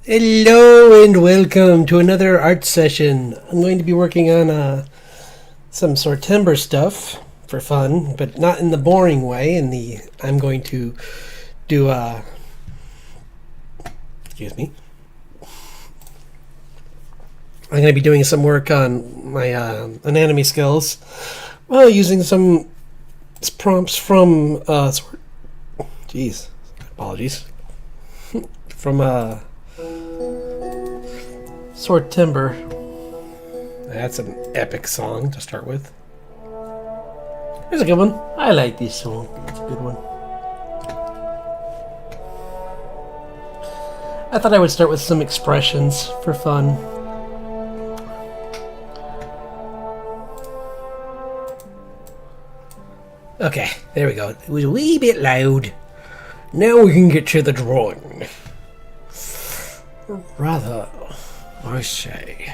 Hello and welcome to another art session. I'm going to be working on some Swordtember stuff for fun, but not in the boring way. I'm going to do excuse me. I'm going to be doing some work on my anatomy skills while using some prompts from jeez, apologies, from Swordtember. That's an epic song to start with. Here's a good one. I like this song. It's a good one. I thought I would start with some expressions for fun. Okay, there we go. It was a wee bit loud. Now we can get to the drawing. Rather, I say.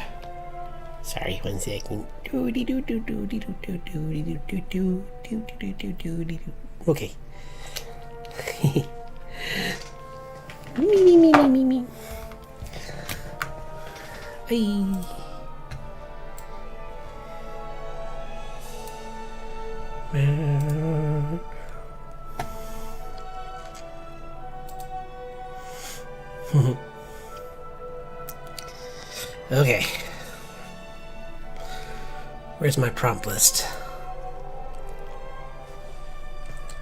Sorry, 1 second. Okay. Me. Hey. Okay. Where's my prompt list?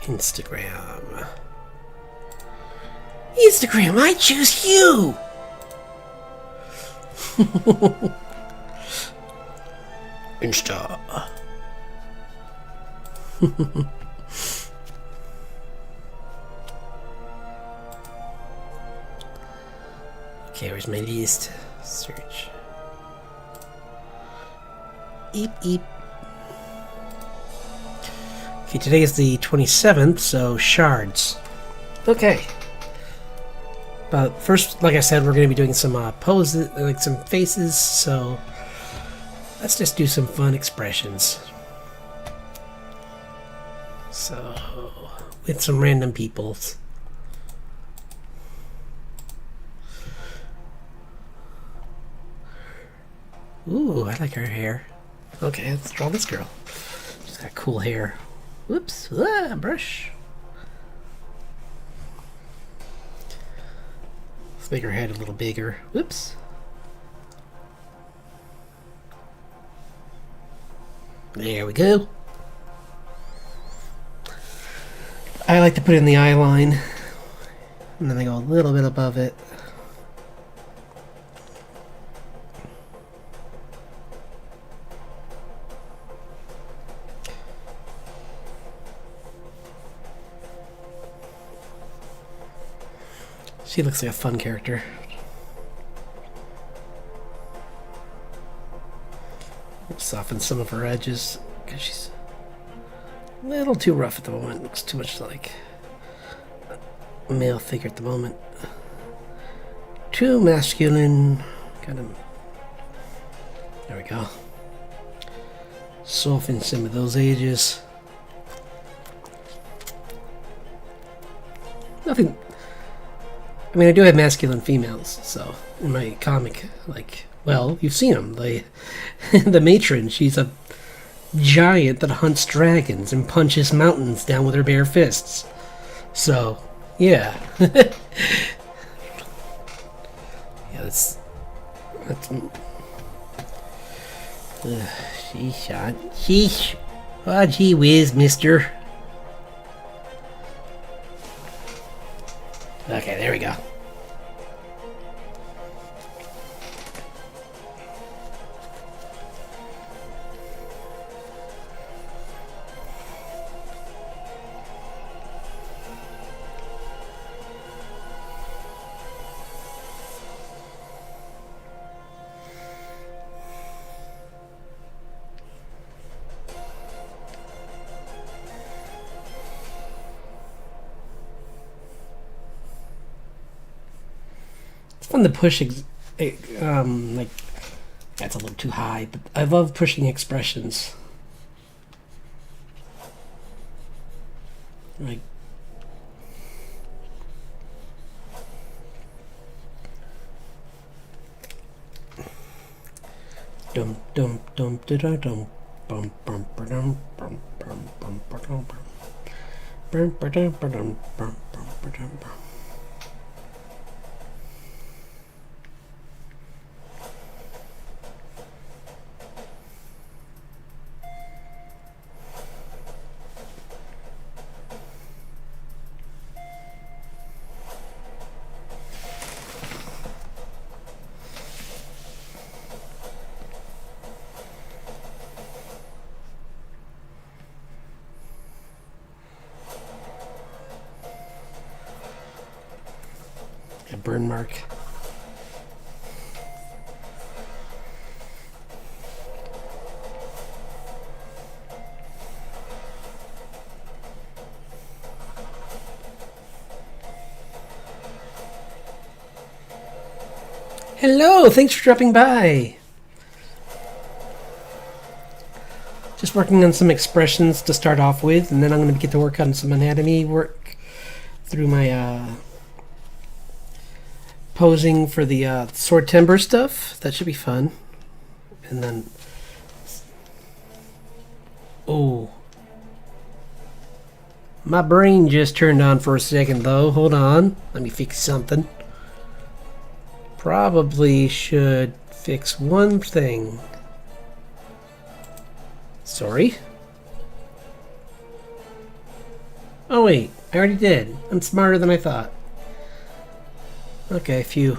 Instagram, I choose you! Insta. Okay, where's my list? Search. Eep. Okay, today is the 27th, so shards. Okay. But first, like I said, we're going to be doing some poses, like some faces, so let's just do some fun expressions. So, with some random peoples. Ooh, I like her hair. Okay, let's draw this girl. She's got cool hair. Whoops, brush. Let's make her head a little bigger. Whoops. There we go. I like to put in the eye line, and then I go a little bit above it. She looks like a fun character. We'll soften some of her edges because she's a little too rough at the moment. Looks too much like a male figure at the moment. Too masculine. Kind of. There we go. Soften some of those edges. Nothing. I mean, I do have masculine females, so in my comic, like, well, you've seen them. The matron, she's a giant that hunts dragons and punches mountains down with her bare fists. So, yeah. Yeah, that's sheesh. Oh, gee whiz, mister. Okay, there we go. Fun to push like that's a little too high, but I love pushing expressions like dum dum dum da da dum bum bum dum bum bum bum dum bum bum dum bum bum dum. A burn mark. Hello, thanks for dropping by. Just working on some expressions to start off with, and then I'm going to get to work on some anatomy work through my posing for the Swordtember stuff. That should be fun. And then... Oh. My brain just turned on for a second, though. Hold on. Let me fix something. Probably should fix one thing. Sorry. Oh wait, I already did. I'm smarter than I thought. Okay, phew.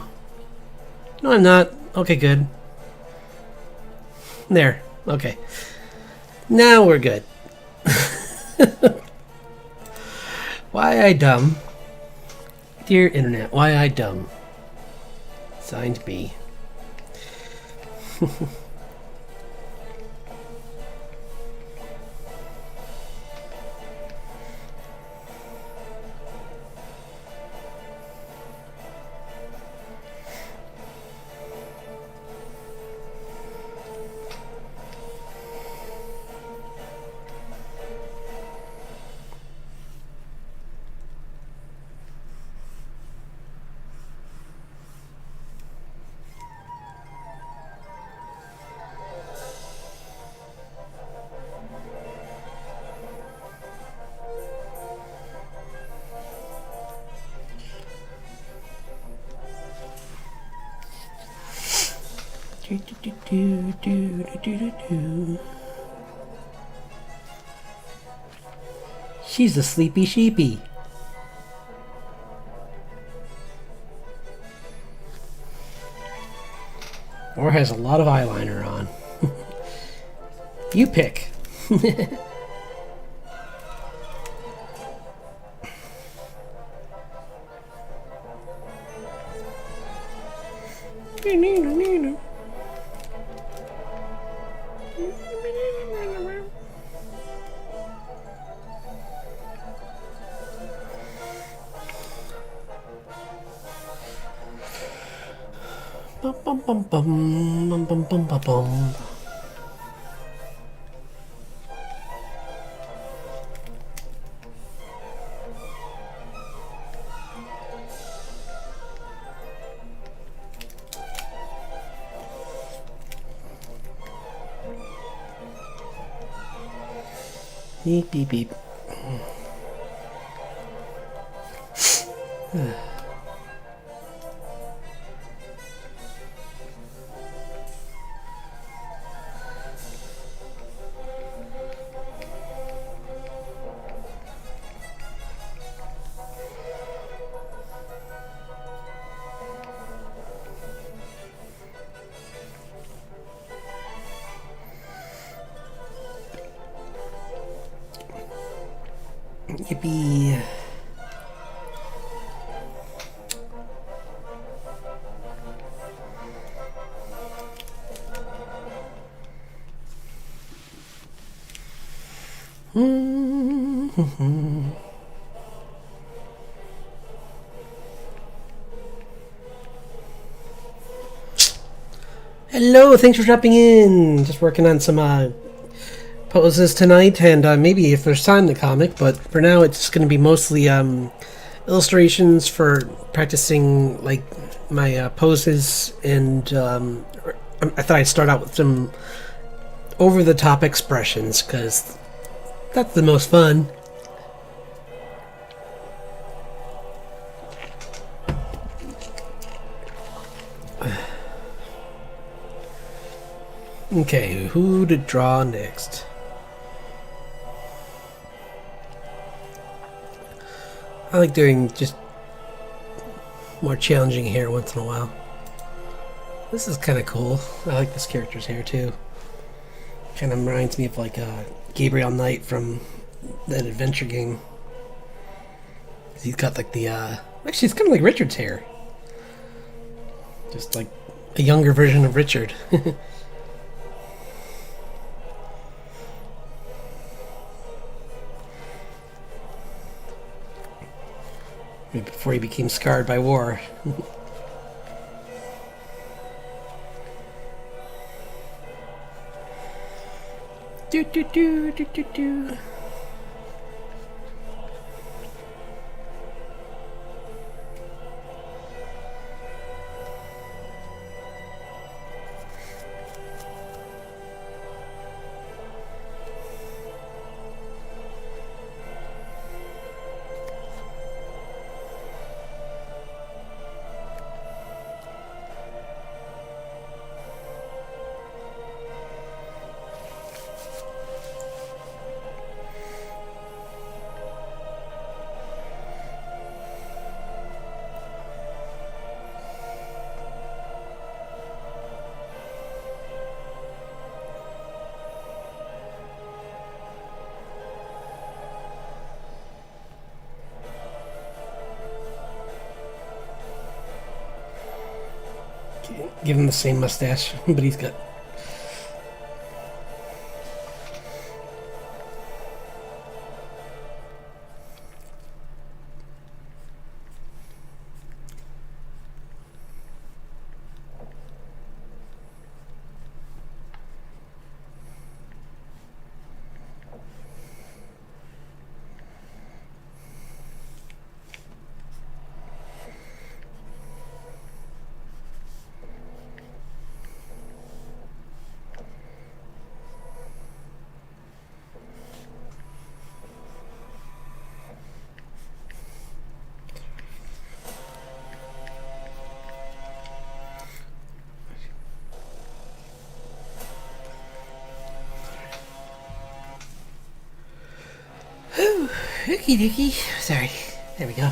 No, I'm not. Okay, good. There. Okay. Now we're good. Why I dumb? Dear Internet, why I dumb? Signed B. She's a sleepy sheepy. Or has a lot of eyeliner on. You pick. Bum bum bum bum bum bum bum bum bum. Beep beep beep. Yippee. Hello, thanks for dropping in. Just working on some poses tonight, and maybe if there's time, the comic, but for now it's just going to be mostly illustrations for practicing like my poses and I thought I'd start out with some over-the-top expressions, because that's the most fun. Okay, who to draw next? I like doing just more challenging hair once in a while. This is kind of cool. I like this character's hair too. Kind of reminds me of like Gabriel Knight from that adventure game. He's got like the actually it's kind of like Richard's hair, just like a younger version of Richard. Before he became scarred by war. Do do do do do do. Give him the same mustache, but he's got... Ookie dookie. Sorry. There we go.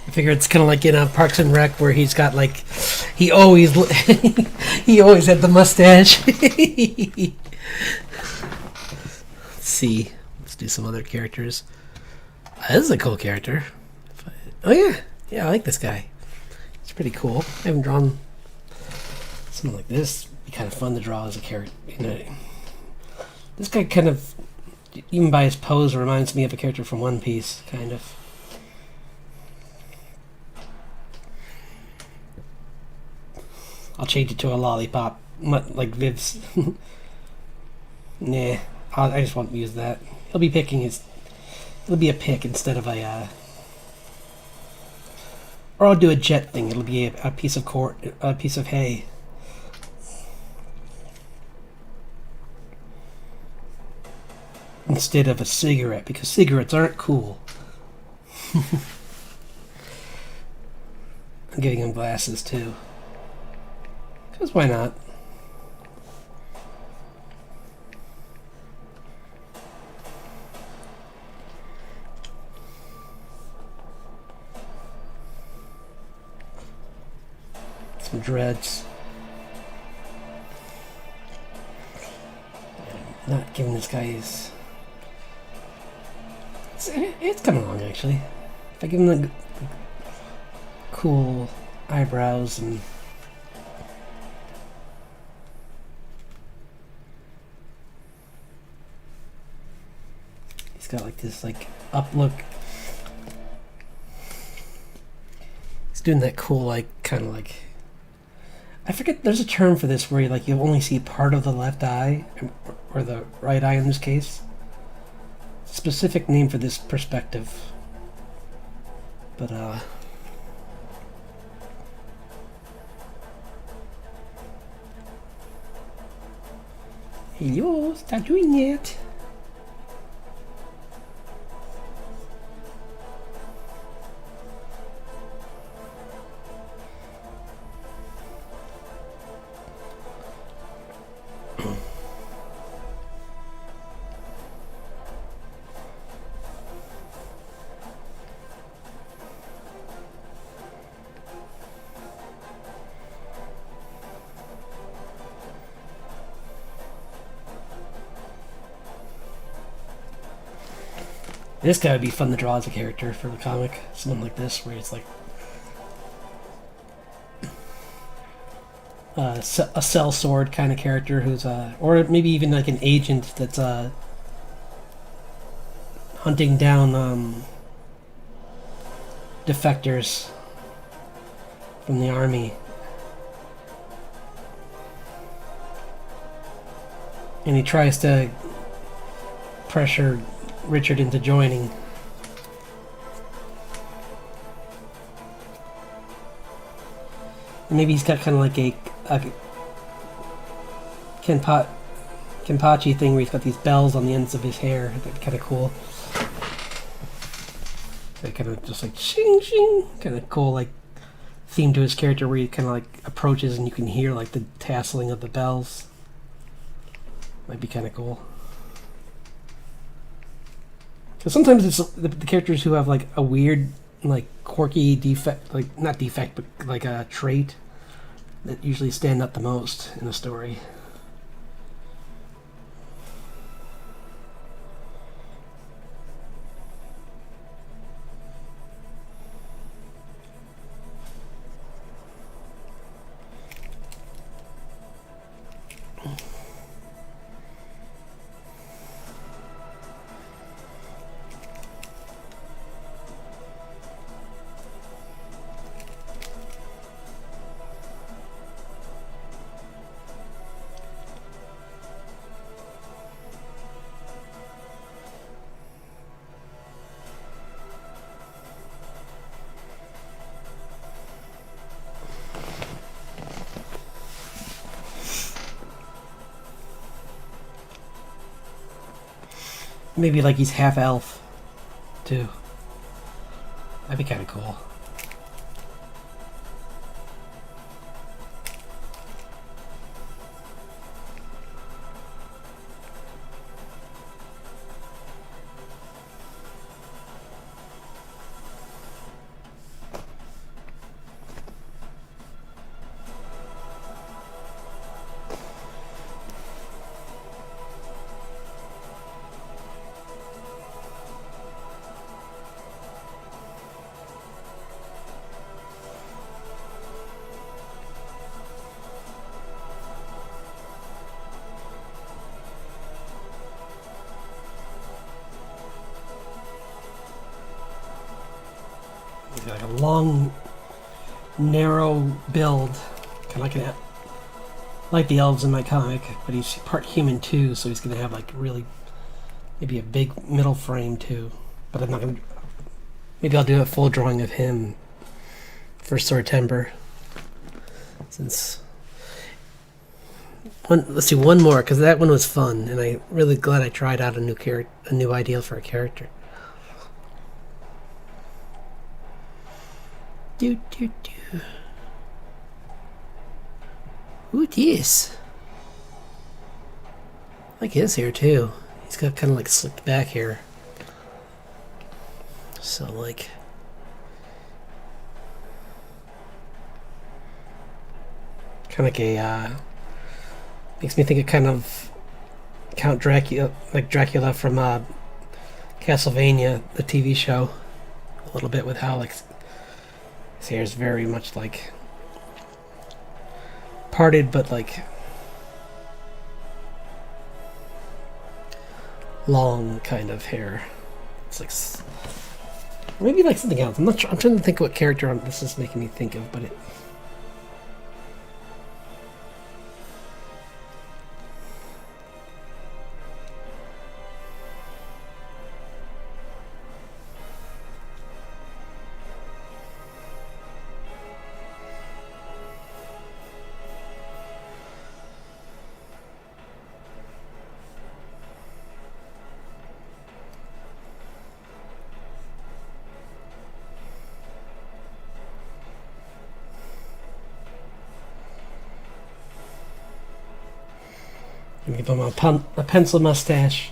I figure it's kind of like in Parks and Rec where he's got like he always he always had the mustache. Let's see. Let's do some other characters. This is a cool character. Oh yeah, yeah, I like this guy. It's pretty cool. I haven't drawn something like this. It'd be kind of fun to draw as a character. You know, this guy kind of, even by his pose, reminds me of a character from One Piece, kind of. I'll change it to a lollipop, like Viv's. Nah, I just won't use that. He'll be picking his... It'll be a pick instead of a... Or I'll do a jet thing. It'll be a piece of a piece of hay. Instead of a cigarette, because cigarettes aren't cool. I'm giving him glasses too. Because why not? some dreads. Not giving this guy his... It's coming along, actually. If I give him the cool eyebrows and... He's got like this like up look. He's doing that cool like kind of like... I forget, there's a term for this where you only see part of the left eye, or the right eye in this case. Specific name for this perspective. But hello, stop doing it. This guy would be fun to draw as a character for the comic. Someone like this, where it's like a sellsword kind of character who's or maybe even like an agent that's hunting down defectors from the army. And he tries to pressure Richard into joining. And maybe he's got kind of like a Kenpachi thing where he's got these bells on the ends of his hair. That's kind of cool. They kind of just like shing shing, kind of cool like theme to his character where he kind of like approaches and you can hear like the tasseling of the bells. Might be kind of cool. Because sometimes it's the characters who have like a weird, like quirky defect, like not defect, but like a trait that usually stand out the most in a story. Maybe like he's half elf, too. That'd be kind of cool. Like a long, narrow build, kind of like the elves in my comic, but he's part human too, so he's gonna have like really maybe a big middle frame too. But I'm not gonna. Maybe I'll do a full drawing of him for Swordtember. Since let's see one more because that one was fun, and I'm really glad I tried out a new idea for a character. Do. Who this? I like his hair too. He's got kind of like slicked back hair. So like, Kind of like a makes me think of kind of Count Dracula, like Dracula from Castlevania, the TV show, a little bit with how like his hair is very much like parted, but like long kind of hair. It's like maybe like something else. I'm not sure. I'm trying to think what character this is making me think of, but it. Give him a pencil mustache.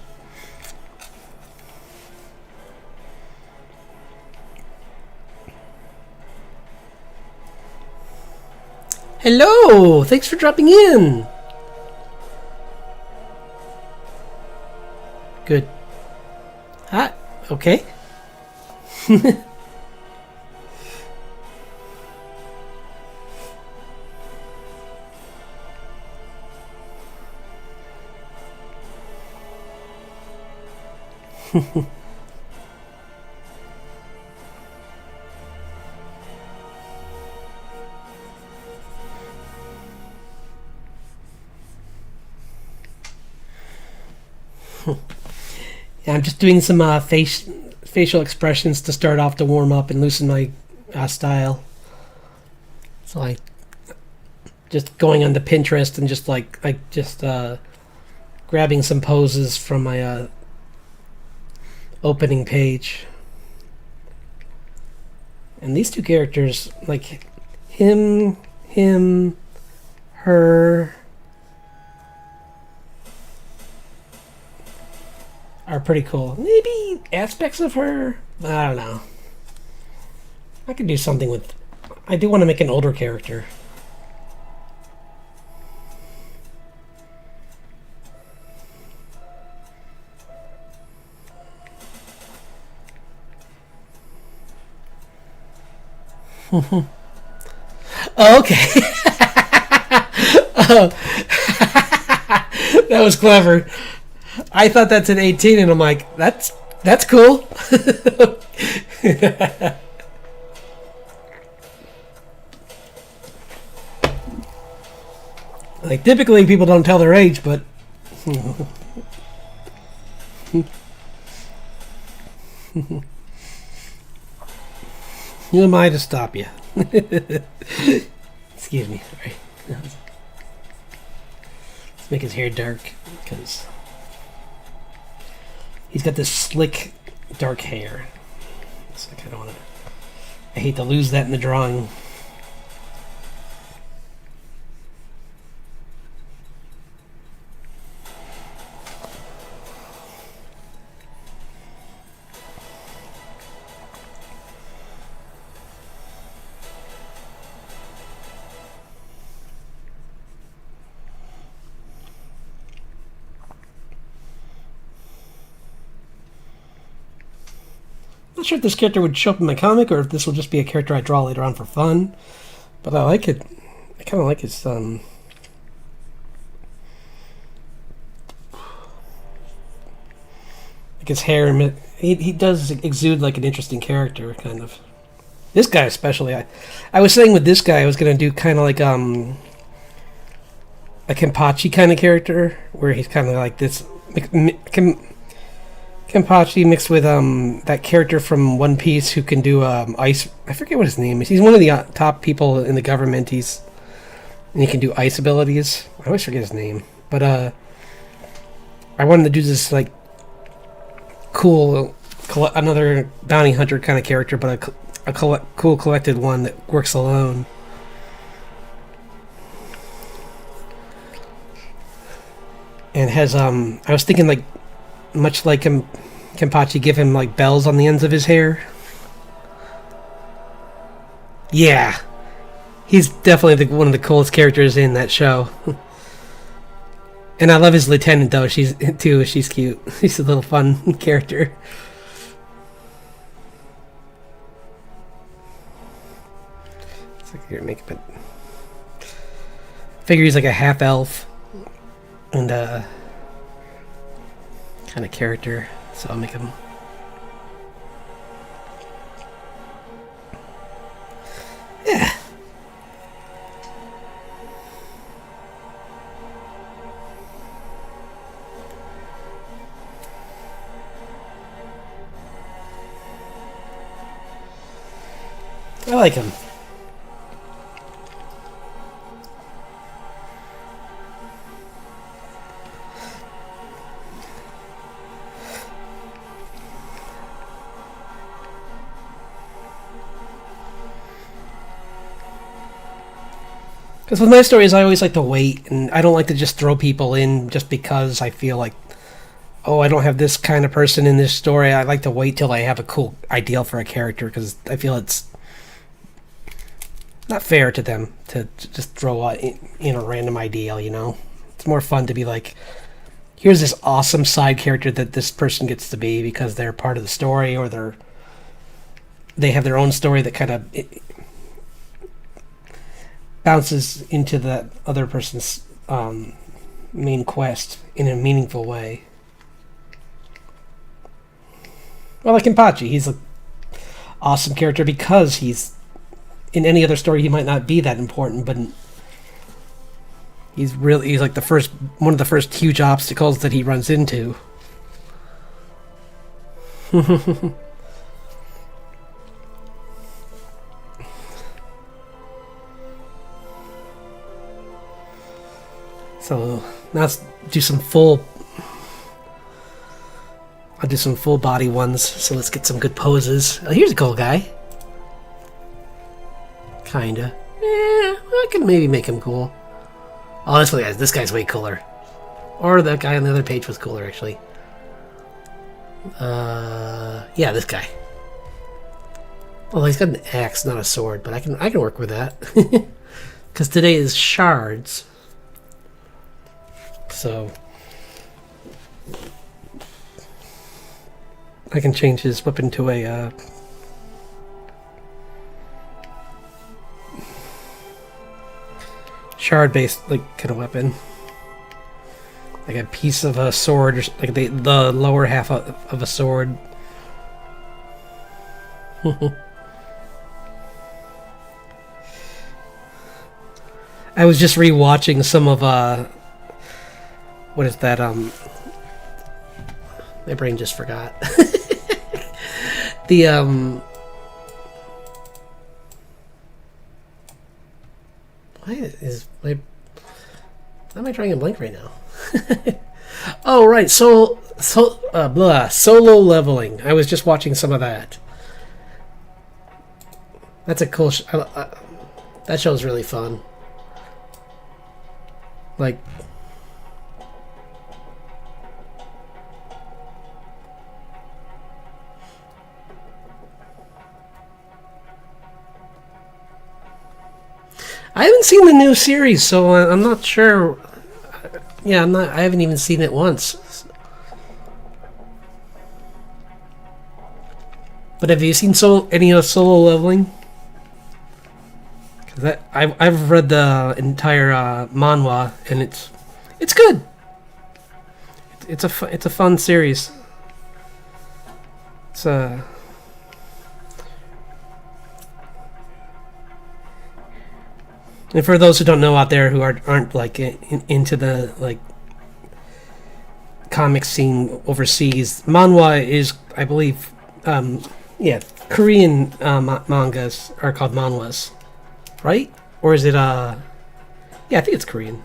Hello! Thanks for dropping in! Good. Ah, okay. Yeah, I'm just doing some facial expressions to start off to warm up and loosen my style. So I just going onto Pinterest and just grabbing some poses from my opening page. And these two characters, like him, her, are pretty cool. Maybe aspects of her? I don't know. I could do something with... I do want to make an older character. Oh, okay. Oh. That was clever. I thought that's an 18, and I'm like, that's cool. Like, typically people don't tell their age, but who am I to stop you? Excuse me. Sorry. Let's make his hair dark, because he's got this slick, dark hair. It's like I hate to lose that in the drawing. Not sure if this character would show up in my comic or if this will just be a character I draw later on for fun, but I like it. I kind of like his like his hair, and he does exude like an interesting character, kind of. This guy especially, I was saying with this guy I was gonna do kind of like a Kenpachi kind of character, where he's kind of like this Kenpachi mixed with that character from One Piece who can do ice. I forget what his name is. He's one of the top people in the government. And he can do ice abilities. I always forget his name. But I wanted to do this like cool another bounty hunter kind of character, but a cool collected one that works alone. And has I was thinking like much like him. Kenpachi, give him like bells on the ends of his hair. Yeah, He's definitely one of the coolest characters in that show. And I love his lieutenant though. She's cute. She's a little fun character. So here, make it. Figure he's like a half elf and kind of character. So I'll make him. Yeah. I like him. Because with my stories, I always like to wait, and I don't like to just throw people in just because I feel like, oh, I don't have this kind of person in this story. I like to wait till I have a cool ideal for a character, because I feel it's not fair to them to just throw in a random ideal, you know? It's more fun to be like, here's this awesome side character that this person gets to be because they're part of the story, or they have their own story that kind of bounces into that other person's main quest in a meaningful way. Well, like Kenpachi, he's an awesome character because he's in any other story he might not be that important, but he's like one of the first huge obstacles that he runs into. So now let's do some full. I'll do some full body ones. So let's get some good poses. Oh, here's a cool guy. Kinda. I can maybe make him cool. Oh, this guy's way cooler. Or that guy on the other page was cooler, actually. Yeah, this guy. Well, he's got an axe, not a sword, but I can work with that. Because today is shards. So I can change his weapon to a shard-based like kind of weapon, like a piece of a sword, or like the lower half of a sword. I was just rewatching some of what is that? My brain just forgot. The why am I drawing a blank right now? Oh right, solo leveling. I was just watching some of that. That's a cool. That show's really fun. Like. I haven't seen the new series, so I'm not sure. Yeah, I haven't even seen it once. But have you seen any of Solo Leveling? Because I've read the entire manhwa, and it's good. It's a fun series. It's And for those who don't know out there who aren't like into the like comic scene overseas, manhwa is, I believe, Korean mangas are called manhwas, right? Or is it yeah, I think it's Korean.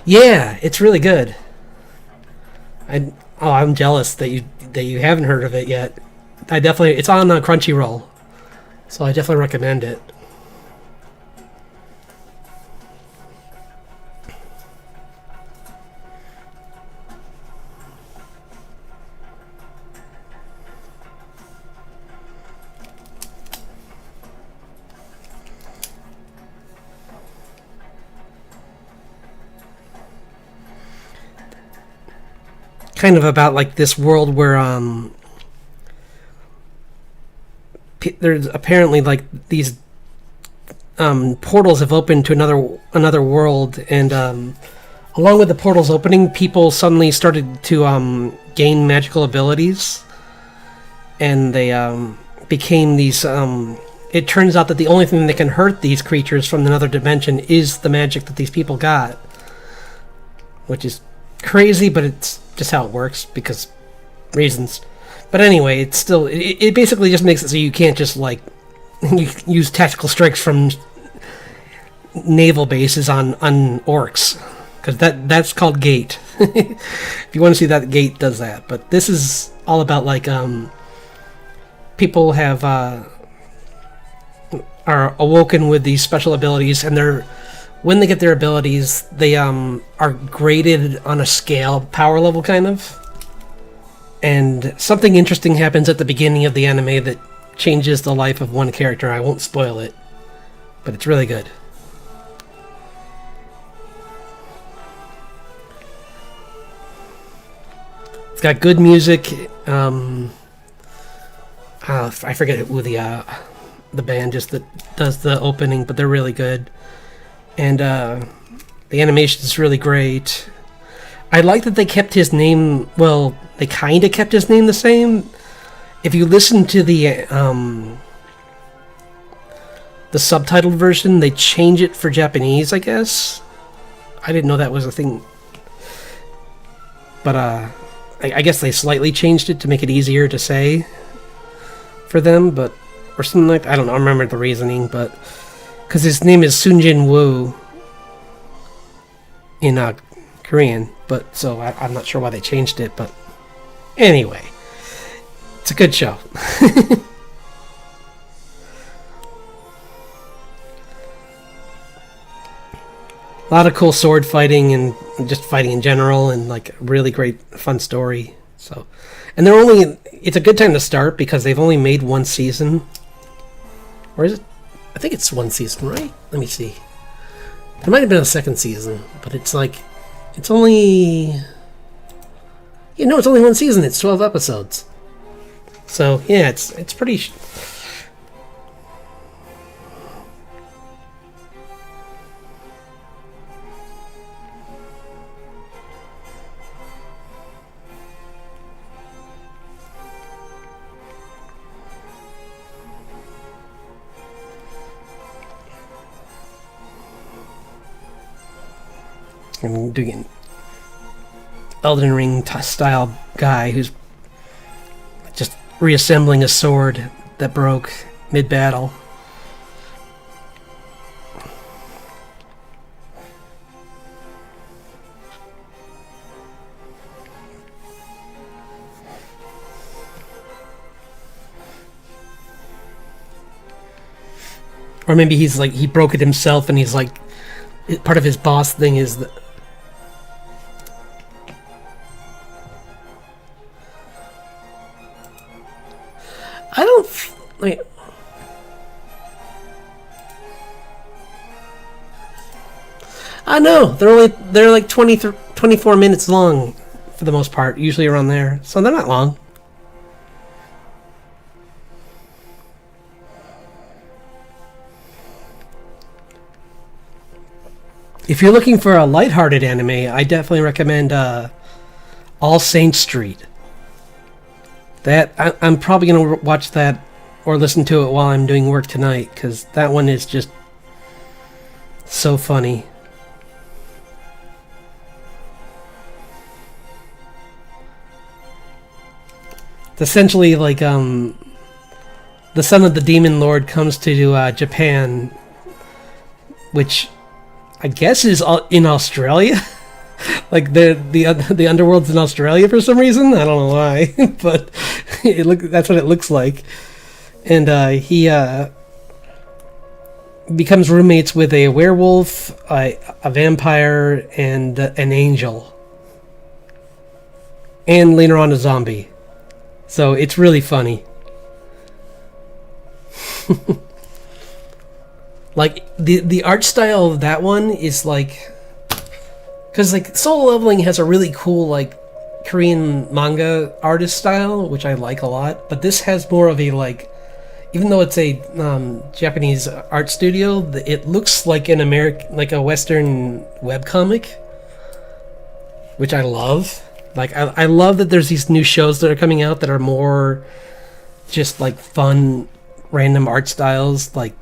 Yeah, it's really good. I'm jealous that you haven't heard of it yet. It's on Crunchyroll. So I definitely recommend it. kind of about like this world where there's apparently like these portals have opened to another world, and along with the portals opening, people suddenly started to gain magical abilities, and they became these. It turns out that the only thing that can hurt these creatures from another dimension is the magic that these people got, which is crazy, but it's just how it works because reasons. But anyway, it's still it basically just makes it so you can't just like use tactical strikes from naval bases on orcs, because that's called Gate. If you want to see that, Gate does that. But this is all about like people have are awoken with these special abilities, and when they get their abilities, they are graded on a scale, power level kind of. And something interesting happens at the beginning of the anime that changes the life of one character. I won't spoil it, but it's really good. It's got good music. I forget who the band just that does the opening, but they're really good. And the animation is really great. I like that they kept his name. Well, they kind of kept his name the same. If you listen to the subtitled version, they change it for Japanese, I guess. I didn't know that was a thing. But I guess they slightly changed it to make it easier to say for them, but or something like that. I don't know. I remember the reasoning, but because his name is Sunjin Woo in Korean, but so I'm not sure why they changed it. But anyway, it's a good show. A lot of cool sword fighting and just fighting in general, and like a really great fun story. So, and it's a good time to start because they've only made one season. Or is it? I think it's one season, right? Let me see. There might have been a second season, but it's only it's only one season. It's 12 episodes. So yeah, it's pretty. I'm doing an Elden Ring style guy who's just reassembling a sword that broke mid-battle. Or maybe he's like, he broke it himself and he's like, part of his boss thing is that I don't wait. I know they're like 24 minutes long for the most part, usually around there. So they're not long. If you're looking for a lighthearted anime, I definitely recommend All Saints Street. I'm probably going to watch that or listen to it while I'm doing work tonight, because that one is just so funny. It's essentially like the son of the demon lord comes to Japan, which I guess is in Australia. Like the underworld's in Australia for some reason. I don't know why, but that's what it looks like. And he becomes roommates with a werewolf, a vampire, and an angel, and later on a zombie. So it's really funny. Like the art style of that one is like, because like Solo Leveling has a really cool like Korean manga artist style, which I like a lot. But this has more of a like, even though it's a Japanese art studio, it looks like an American, like a Western webcomic, which I love. Like I love that there's these new shows that are coming out that are more just like fun, random art styles, like,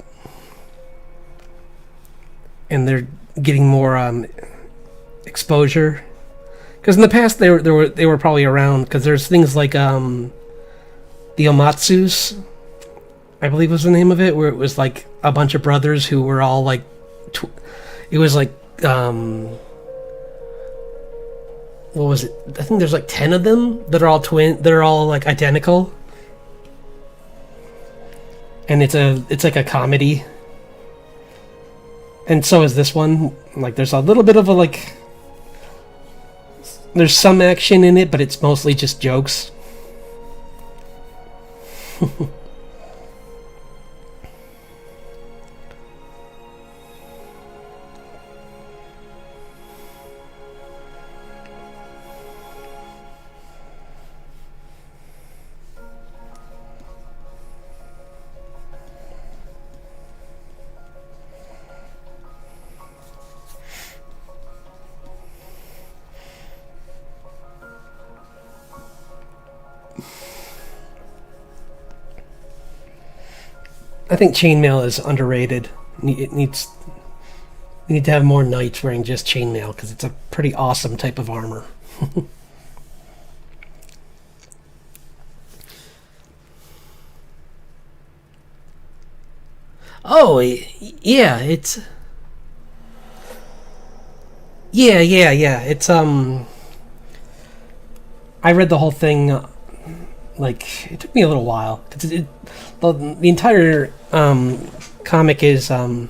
and they're getting more exposure. Because in the past they were probably around, because there's things like the Omatsus, I believe was the name of it, where it was like a bunch of brothers who were all like, it was like what was it? I think there's like 10 of them that are all they're all like identical, and it's like a comedy. And so is this one. Like there's a little bit of a like, there's some action in it, but it's mostly just jokes. I think chainmail is underrated. It needs, we need to have more knights wearing just chainmail, because it's a pretty awesome type of armor. Oh, yeah, it's yeah. It's I read the whole thing. Like it took me a little while, because the entire comic is oh,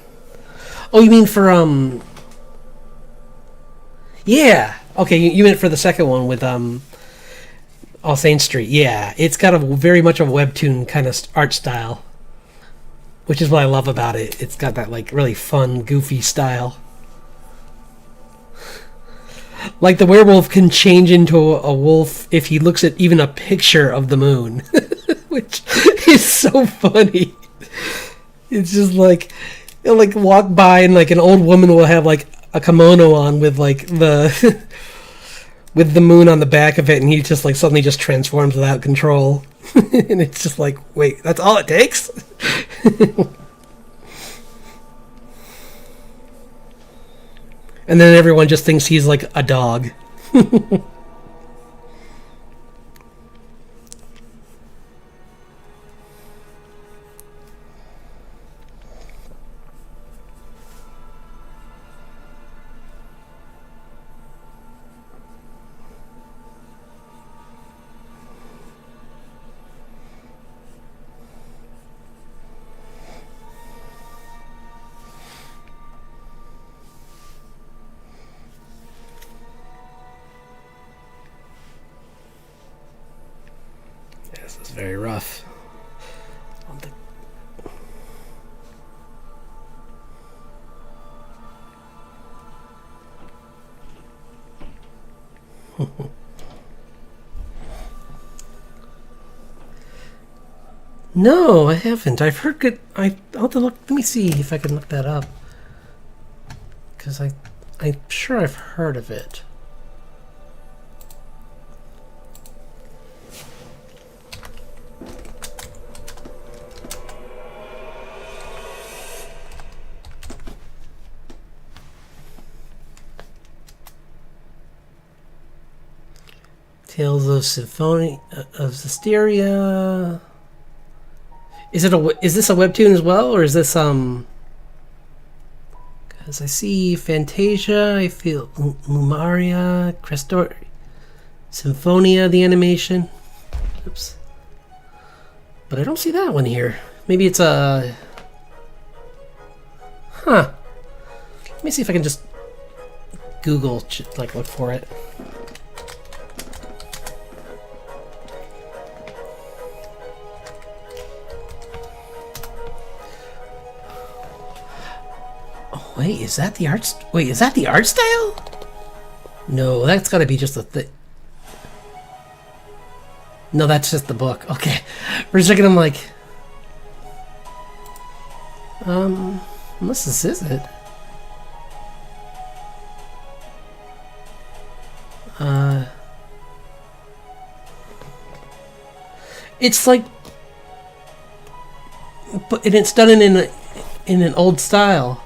you mean for yeah, okay, you meant for the second one with All Saints Street. Yeah, it's got a very much a webtoon kind of art style, which is what I love about it. It's got that like really fun, goofy style. Like the werewolf can change into a wolf if he looks at even a picture of the moon, which is so funny. It's just like, you'll like walk by and like an old woman will have like a kimono on with like the with the moon on the back of it, and he just like suddenly just transforms without control. And it's just like, wait, that's all it takes? And then everyone just thinks he's like a dog. This is very rough. No, I haven't. I've heard good. I'll have to look. Let me see if I can look that up, because I'm sure I've heard of it. Tales of Symphony of Hysteria. Is this a webtoon as well, or is this because I see Fantasia, I feel Lumaria, Crestor, Symphonia, the animation. Oops. But I don't see that one here. Maybe it's a huh. Let me see if I can just Google like look for it. Wait, is that the art? Wait, is that the art style? No, that's got to be just a thing. No, that's just the book. Okay. For a second, I'm like, unless this is it. It's like, but it's done in an old style.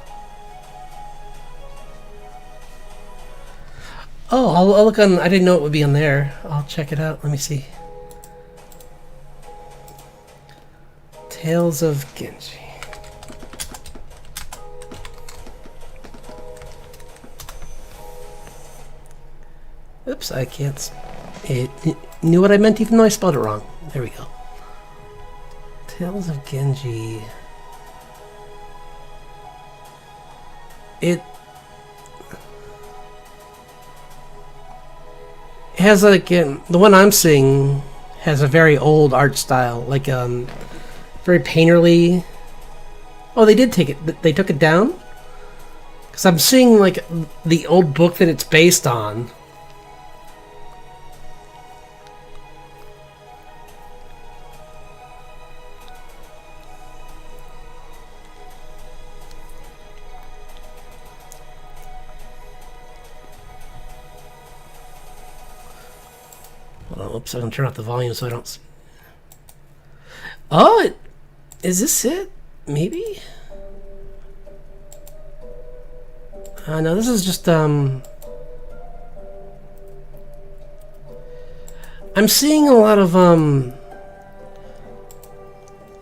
Oh, I'll look on. I didn't know it would be on there. I'll check it out. Let me see. Tales of Genji. Oops, I can't. It knew what I meant even though I spelled it wrong. There we go. Tales of Genji. It has like the one I'm seeing has a very old art style, like very painterly. Oh, they did take it. They took it down? Because I'm seeing like the old book that it's based on. Oh, oops, I'm gonna turn off the volume so I don't. Oh, is this it? Maybe? No, this is just, I'm seeing a lot of,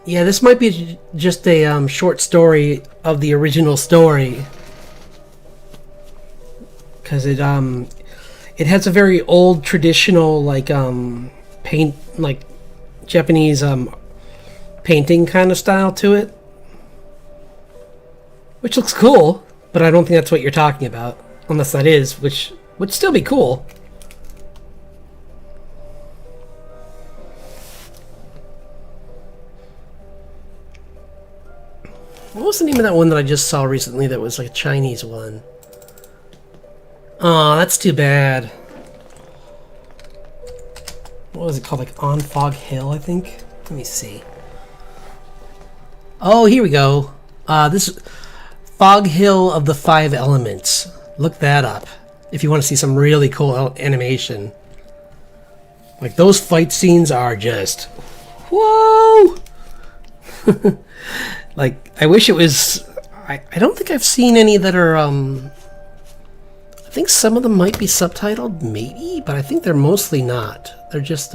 yeah, this might be just a, short story of the original story. Because it has a very old, traditional, like, paint, like, Japanese, painting kind of style to it. Which looks cool. But I don't think that's what you're talking about. Unless that is, which would still be cool. What was the name of that one that I just saw recently that was like a Chinese one? Oh, that's too bad. What was it called? Like On Fog Hill, I think? Let me see. Oh, here we go. This Fog Hill of the Five Elements. Look that up if you want to see some really cool animation. Like those fight scenes are just whoa. Like I wish it was. I don't think I've seen any that are. I think some of them might be subtitled, maybe, but I think they're mostly not. They're just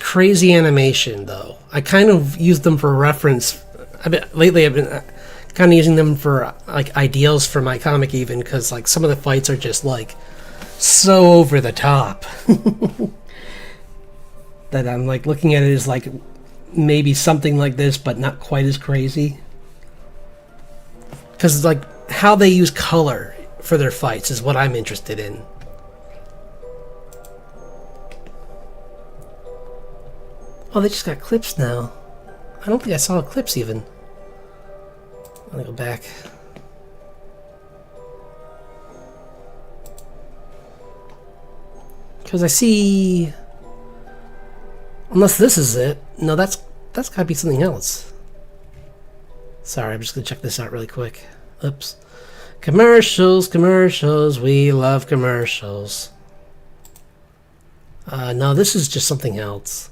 crazy animation, though. I kind of use them for reference. Lately I've been kind of using them for like ideals for my comic, even because like some of the fights are just like so over the top that I'm like looking at it as like maybe something like this, but not quite as crazy. Because like how they use color for their fights is what I'm interested in. Oh, they just got clips now. I don't think I saw clips even. I'm gonna go back. Because I see... Unless this is it. No, that's gotta be something else. Sorry, I'm just gonna check this out really quick. Oops. Commercials, commercials, we love commercials. No, this is just something else.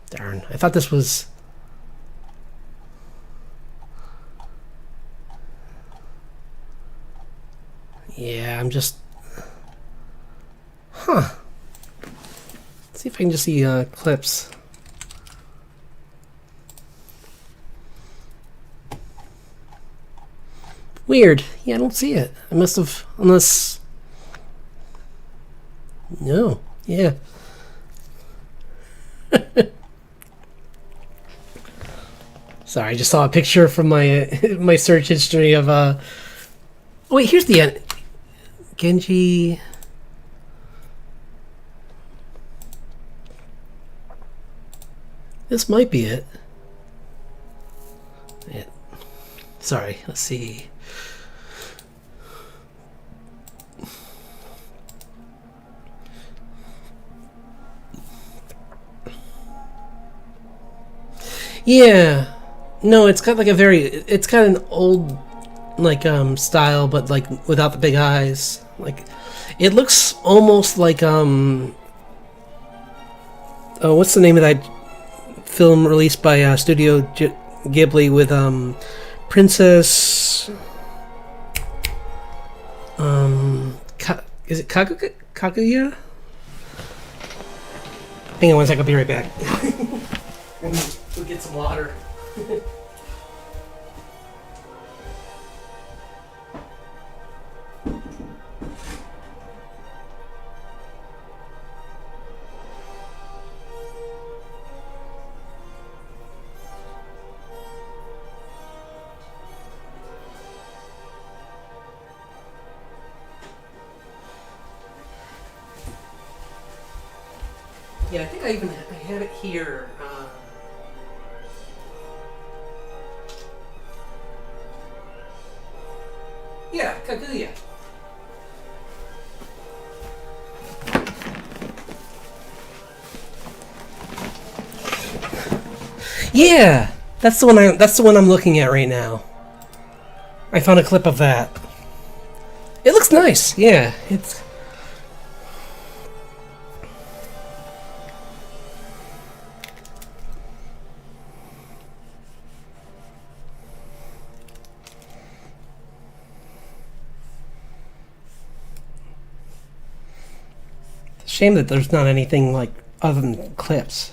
Darn, I thought this was... Yeah, I'm just... Huh. Let's see if I can just see clips. Weird. Yeah, I don't see it. I must have... Unless... No. Yeah. Sorry, I just saw a picture from my my search history of Oh wait, here's the end. Genji. This might be it. Yeah. Sorry, let's see. Yeah. No, it's got like a very. It's got an old, like style, but like without the big eyes. Like, it looks almost like Oh, what's the name of that film released by Studio Ghibli with Princess? Is it Kaguya? Hang on one second, I'll be right back. We'll get some water. Yeah, I think I have it here. Yeah, Kaguya. Yeah, that's the one. That's the one I'm looking at right now. I found a clip of that. It looks nice. Yeah, it's. Shame that there's not anything like other than clips.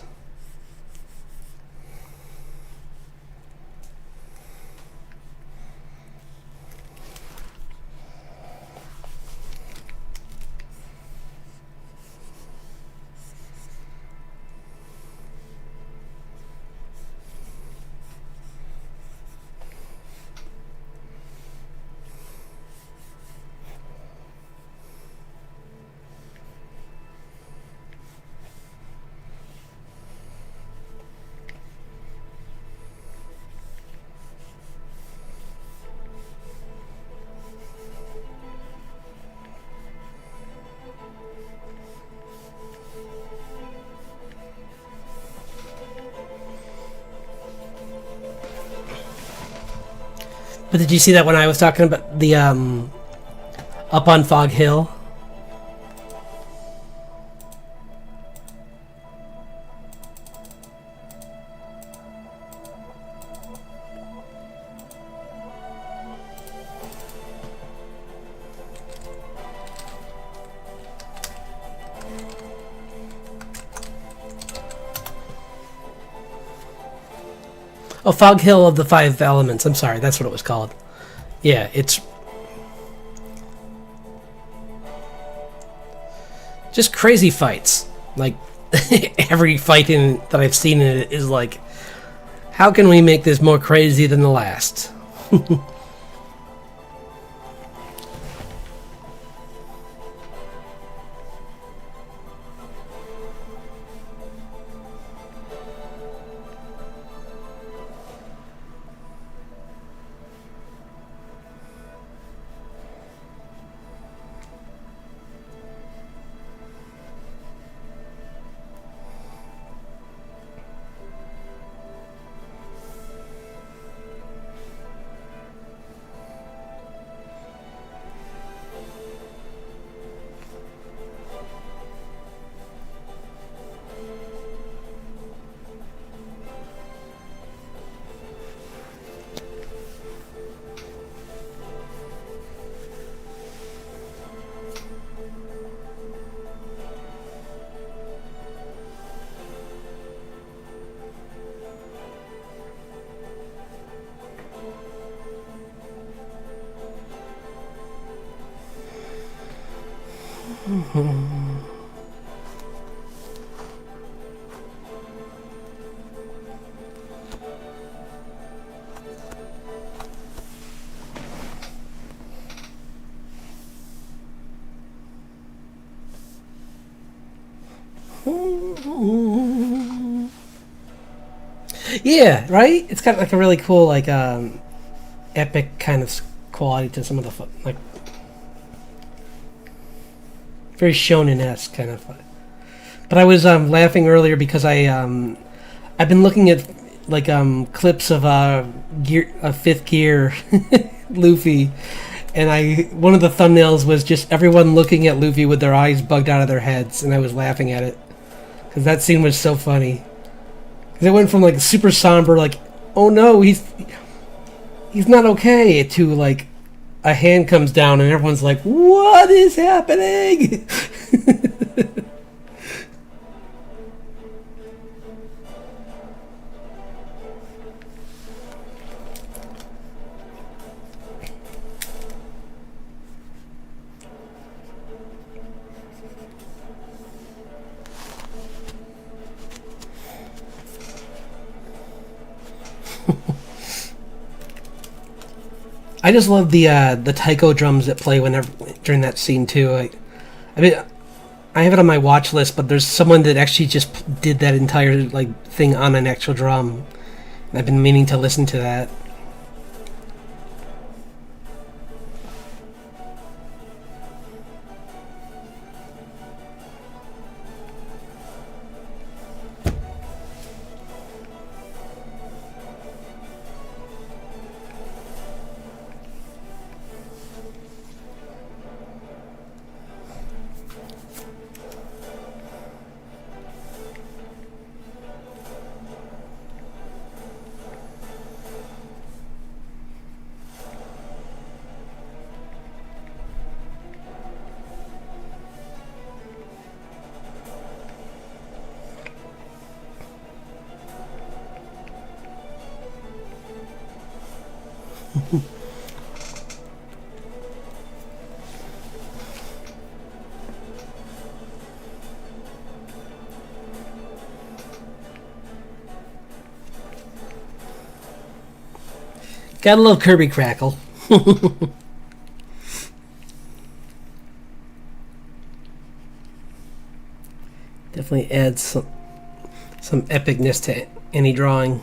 But did you see that when I was talking about the up on Fog Hill? Oh, Fog Hill of the Five Elements. I'm sorry, that's what it was called. Yeah, it's just crazy fights. Like, every fight that I've seen in it is like, how can we make this more crazy than the last? Yeah, right? It's got like a really cool, like, epic kind of quality to some of the, like, very shonen-esque kind of. But I was laughing earlier because I've been looking at like clips of fifth gear Luffy, and one of the thumbnails was just everyone looking at Luffy with their eyes bugged out of their heads, and I was laughing at it because that scene was so funny. Because it went from like super somber, like, oh no, he's not okay, to like a hand comes down and everyone's like, what is happening? I just love the taiko drums that play during that scene too. I mean, I have it on my watch list, but there's someone that actually just did that entire like thing on an actual drum, and I've been meaning to listen to that. Got a little Kirby crackle. Definitely adds some epicness to any drawing.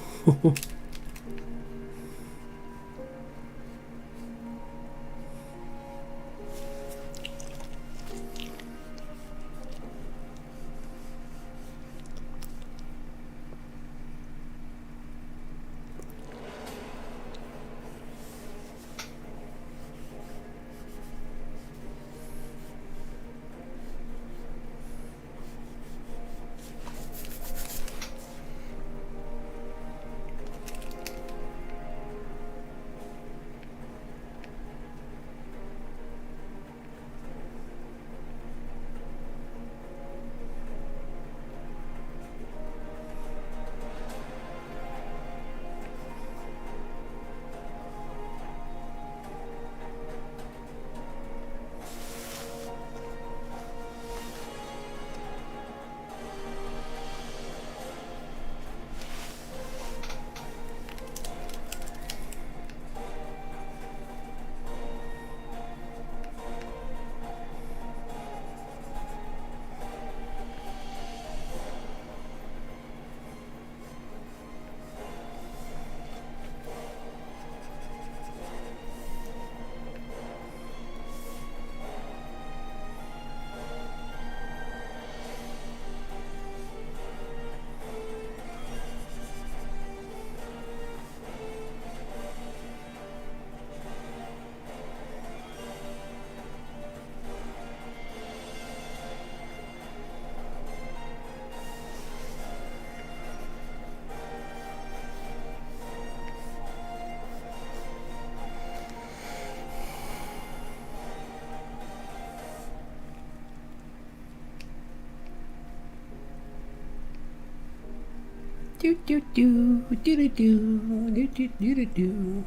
Do do do do do do do do do do.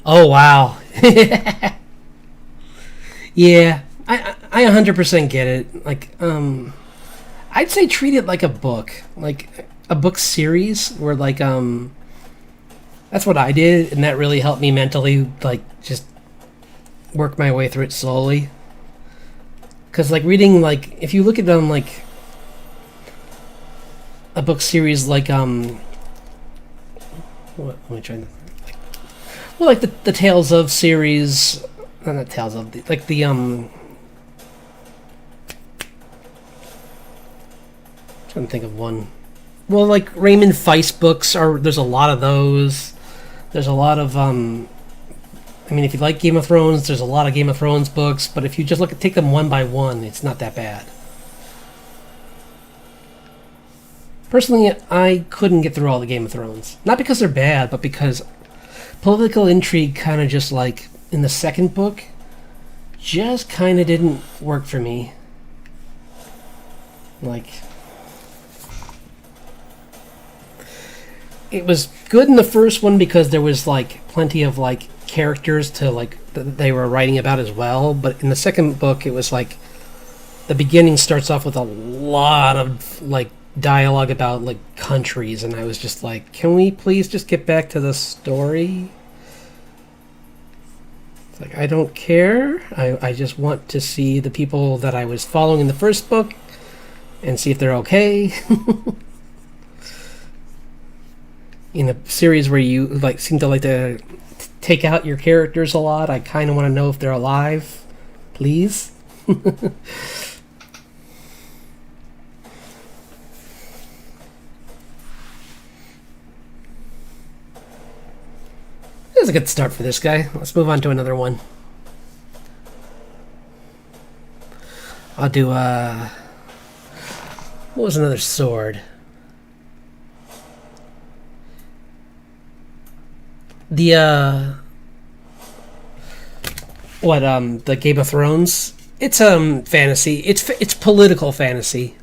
Oh wow. Yeah, I 100% get it. Like I'd say treat it like a book, like a book series where like that's what I did, and that really helped me mentally, like just work my way through it slowly. Cause like reading, like if you look at like a book series like what am I trying to Well, like the Tales of series, not Tales of, like the trying to think of one. Well, like Raymond Feist books are. There's a lot of those. There's a lot of I mean, if you like Game of Thrones, there's a lot of Game of Thrones books. But if you just take them one by one, it's not that bad. Personally, I couldn't get through all the Game of Thrones. Not because they're bad, but because political intrigue kind of just like in the second book just kind of didn't work for me. Like, it was good in the first one because there was like plenty of like characters to like that they were writing about as well, but in the second book it was like the beginning starts off with a lot of like dialogue about like countries, and I was just like, can we please just get back to the story? It's like, I don't care. I just want to see the people that I was following in the first book and see if they're okay. In a series where you like seem to like to take out your characters a lot, I kind of want to know if they're alive, please. That was a good start for this guy. Let's move on to another one. I'll do what was another sword? The the Game of Thrones. It's fantasy. It's political fantasy.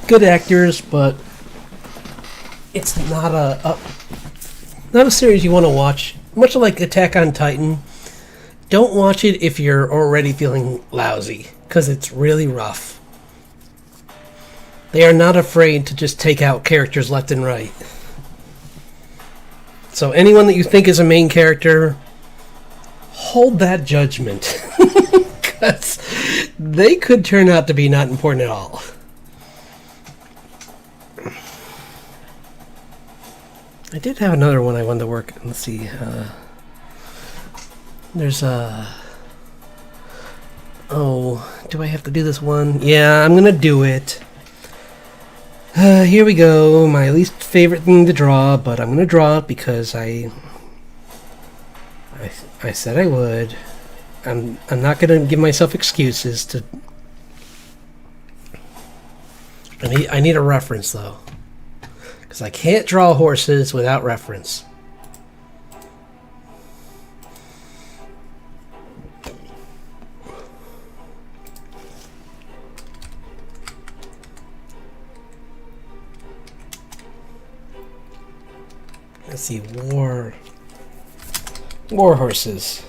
Good actors, but it's not not a series you want to watch. Much like Attack on Titan, don't watch it if you're already feeling lousy, because it's really rough. They are not afraid to just take out characters left and right. So anyone that you think is a main character, hold that judgment. Because they could turn out to be not important at all. I did have another one I wanted to work. Let's see. There's oh, do I have to do this one? Yeah, I'm gonna do it. Here we go. My least favorite thing to draw, but I'm gonna draw it because I said I would. I'm not gonna give myself excuses to. I need a reference though, because I can't draw horses without reference. Let's see, war horses.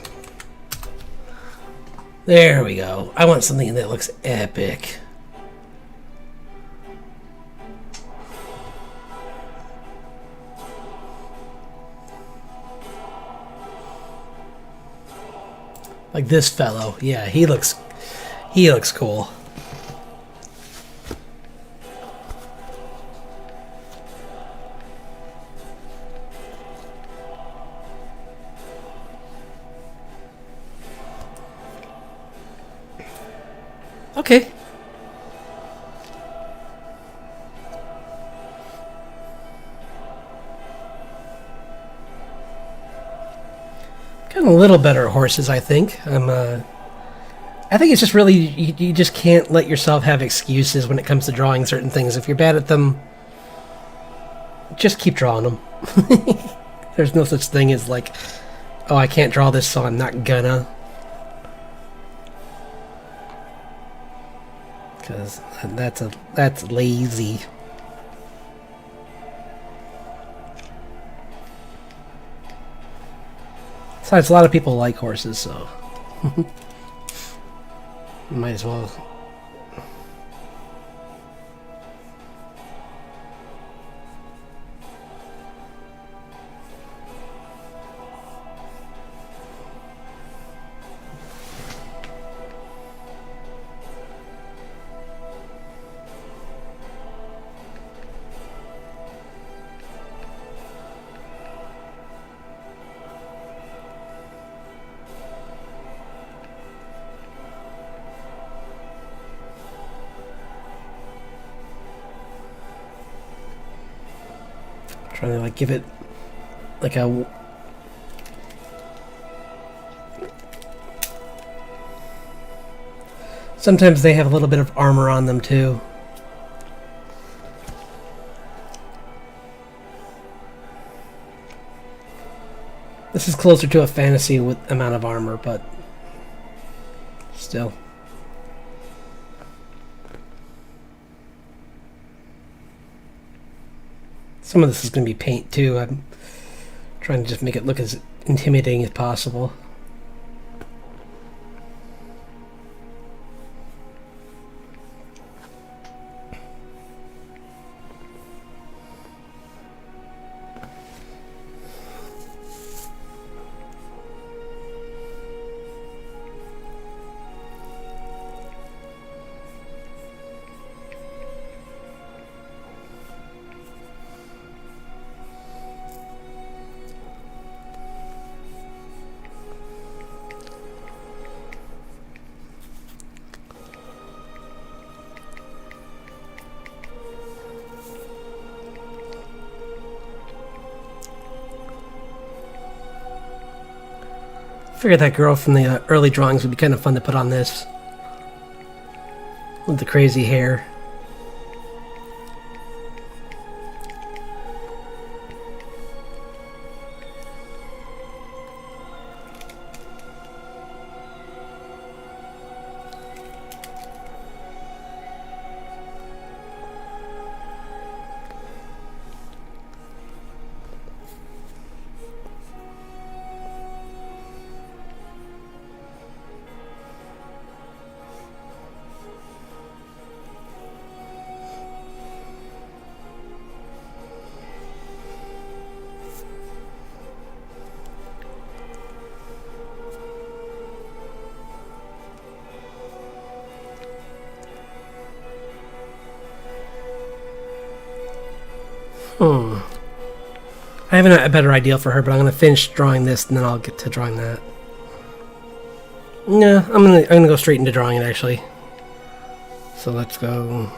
There we go. I want something that looks epic. Like this fellow. Yeah, he looks cool. Okay. Got a little better horses, I think. I think it's just really you just can't let yourself have excuses when it comes to drawing certain things. If you're bad at them, just keep drawing them. There's no such thing as like, oh, I can't draw this, so I'm not gonna. Because that's lazy. Besides, a lot of people like horses, so might as well. Trying to like give it like a... Sometimes they have a little bit of armor on them too. This is closer to a fantasy with amount of armor, but still. Some of this is going to be paint too. I'm trying to just make it look as intimidating as possible. Figured that girl from the early drawings would be kind of fun to put on this. With the crazy hair. I have a better idea for her, but I'm gonna finish drawing this and then I'll get to drawing that. No, I'm gonna go straight into drawing it actually. So let's go.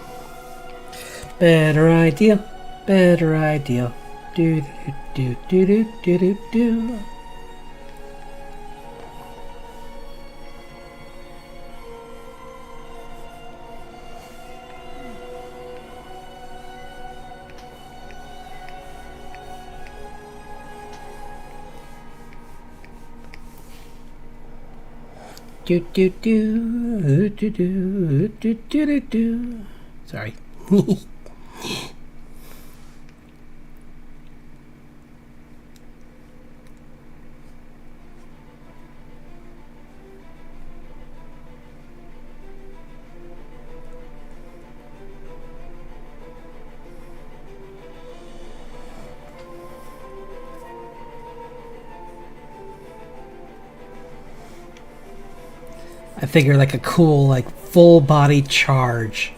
Better idea, better idea. Do do do do do do do. Do do do do do do do do do. Sorry. I figure like a cool, like full body charge,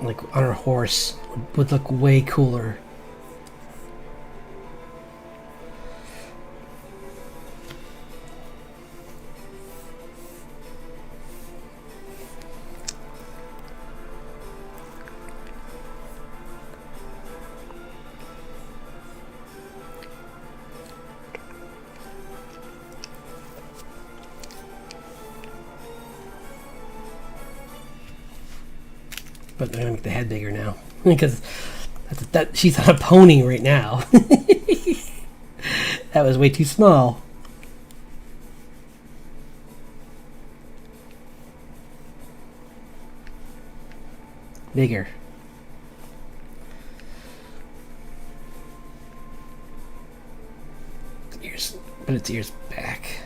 like on her horse, would look way cooler. But I'm gonna make the head bigger now because she's on a pony right now. That was way too small. Bigger. Ears, but its ears back.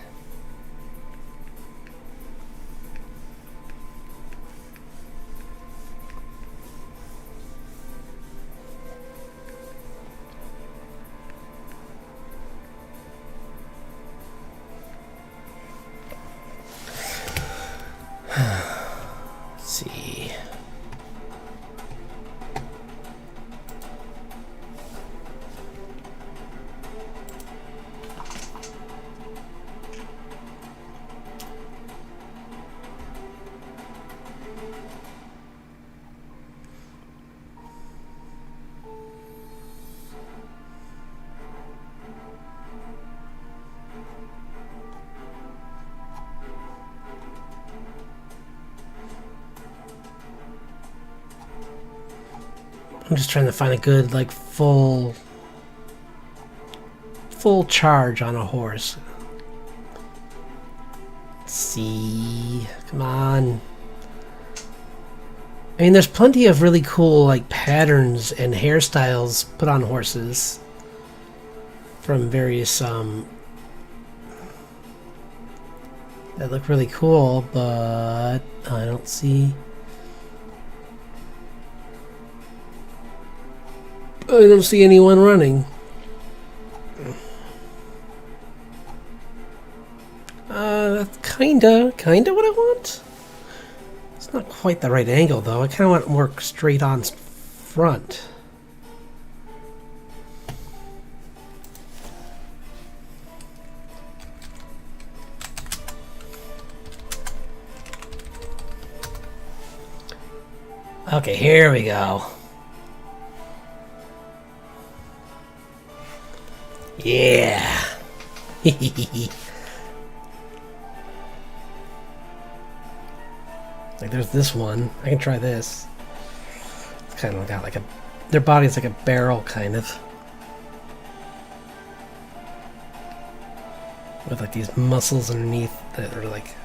See. I'm just trying to find a good, like, full charge on a horse. Let's see. Come on. I mean, there's plenty of really cool, like, patterns and hairstyles put on horses from various, that look really cool, but I don't see... I don't see anyone running. That's kinda what I want. It's not quite the right angle, though. I kinda want more straight on front. Okay, here we go. Yeah. Like, there's this one. I can try this. It's kind of got like a... Their body's like a barrel, kind of. With like these muscles underneath that are like...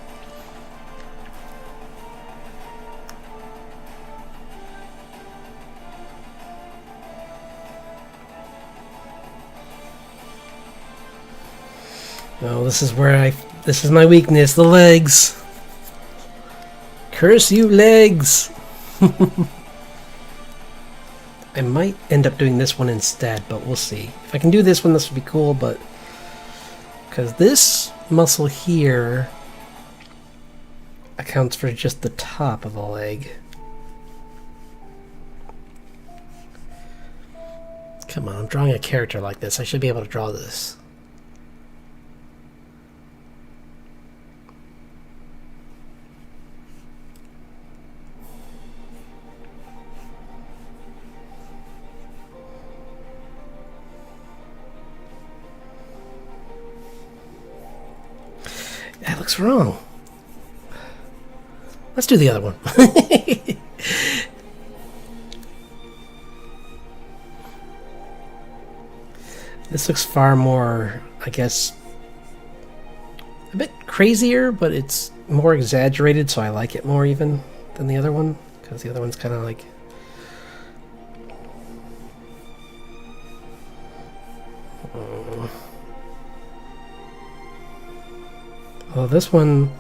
Oh, this is where this is my weakness, the legs. Curse you, legs! I might end up doing this one instead, but we'll see. If I can do this one, this would be cool, but... Because this muscle here accounts for just the top of the leg. Come on, I'm drawing a character like this. I should be able to draw this. That looks wrong. Let's do the other one. This looks far more, I guess, a bit crazier, but it's more exaggerated, so I like it more even than the other one, because the other one's kind of like... Well, this one,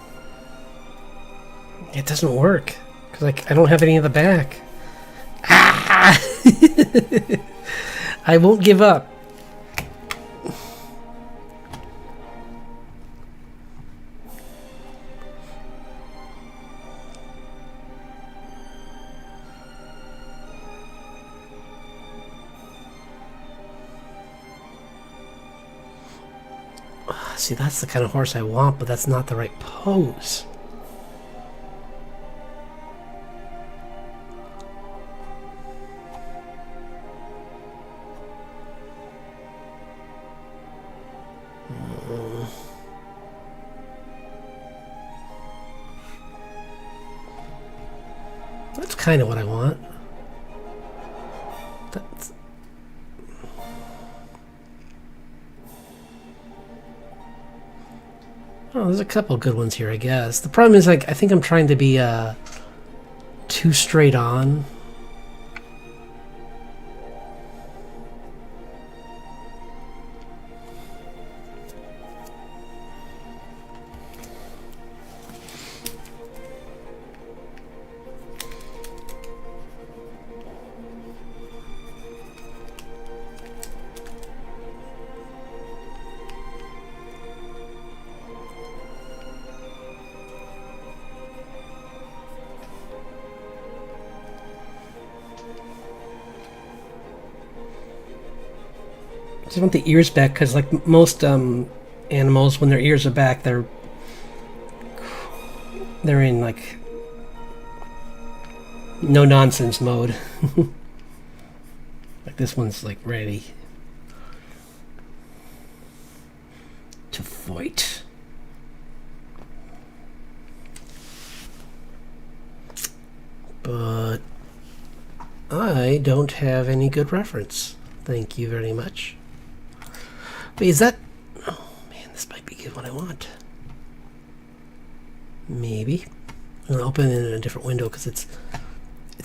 it doesn't work because I don't have any of the back. Ah! I won't give up. See, that's the kind of horse I want, but that's not the right pose. That's kind of what I want. That's... Oh, there's a couple good ones here, I guess. The problem is, like, I think I'm trying to be too straight on. I just want the ears back because, like most animals, when their ears are back, they're in like no nonsense mode. Like this one's like ready to fight. But I don't have any good reference. Thank you very much. Wait, is that... Oh man, this might be what I want. Maybe. I'm gonna open it in a different window because it's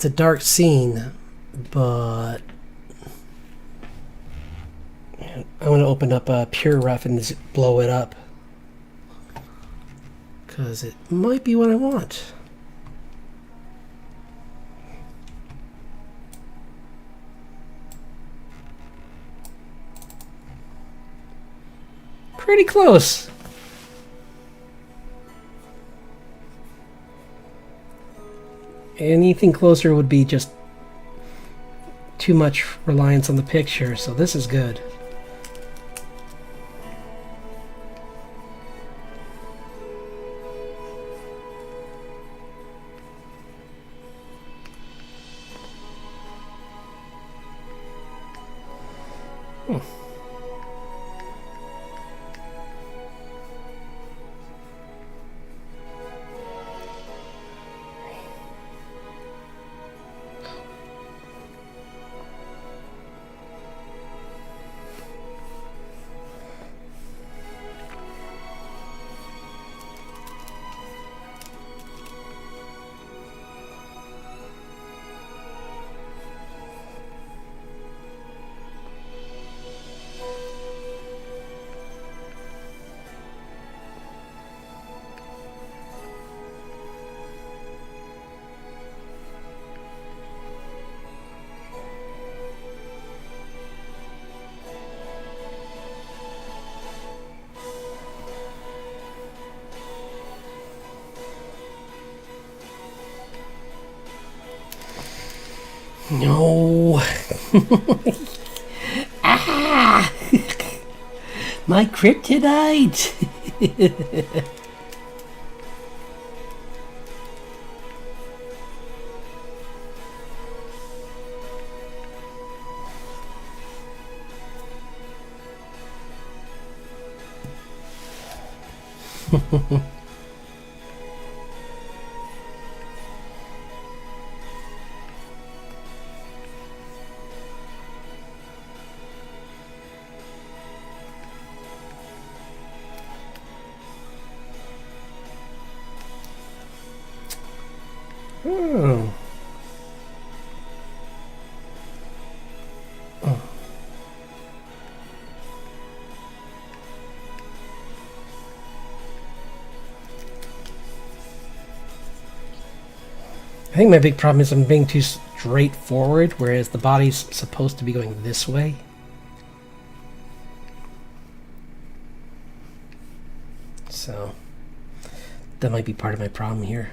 a dark scene, but I'm gonna open up a pure ref and just blow it up because it might be what I want. Pretty close. Anything closer would be just too much reliance on the picture, so this is good. No. Ah! My kryptonite. Oh. Oh. I think my big problem is I'm being too straightforward, whereas the body's supposed to be going this way. So that might be part of my problem here.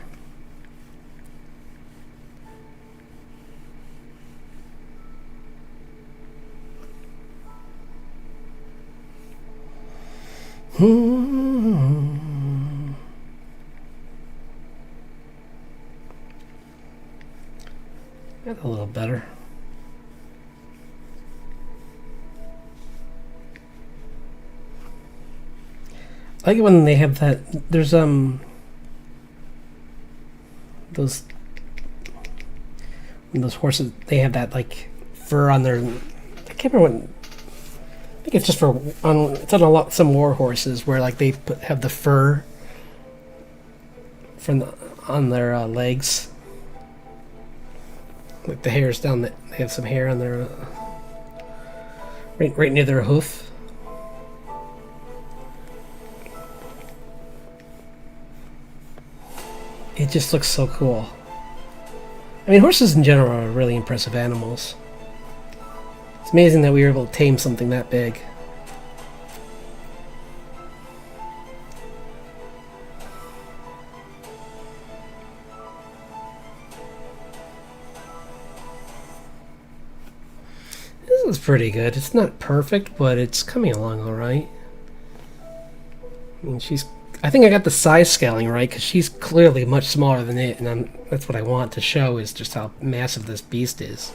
That's a little better. I like it when they have that. There's those horses. They have that like fur on their. I can't remember what. I think it's just for it's on a lot some war horses where like they have the fur from on their legs, like the hairs down. They have some hair on their right near their hoof. It just looks so cool. I mean, horses in general are really impressive animals. It's amazing that we were able to tame something that big. This is pretty good. It's not perfect, but it's coming along all right. I mean, I think I got the size scaling right, because she's clearly much smaller than it, and that's what I want to show, is just how massive this beast is.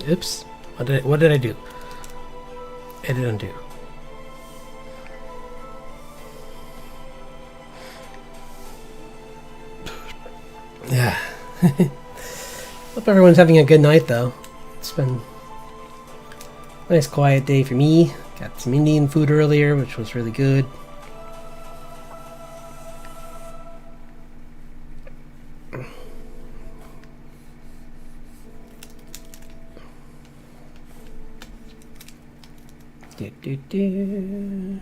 Oops. What did I do? Edit undo. Yeah. Hope everyone's having a good night though. It's been a nice quiet day for me. Got some Indian food earlier, which was really good. Do.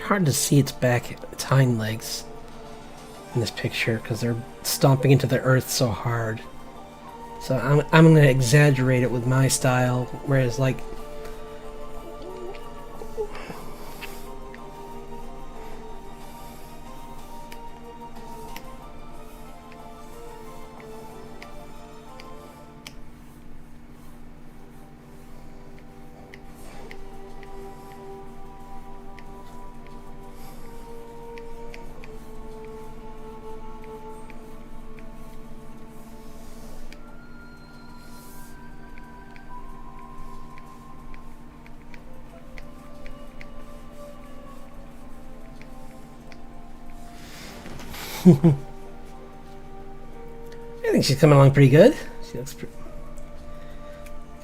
Hard to see its hind legs in this picture because they're stomping into the earth so hard. So I'm gonna exaggerate it with my style, whereas like I think she's coming along pretty good. She looks kind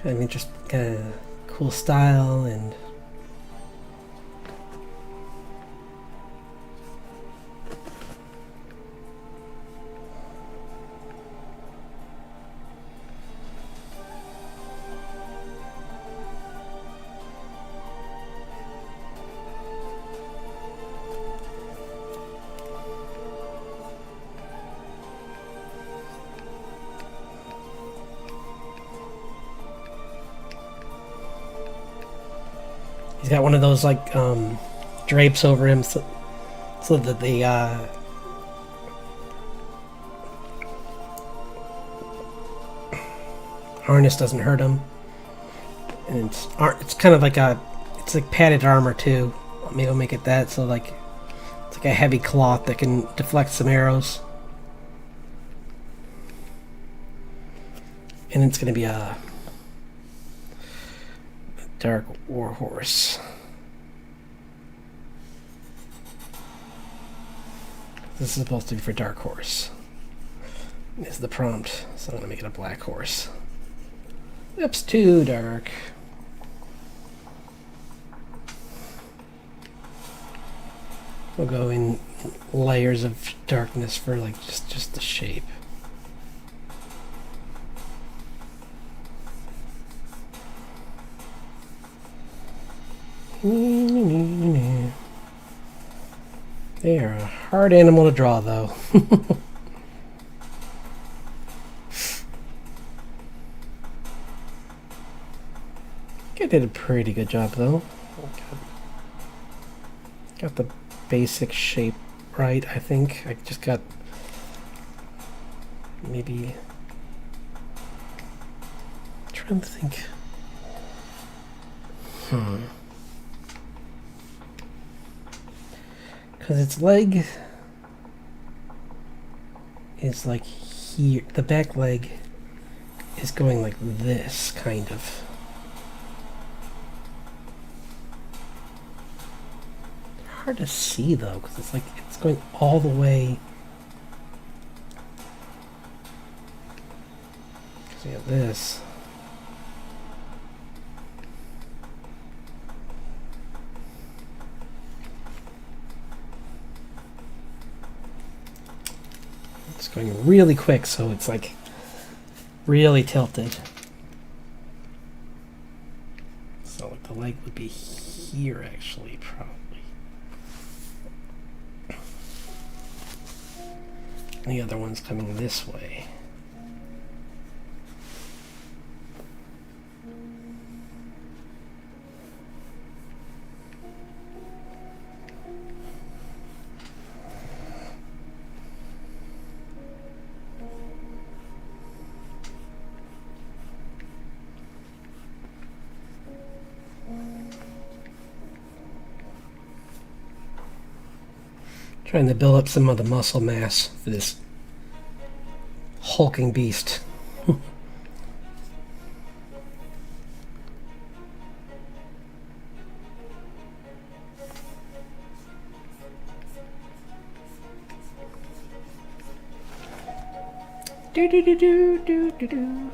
of interesting, kind of cool style, and he's got one of those like drapes over him so that the harness doesn't hurt him. And it's kind of like it's like padded armor too. Maybe I'll make it that, so like it's like a heavy cloth that can deflect some arrows. And it's gonna be a Dark Warhorse. This is supposed to be for Dark Horse. This is the prompt, so I'm gonna make it a Black Horse. Oops, too dark. We'll go in layers of darkness for like just the shape. They are a hard animal to draw, though. I did a pretty good job, though. Got the basic shape right, I think. I just got maybe... I'm trying to think. Because its leg is like here. The back leg is going like this, kind of. Hard to see though, because it's like it's going all the way. Because we have this. It's going really quick, so it's like really tilted. like would be here, actually, probably. And the other one's coming this way. Trying to build up some of the muscle mass for this hulking beast. Do do do do do do do.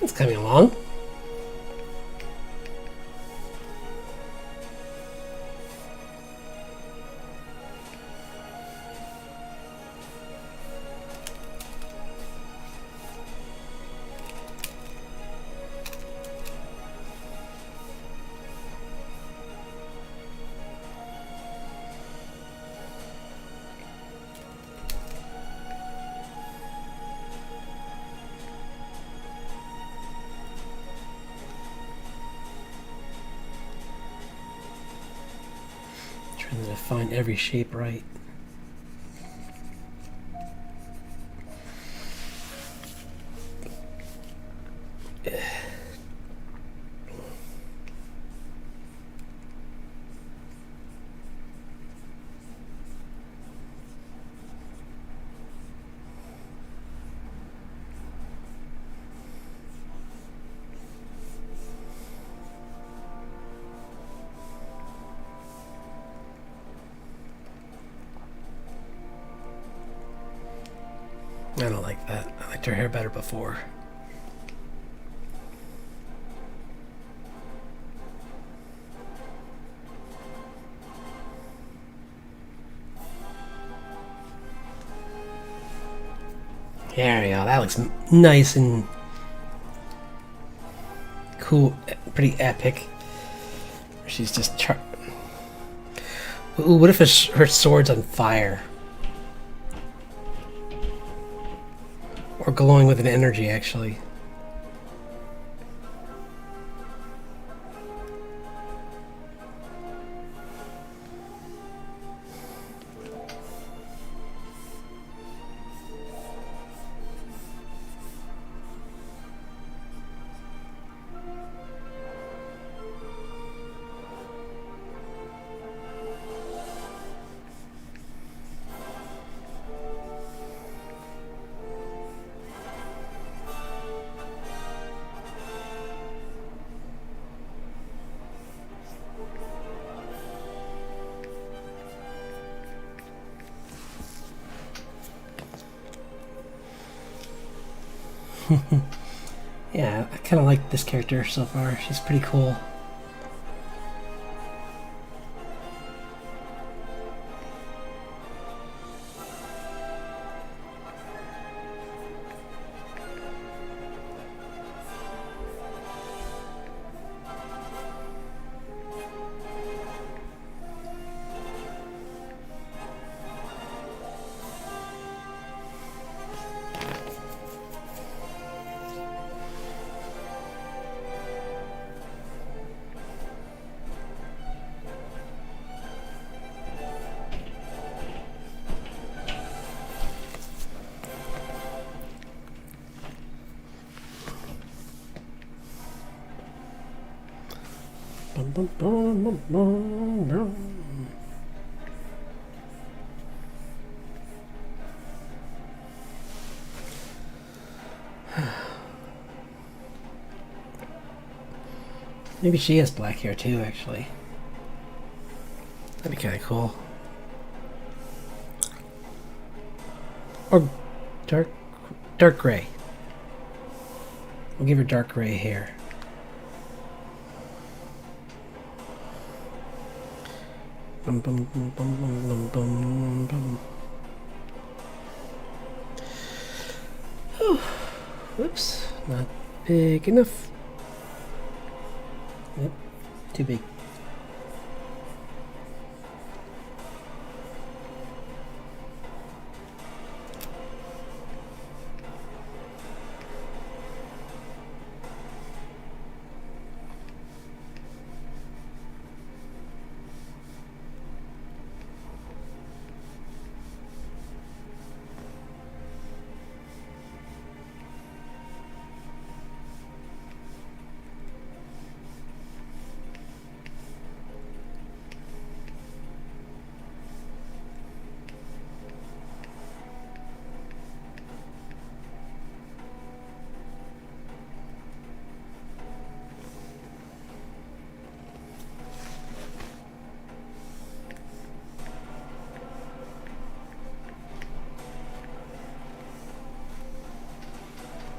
It's coming along. Trying to find every shape right. I don't like that. I liked her hair better before. There we go. That looks nice and cool, pretty epic. She's just what if her sword's on fire? Or glowing with an energy, actually. Yeah, I kind of like this character so far. She's pretty cool. Bum, bum, bum, bum, bum, bum. Maybe she has black hair too, actually. That'd be kind of cool. Or dark gray. We'll give her dark gray hair. Bum, bum, bum, bum, bum, bum, bum. Oh, whoops, not big enough. Yep, too big.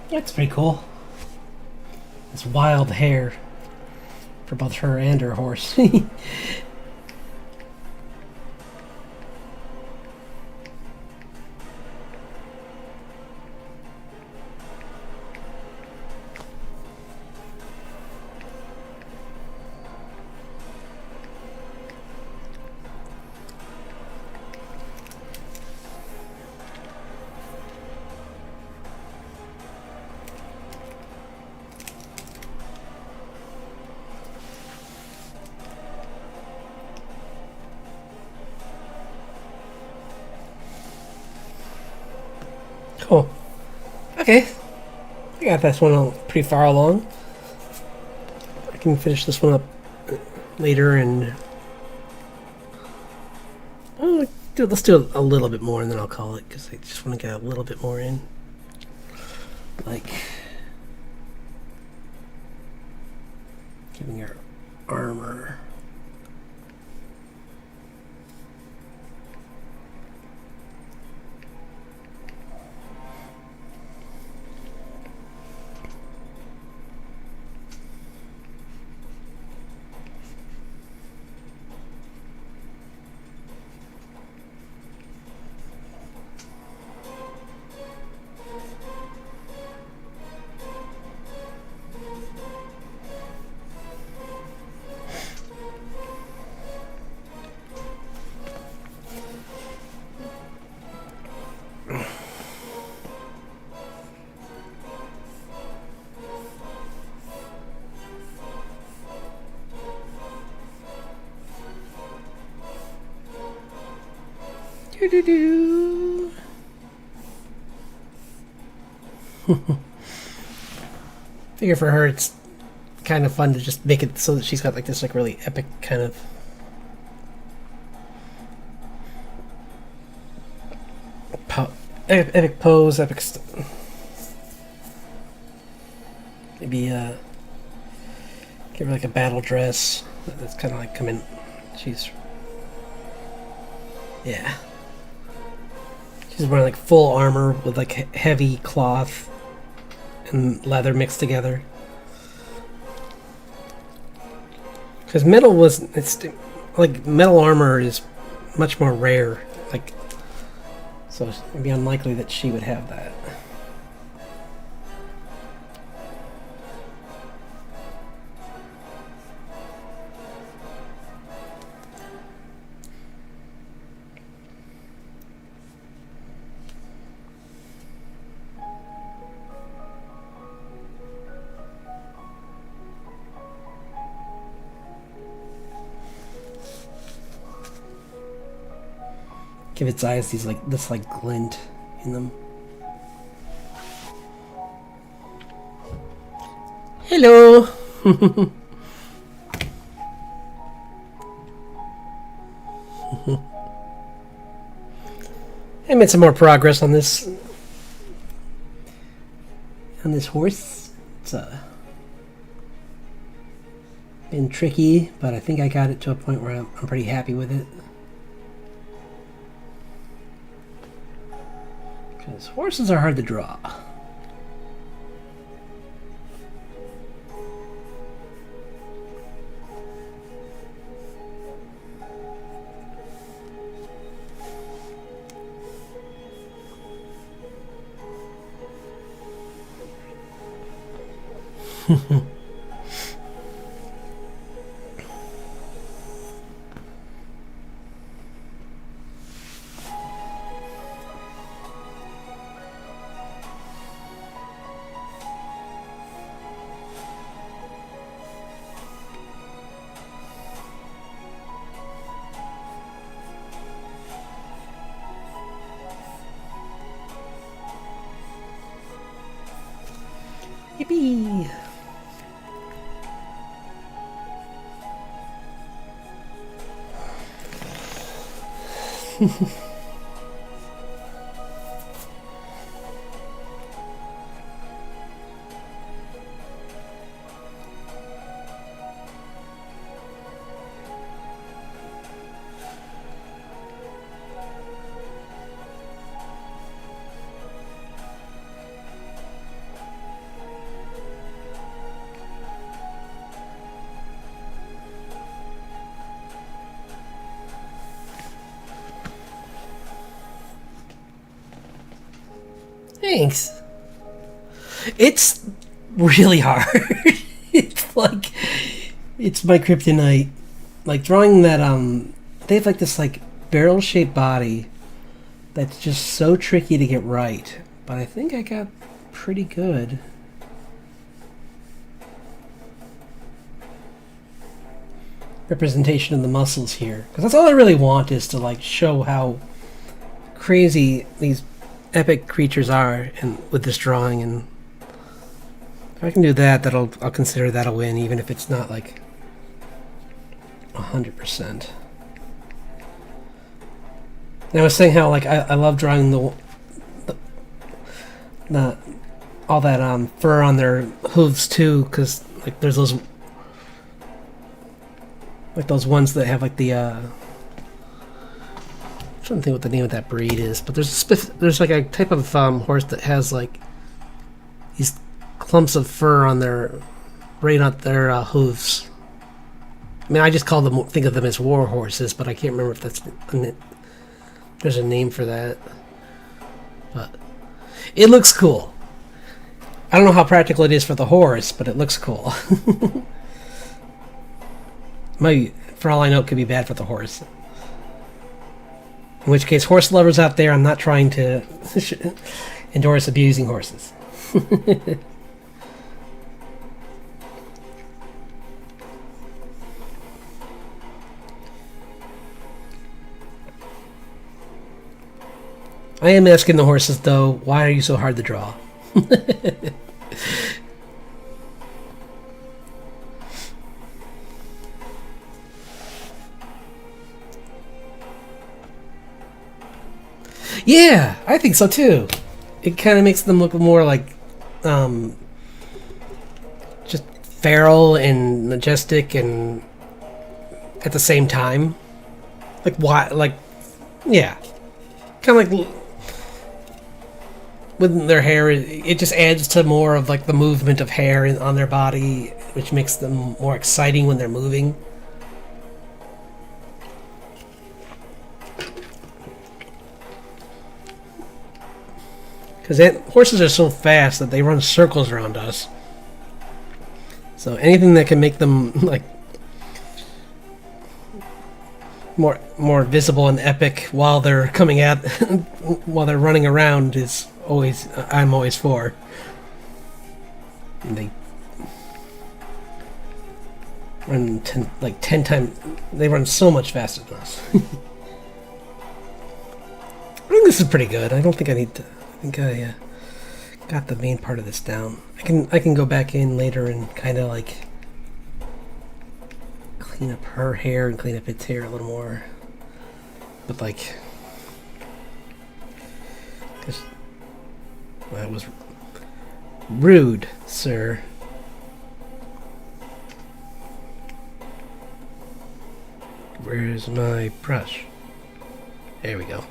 That's pretty cool. It's wild hair for both her and her horse. Cool. Okay. I got this one pretty far along. I can finish this one up later and... Oh, let's do a little bit more and then I'll call it because I just want to get a little bit more in. Like... giving her armor. Do-do-do. Figure for her it's kind of fun to just make it so that she's got like this like really epic kind of epic pose, epic maybe give her like a battle dress that's kind of like coming. She's yeah. She's wearing like full armor with like heavy cloth and leather mixed together. Because it's like metal armor is much more rare. Like, so it'd be unlikely that she would have that. Give its eyes this glint in them. Hello. I made some more progress on this horse. It's been tricky, but I think I got it to a point where I'm pretty happy with it. Because horses are hard to draw. Yippee! Thanks. It's really hard. It's like, it's my kryptonite. Like drawing that, they have like this like barrel-shaped body that's just so tricky to get right. But I think I got pretty good. Representation of the muscles here. Because that's all I really want, is to like show how crazy these epic creatures are and with this drawing, and if I can do that, I'll consider that a win, even if it's not like 100%. And I was saying how like I love drawing the all that fur on their hooves too, because like there's those ones that have like the I'm trying to think what the name of that breed is, but there's like a type of horse that has like these clumps of fur on their hooves. I mean, I just think of them as war horses, but I can't remember if there's a name for that. But it looks cool. I don't know how practical it is for the horse, but it looks cool. For all I know, it could be bad for the horse. In which case, horse lovers out there, I'm not trying to endorse abusing horses. I am asking the horses, though, why are you so hard to draw? Yeah, I think so too. It kind of makes them look more like just feral and majestic, and at the same time, like why? Like, yeah, kind of like with their hair. It just adds to more of like the movement of hair on their body, which makes them more exciting when they're moving. Because horses are so fast that they run circles around us. So anything that can make them like more visible and epic while they're coming at, while they're running around, is always I'm always for. And they run 10 times. They run so much faster than us. I think this is pretty good. I don't think I need to. I think I got the main part of this down. I can go back in later and kind of like clean up her hair and clean up its hair a little more. But like, That was rude, sir. Where's my brush? There we go.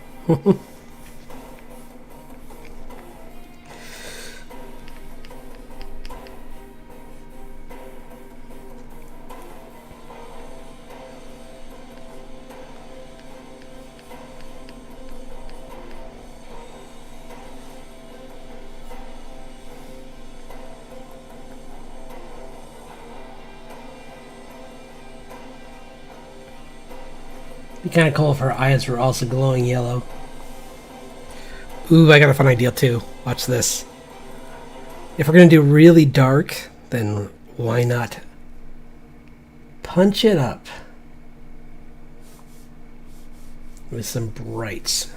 Be kind of cool if her eyes were also glowing yellow. Ooh, I got a fun idea too. Watch this. If we're gonna do really dark, then why not punch it up with some brights?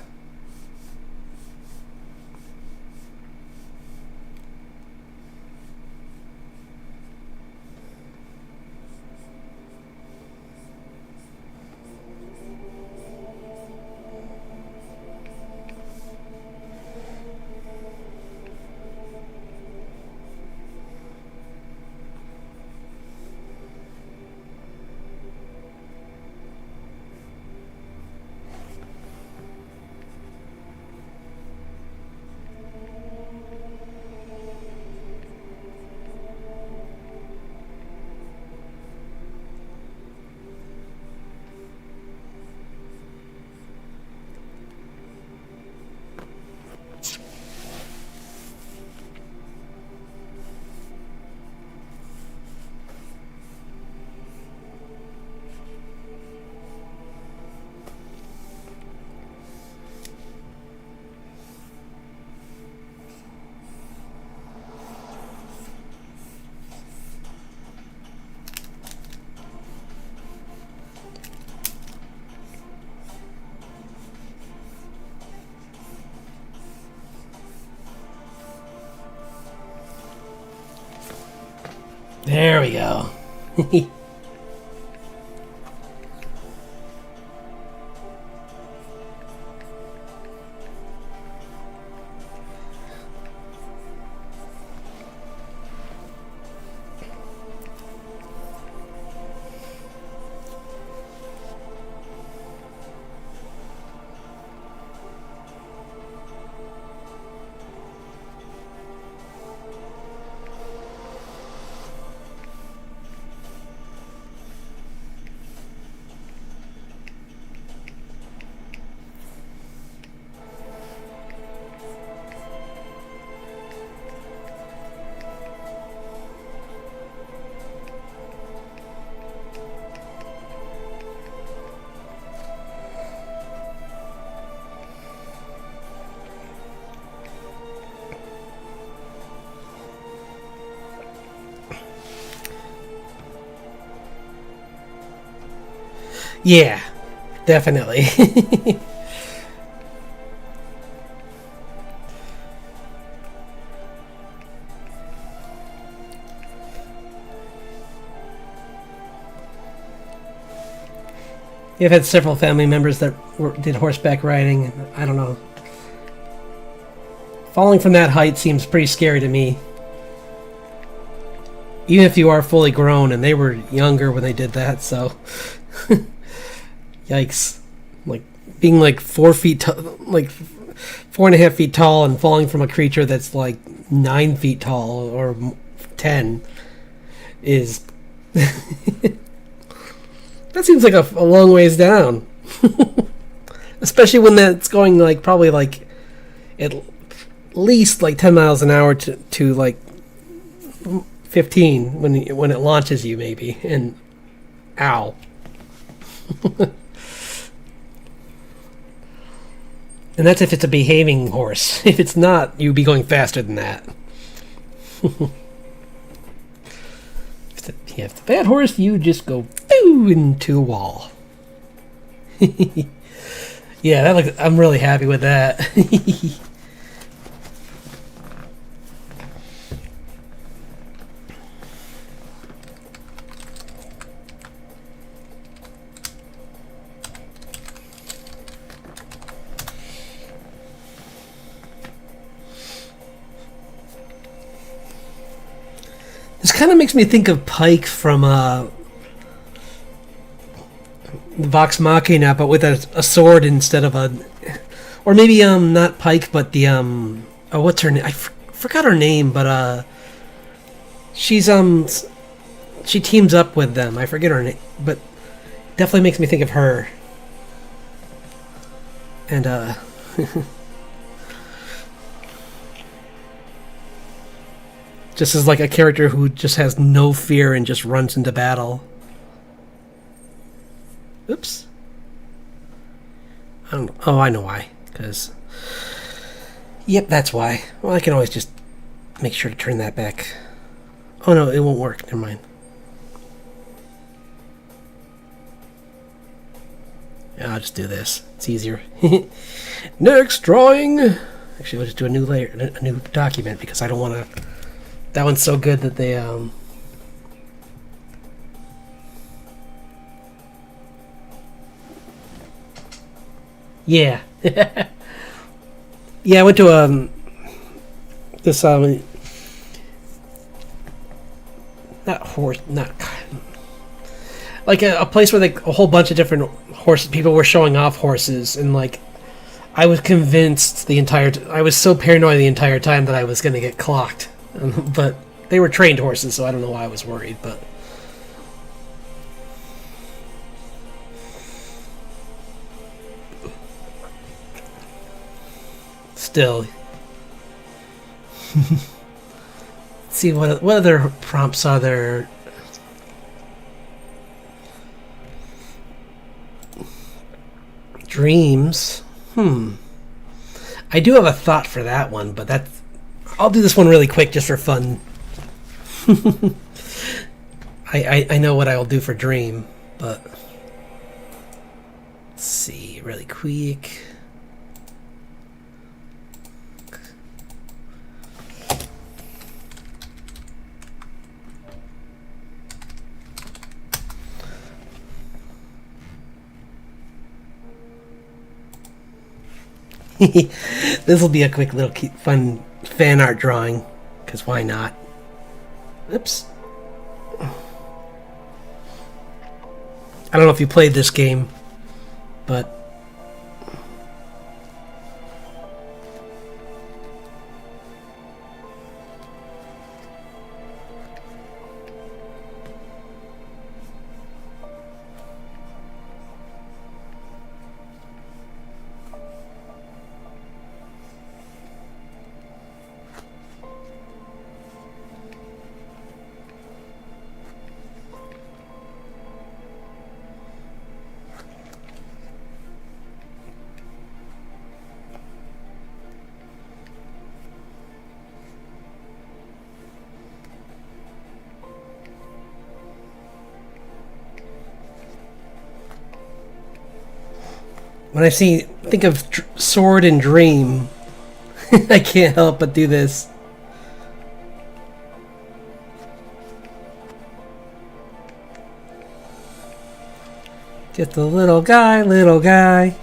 There we go. Yeah, definitely. You've had several family members that did horseback riding, and I don't know. Falling from that height seems pretty scary to me. Even if you are fully grown, and they were younger when they did that, so... Yikes. Like, being like 4 feet like 4.5 feet tall and falling from a creature that's like 9 feet tall or 10 is... That seems like a long ways down. Especially when that's going like probably like at least like 10 miles an hour to like 15 when it launches you maybe, and ow. And that's if it's a behaving horse. If it's not, you'd be going faster than that. If it's a bad horse, you just go into a wall. Yeah, I'm really happy with that. kind of makes me think of Pike from Vox Machina, but with a sword instead of a, or maybe not Pike, but the oh, what's her name? I forgot her name, but she's she teams up with them. I forget her name, but definitely makes me think of her. And just as like a character who just has no fear and just runs into battle. Oops. I don't know. Oh, I know why. Because, yep, that's why. Well, I can always just make sure to turn that back. Oh no, it won't work. Never mind. Yeah, I'll just do this. It's easier. Next drawing. Actually, we'll just do a new layer, a new document, because I don't want to. That one's so good that they Yeah. Yeah, I went to this not horse, not like a place where like a whole bunch of different horses, people were showing off horses, and like I was convinced the entire I was so paranoid the entire time that I was going to get clocked. But they were trained horses, so I don't know why I was worried, but still. Let's see what other prompts are there. Dreams. I do have a thought for that one, but I'll do this one really quick just for fun. I know what I'll do for dream, but let's see really quick. This will be a quick little fun fan art drawing, because why not? Oops. I don't know if you played this game, but when I think of sword and dream, I can't help but do this. Just a little guy, little guy.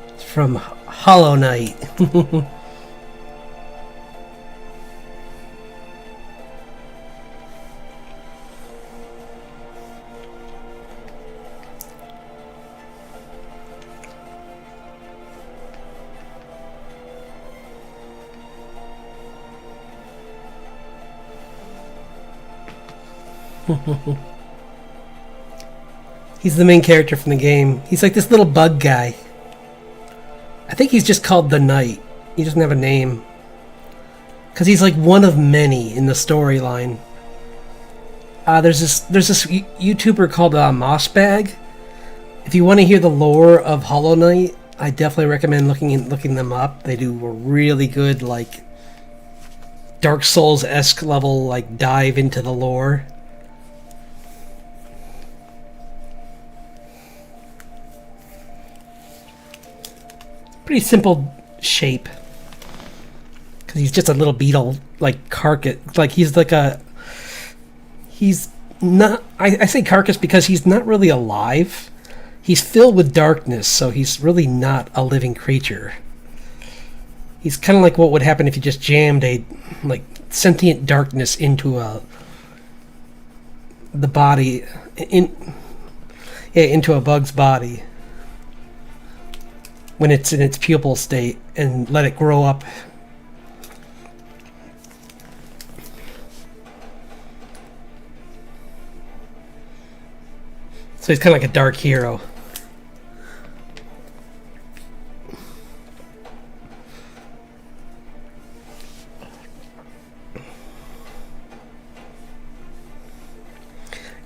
It's from Hollow Knight. He's the main character from the game. He's like this little bug guy. I think he's just called the Knight. He doesn't have a name. Because he's like one of many in the storyline. There's this YouTuber called Mossbag. If you want to hear the lore of Hollow Knight, I definitely recommend looking them up. They do a really good like Dark Souls-esque level like dive into the lore. Pretty simple shape. He's just a little beetle, like carcass. Like he's like a. He's not. I say carcass because he's not really alive. He's filled with darkness, so he's really not a living creature. He's kind of like what would happen if you just jammed a like sentient darkness into the body into a bug's body when it's in its pupal state and let it grow up. So he's kind of like a dark hero.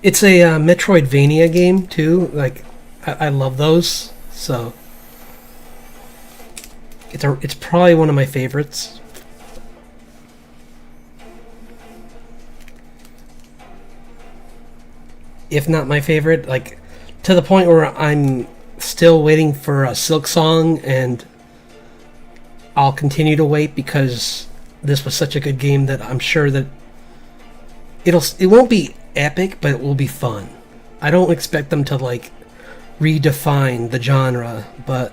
It's a Metroidvania game too. Like, I love those. So it's probably one of my favorites. If not my favorite, like to the point where I'm still waiting for a Silk Song, and I'll continue to wait because this was such a good game that I'm sure that it won't be epic, but it will be fun. I don't expect them to like redefine the genre, but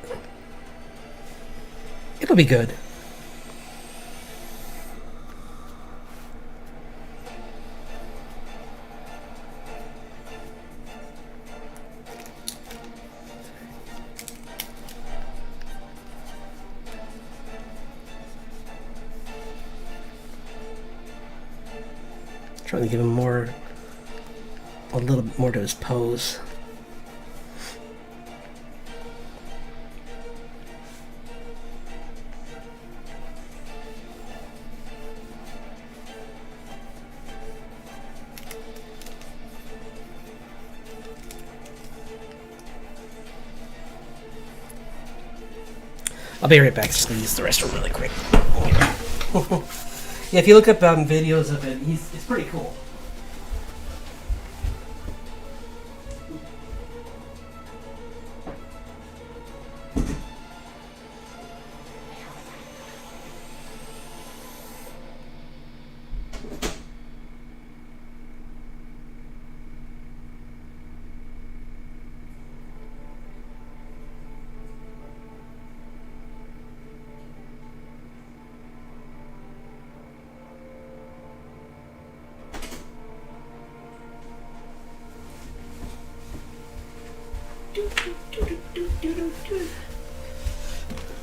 it'll be good. Trying to give him a little bit more to his pose. I'll be right back. Just gonna use the restroom really quick. Yeah, if you look up videos of it, it's pretty cool.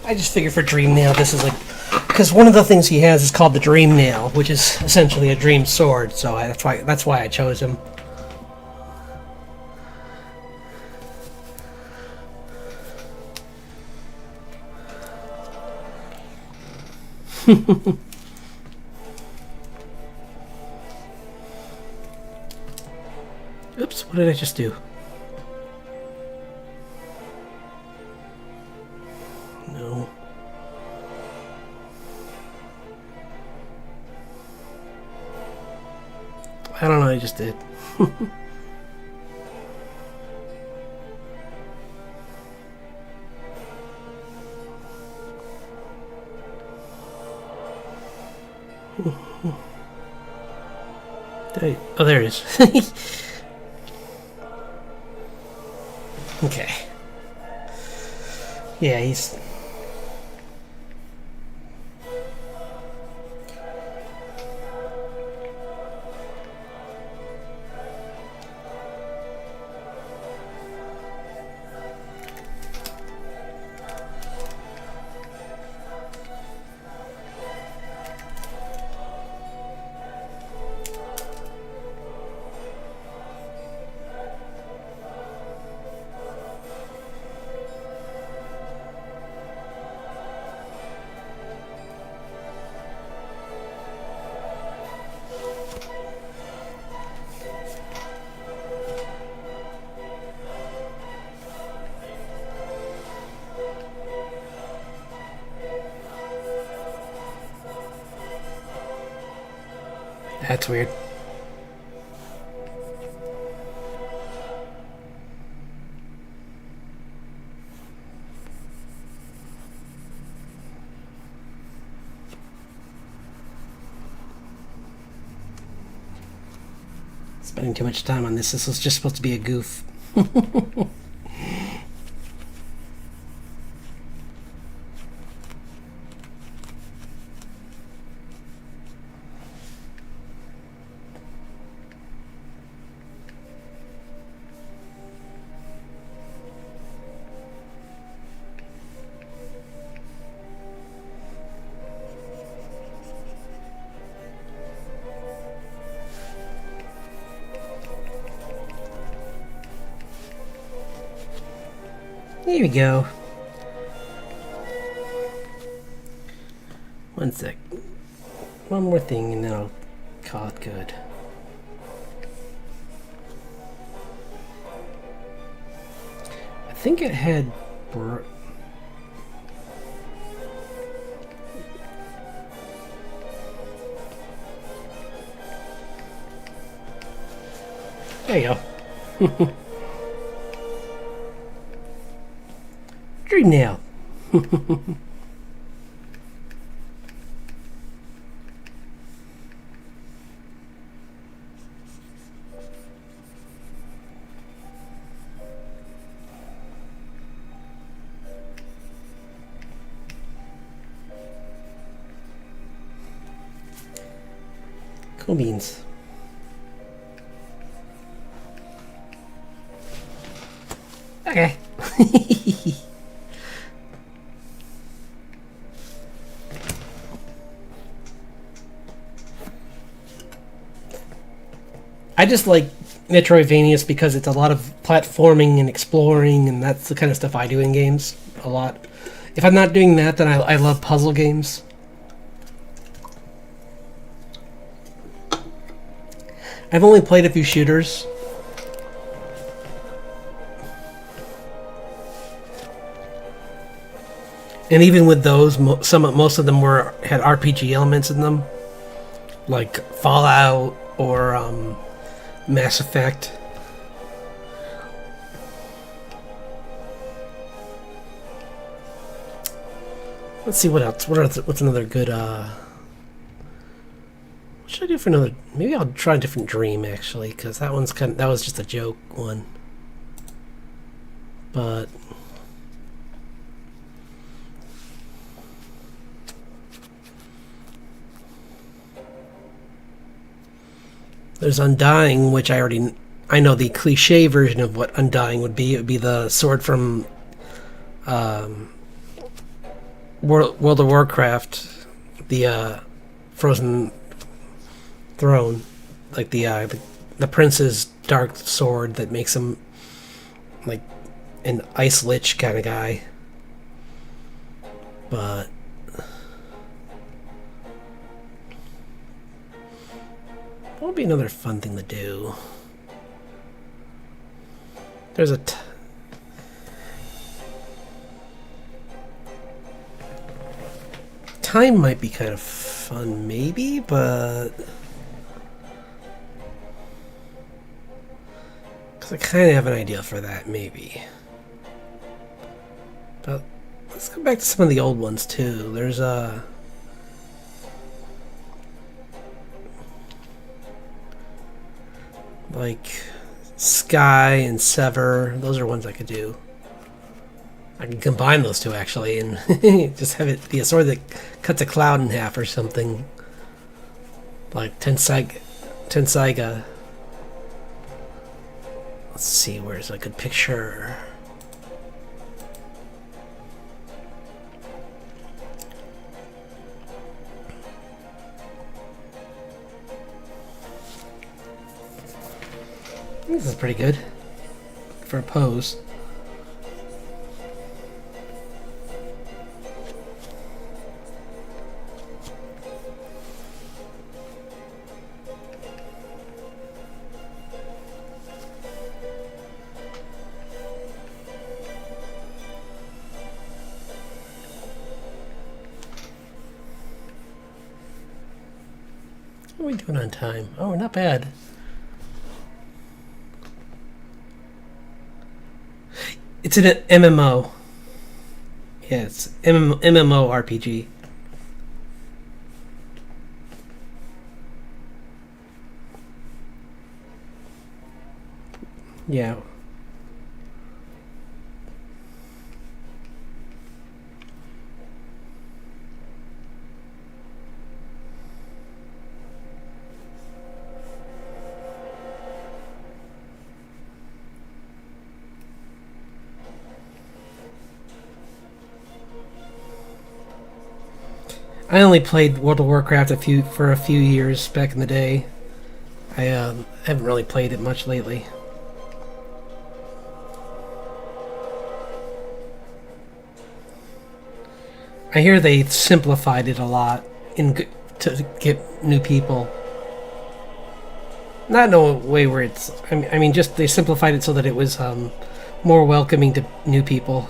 I just figured for Dream Nail, this is like, because one of the things he has is called the Dream Nail, which is essentially a dream sword. So that's why I chose him. Oops! What did I just do? No. I don't know. I just did. Oh, there it is. Okay. Yeah, he's... That's weird. spending too much time on this. This was just supposed to be a goof. Here we go. One sec. One more thing and then I'll call it good. I think it had... There you go. Dream nail. Cool beans. Okay. I just like Metroidvanias because it's a lot of platforming and exploring, and that's the kind of stuff I do in games a lot. If I'm not doing that, then I love puzzle games. I've only played a few shooters. And even with those, most of them had RPG elements in them, like Fallout or Mass Effect. Let's see what else. What's another good? What should I do for another? Maybe I'll try a different dream actually, because that was just a joke one. But there's Undying, which I know the cliche version of what Undying would be. It would be the sword from World of Warcraft, the Frozen Throne, like the prince's dark sword that makes him like an ice lich kind of guy. But what would be another fun thing to do? There's a time might be kind of fun, maybe, but because I kind of have an idea for that, maybe. But let's go back to some of the old ones too. There's like Sky and Sever. Those are ones I could do. I can combine those two actually and just have it be a sword that cuts a cloud in half or something. Like Tensaiga. Let's see, where's a good picture? This is pretty good for a pose. What are we doing on time? Oh, not bad. It's an MMO. Yeah, it's MMO RPG. Yeah. I only played World of Warcraft for a few years back in the day. I haven't really played it much lately. I hear they simplified it a lot to get new people. Not in a way where it's. I mean, just they simplified it so that it was more welcoming to new people.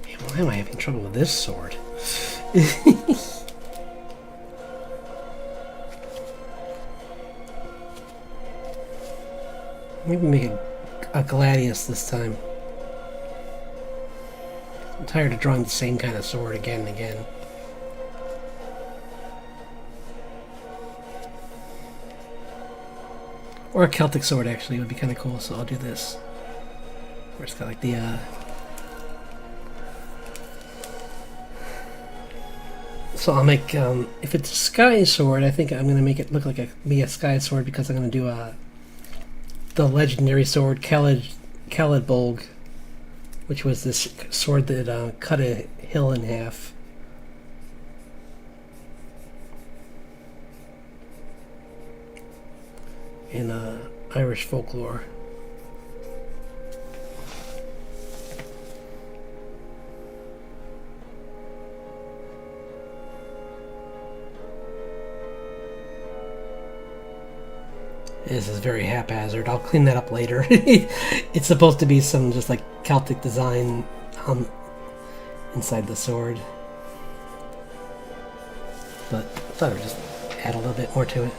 Man, why am I having trouble with this sword? Maybe make a Gladius this time. I'm tired of drawing the same kind of sword again and again. Or a Celtic sword, actually, would be kind of cool, so I'll do this. Where it's got like the, So I'll make, if it's a sky sword, I think I'm going to make it look like a sky sword because I'm going to do the legendary sword Kalidbolg, which was this sword that cut a hill in half. In Irish folklore. This is very haphazard. I'll clean that up later. It's supposed to be some just like Celtic design inside the sword. But I thought I would just add a little bit more to it.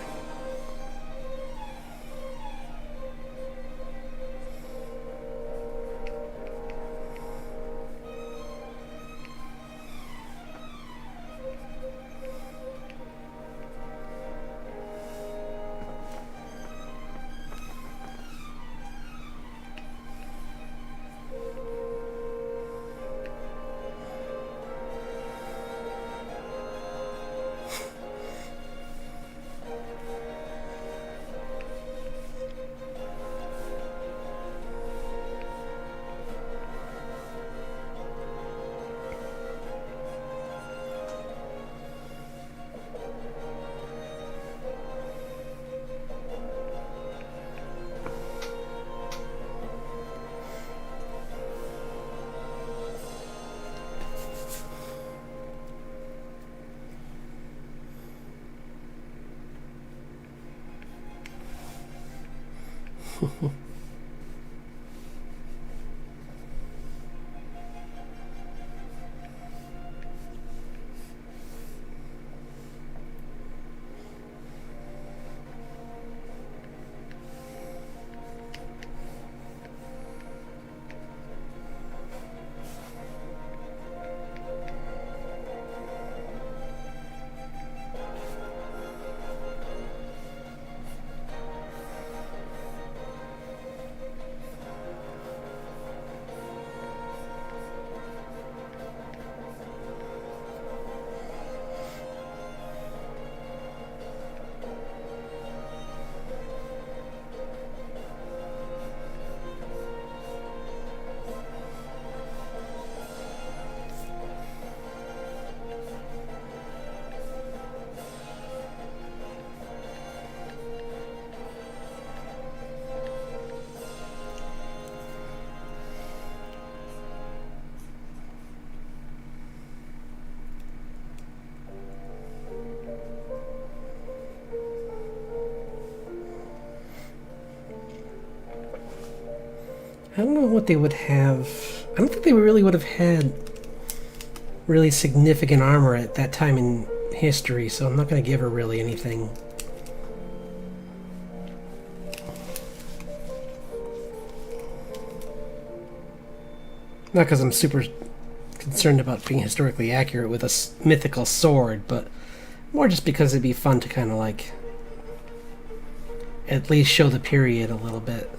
I don't know what they would have. I don't think they really would have had really significant armor at that time in history, so I'm not going to give her really anything. Not because I'm super concerned about being historically accurate with a mythical sword, but more just because it'd be fun to kind of like at least show the period a little bit.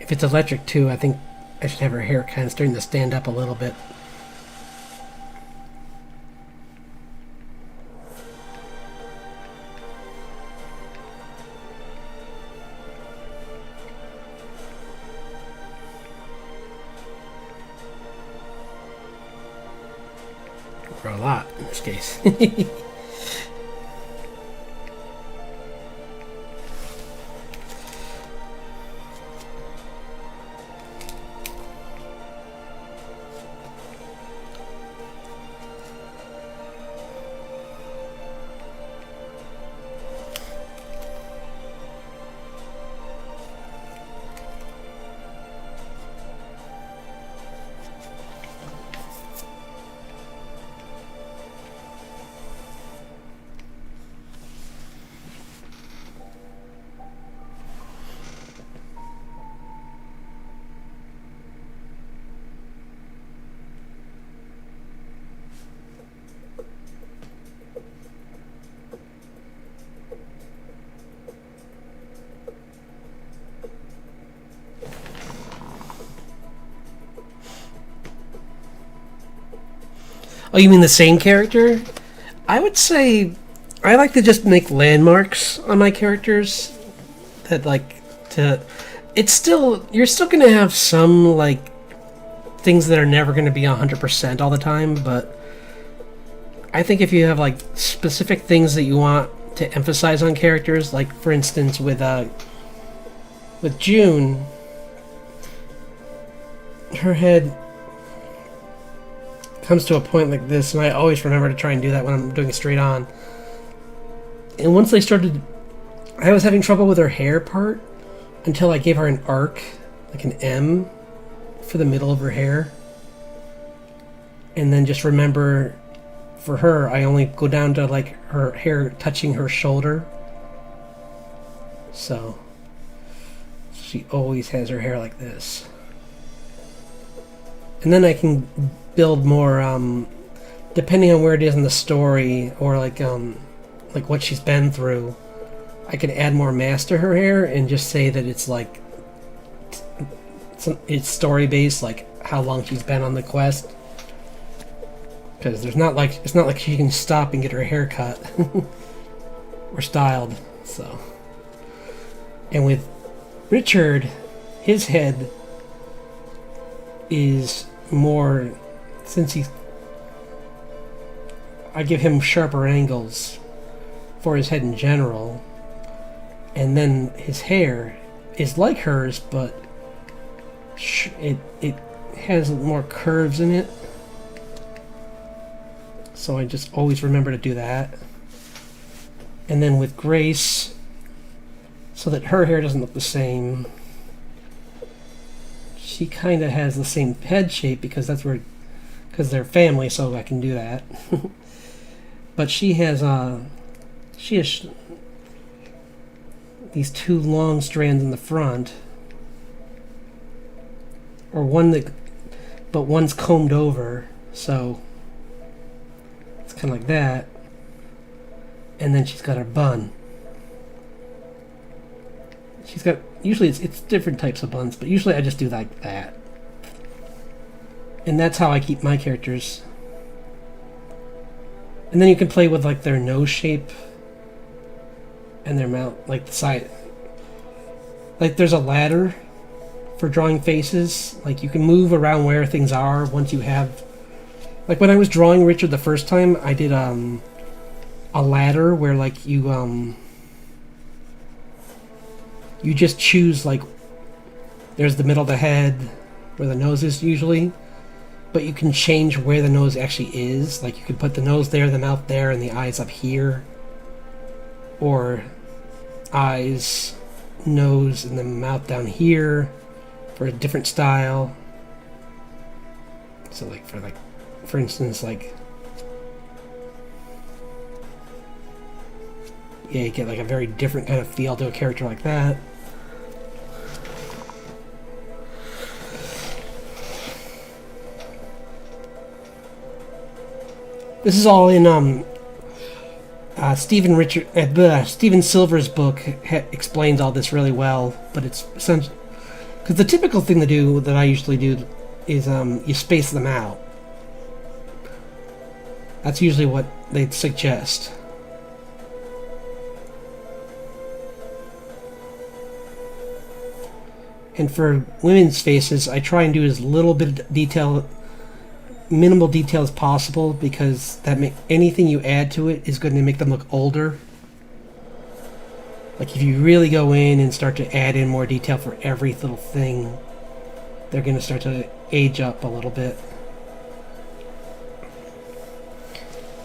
If it's electric too, I think I should have her hair kind of starting to stand up a little bit. Or a lot in this case. Oh, you mean the same character? I would say I like to just make landmarks on my characters that it's still, you're still going to have some like things that are never going to be 100% all the time, but I think if you have like specific things that you want to emphasize on characters, like for instance with June, her head comes to a point like this, and I always remember to try and do that when I'm doing it straight on. And once they started, I was having trouble with her hair part until I gave her an arc, like an M, for the middle of her hair. And then just remember, for her, I only go down to like her hair touching her shoulder. So she always has her hair like this. And then I can build more, depending on where it is in the story, or like what she's been through. I can add more mass to her hair and just say that it's like it's story based, like how long she's been on the quest. Because it's not like she can stop and get her hair cut or styled. So, and with Richard, his head is more, since I give him sharper angles for his head in general, and then his hair is like hers, but it has more curves in it. So I just always remember to do that. And then with Grace, so that her hair doesn't look the same, she kind of has the same head shape because they're family, so I can do that. But she has these two long strands in the front, or but one's combed over, so it's kind of like that. And then she's got her bun. She's got, usually it's different types of buns, but usually I just do like that. And that's how I keep my characters. And then you can play with like their nose shape and their mouth, like the side. Like there's a ladder for drawing faces. Like you can move around where things are once you have. Like when I was drawing Richard the first time, I did a ladder where like you just choose, like there's the middle of the head where the nose is usually, but you can change where the nose actually is. Like you could put the nose there, the mouth there, and the eyes up here, or eyes, nose, and the mouth down here for a different style. So like for instance, like yeah, you get like a very different kind of feel to a character like that. This is all in Steven Silver's book explains all this really well, but it's essentially because the typical thing to do that I usually do is you space them out. That's usually what they'd suggest. And for women's faces, I try and do as little bit of detail, minimal detail as possible, because anything you add to it is going to make them look older. Like if you really go in and start to add in more detail for every little thing, they're going to start to age up a little bit.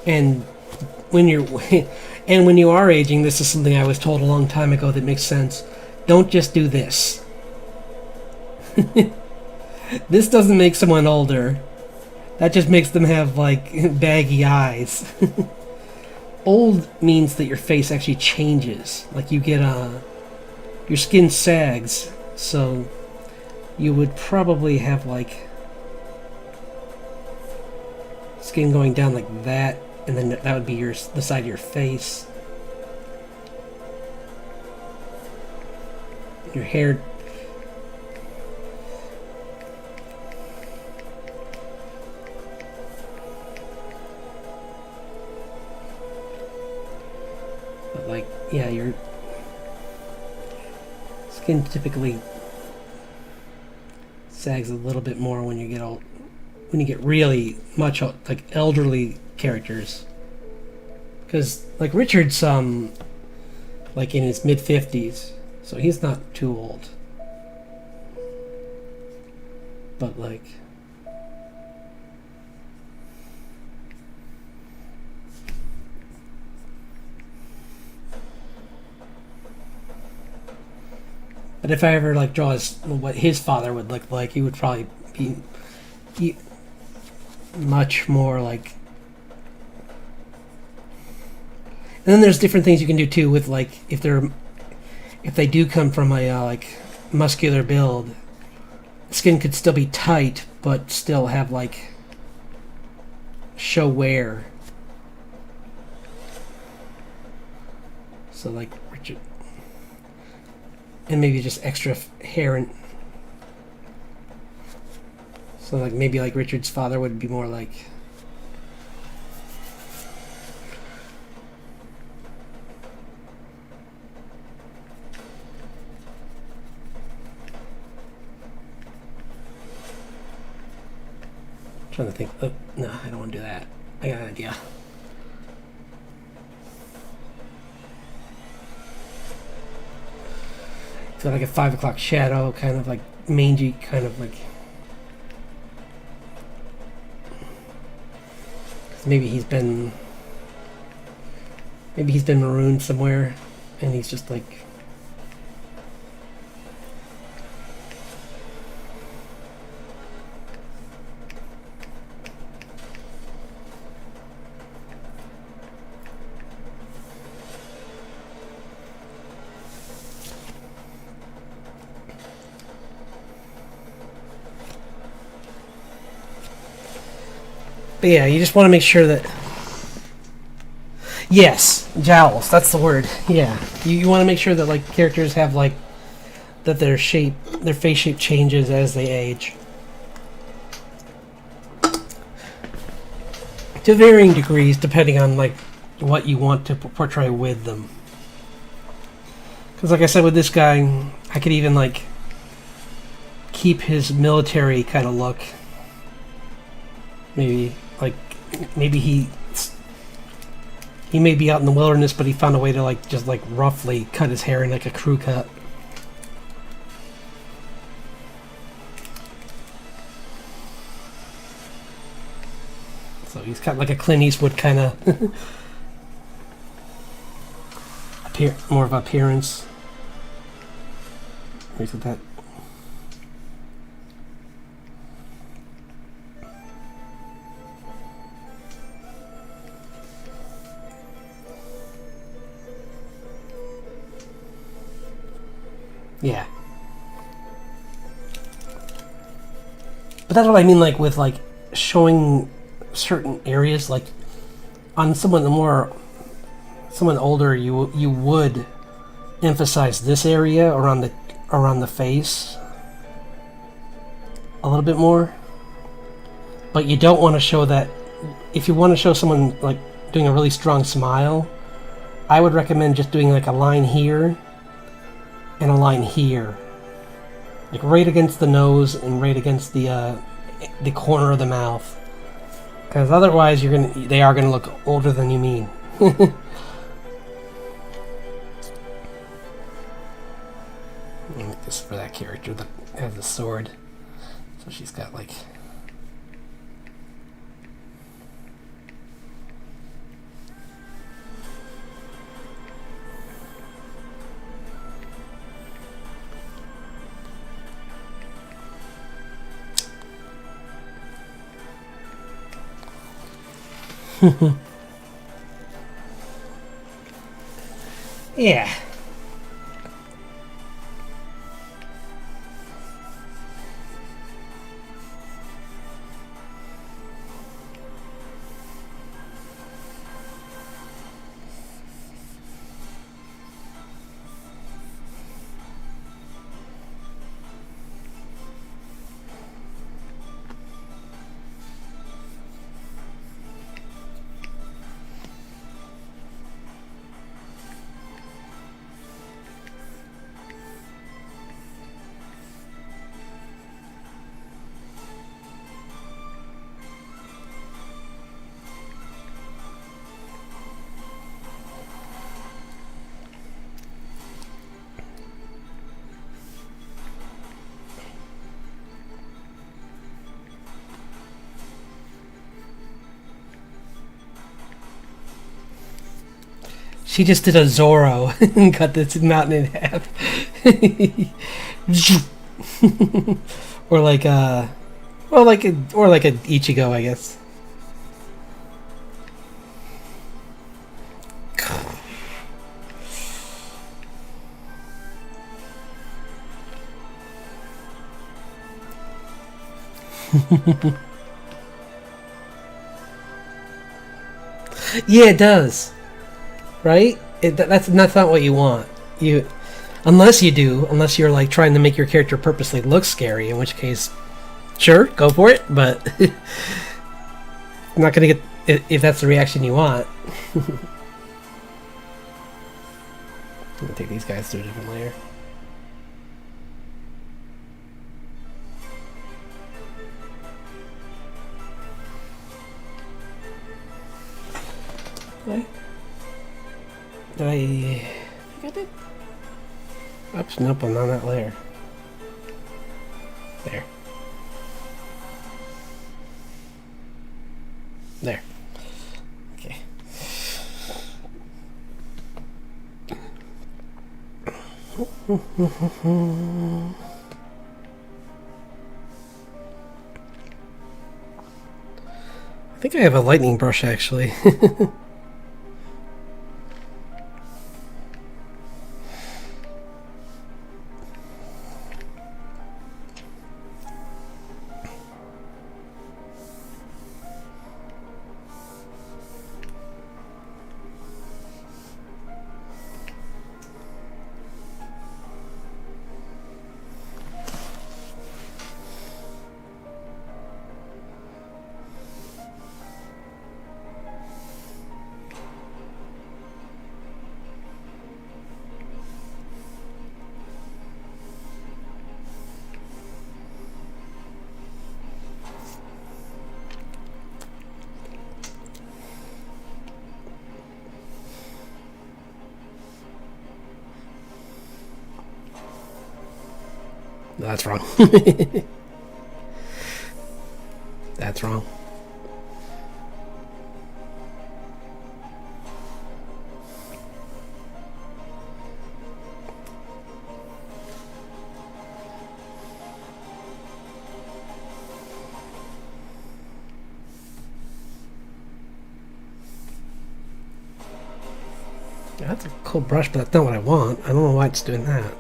And when you are aging, this is something I was told a long time ago that makes sense. Don't just do this. This doesn't make someone older. That just makes them have like baggy eyes. Old means that your face actually changes. Like you get your skin sags, so you would probably have like skin going down like that, and then that would be the side of your face. Your hair. But like, yeah, your skin typically sags a little bit more when you get old. When you get really much like elderly characters, because like Richard's like in his mid-50s, so he's not too old, but like but if I ever like draw what his father would look like, he would probably be much more like. And then there's different things you can do too with like if they do come from a like muscular build, skin could still be tight but still have like show wear. So like Richard, and maybe just extra hair and. So like maybe like Richard's father would be more like trying to think. Oh, no, I don't want to do that. I got an idea. It's got like a 5 o'clock shadow, kind of like mangy kind of like. Maybe he's been marooned somewhere, and he's just like. But yeah, you just want to make sure that... Yes, jowls, that's the word. Yeah, you want to make sure that like characters have like... that their face shape changes as they age. To varying degrees, depending on like what you want to portray with them. Because like I said with this guy, I could even like... keep his military kind of look. Maybe he may be out in the wilderness, but he found a way to like just like roughly cut his hair in like a crew cut. So he's got like a Clint Eastwood kind of more of appearance. Where's that? Yeah. But that's what I mean, like, with, like, showing certain areas, like, on someone older, you would emphasize this area around the face a little bit more. But you don't want to show that. If you want to show someone, like, doing a really strong smile, I would recommend just doing, like, a line here and a line here, like right against the nose and right against the corner of the mouth, because otherwise they are gonna look older than you mean. Like this for that character that has the sword, so she's got like. Yeah. She just did a Zorro and cut this mountain in half. Or like a Ichigo, I guess. Yeah, it does. Right? That's not what you want. Unless you're like trying to make your character purposely look scary, in which case, sure, go for it. But I'm not gonna get if that's the reaction you want. I'm gonna take these guys to a different layer. Okay. Did I think I did? Oops, nope, I'm on that layer. There. There. Okay. I think I have a lightning brush actually. No, that's wrong. That's wrong. That's a cool brush, but that's not what I want. I don't know why it's doing that.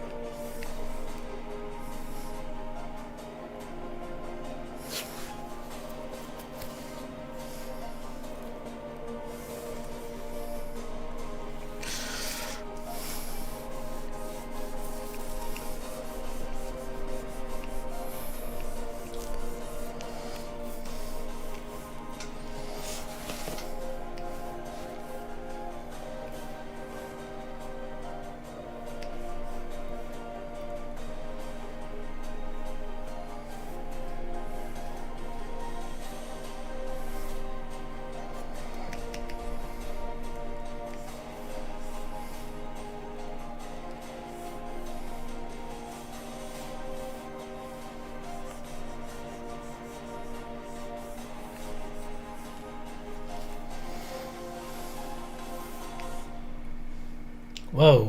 Whoa.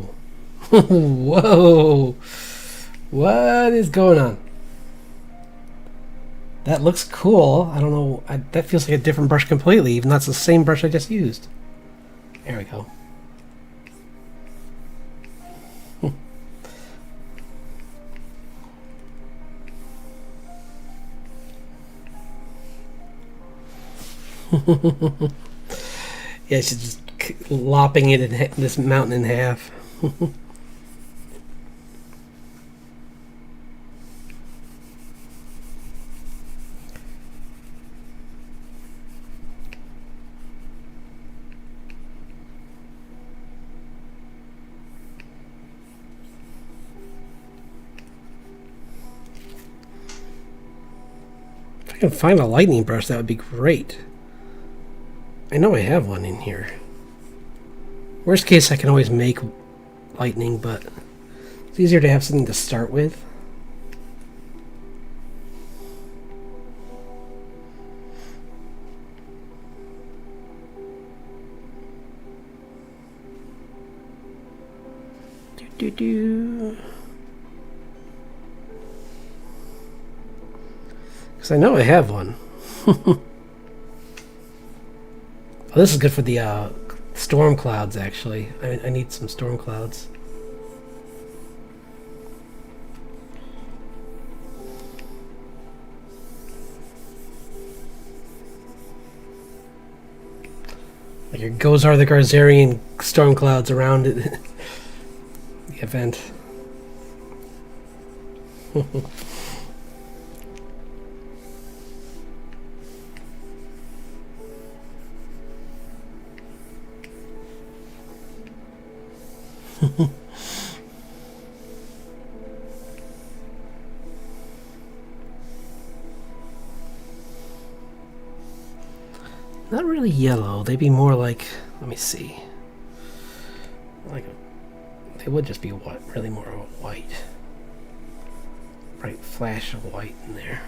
Whoa. What is going on? That looks cool. I don't know. That feels like a different brush completely, even though that's the same brush I just used. There we go. Yeah, she's just lopping it in this mountain in half. If I can find a lightning brush, that would be great. I know I have one in here. Worst case, I can always make lightning, but it's easier to have something to start with. Because I know I have one. Oh, this is good for the storm clouds, actually. I need some storm clouds. Like your Gozar the Garzarian storm clouds around it. The event. Not really yellow. They'd be more like, let me see. Like they would just be what, really more white. bright flash of white in there.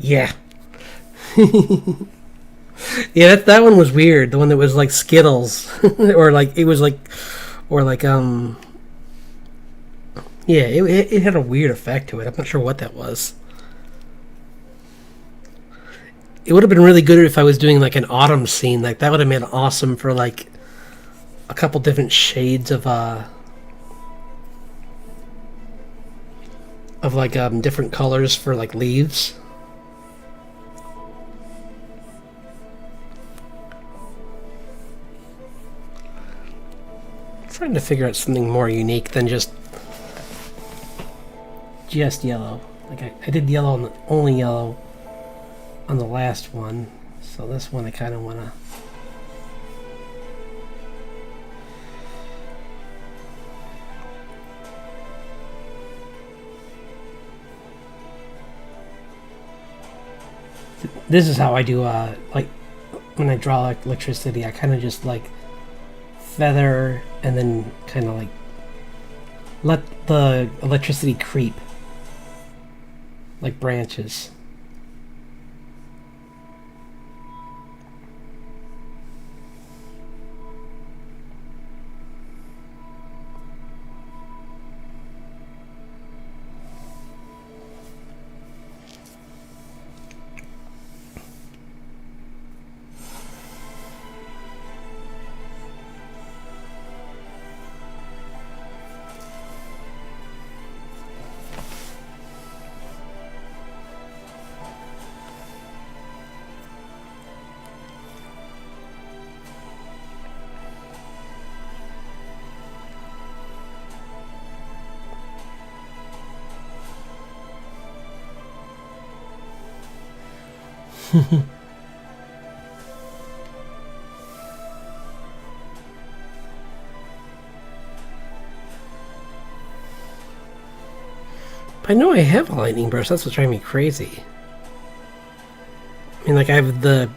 Yeah. Yeah, that one was weird. The one that was like Skittles, or like it was like, or like yeah, it had a weird effect to it. I'm not sure what that was. It would have been really good if I was doing like an autumn scene. Like that would have been awesome for like a couple different shades of like different colors for like leaves. Trying to figure out something more unique than just yellow. Like I did yellow on only yellow on the last one, so this one I kind of want to. This is how I do like when I draw like electricity. I kind of just like feather and then kind of like let the electricity creep like branches. I know I have a lightning brush. That's what's driving me crazy. I mean, like I have the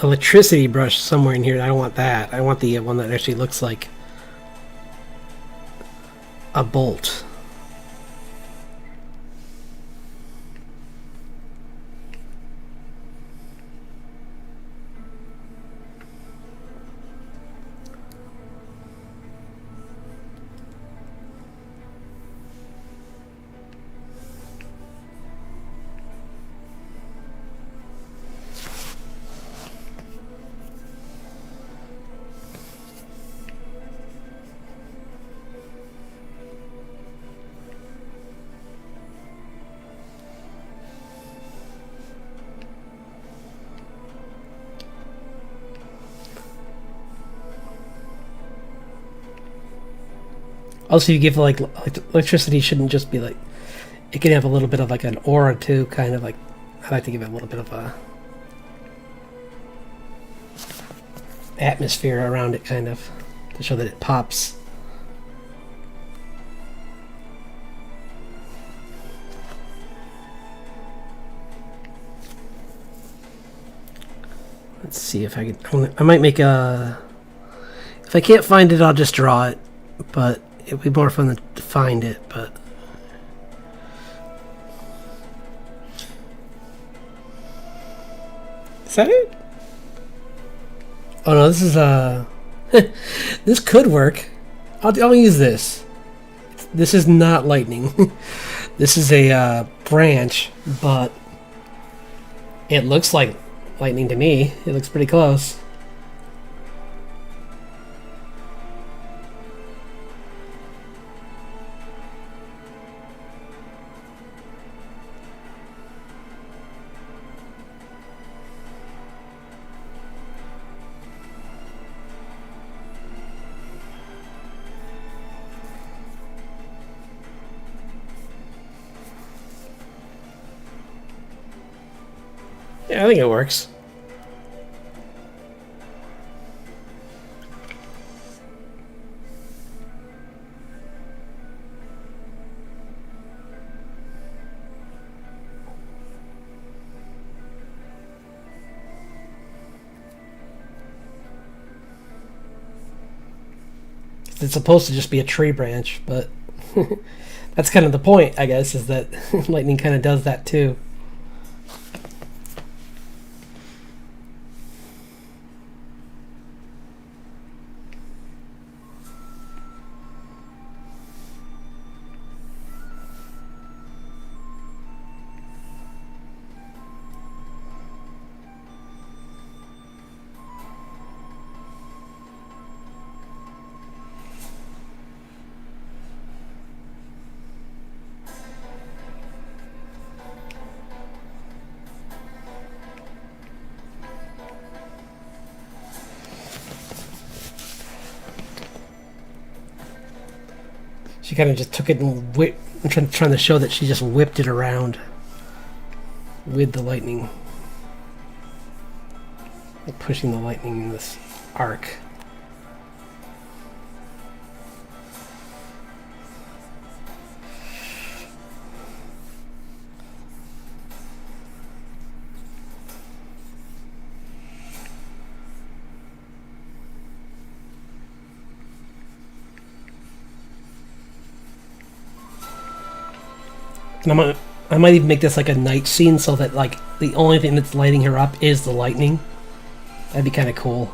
electricity brush somewhere in here. I don't want that. I want the one that actually looks like a bolt. Also, you give like electricity shouldn't just be like, it can have a little bit of like an aura too, kind of like. I like to give it a little bit of a atmosphere around it, kind of, to show that it pops. Let's see if I can. I might make a. If I can't find it, I'll just draw it. But it would be more fun to find it. But is that it? Oh no, this is this could work. I'll use this. This is not lightning. This is a branch, but it looks like lightning to me. It looks pretty close. Yeah, I think it works. It's supposed to just be a tree branch, but that's kind of the point, I guess, is that lightning kind of does that too. She kind of just took it and trying to show that she just whipped it around with the lightning. Like pushing the lightning in this arc. And I might even make this like a night scene so that like the only thing that's lighting her up is the lightning. That'd be kind of cool.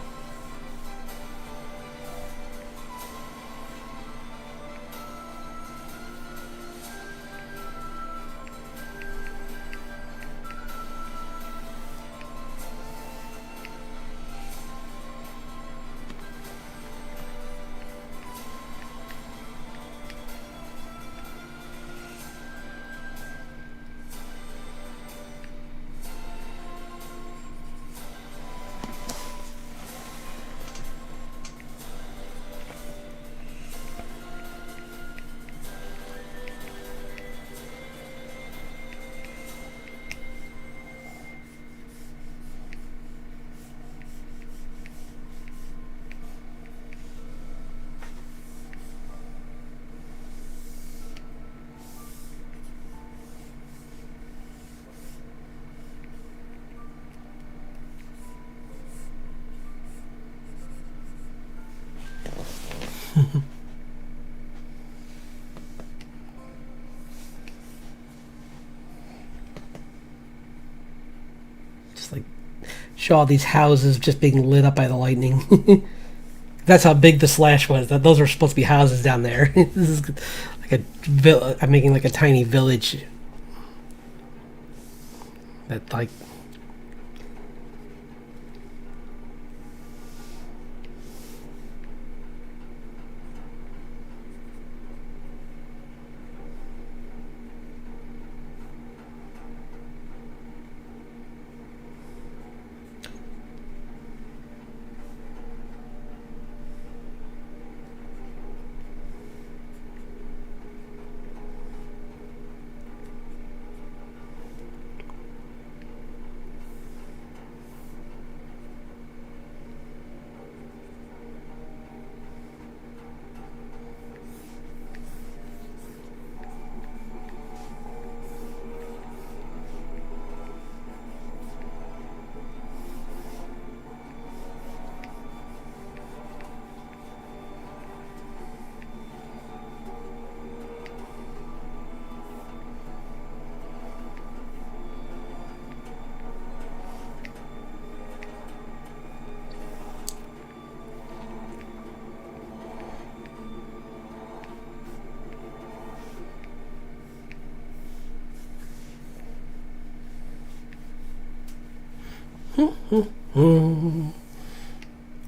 Just like show all these houses just being lit up by the lightning. That's how big the slash was. That those were supposed to be houses down there. This is like I'm making like a tiny village. That like.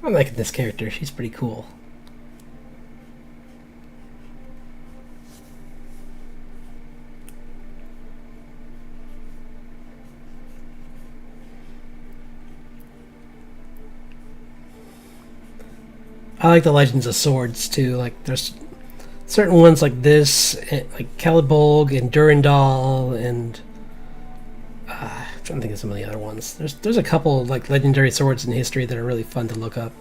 I'm liking this character. She's pretty cool. I like the Legends of Swords too. Like there's certain ones like this, like Celebolg and Durandal, and trying to think of some of the other ones. There's a couple like legendary swords in history that are really fun to look up.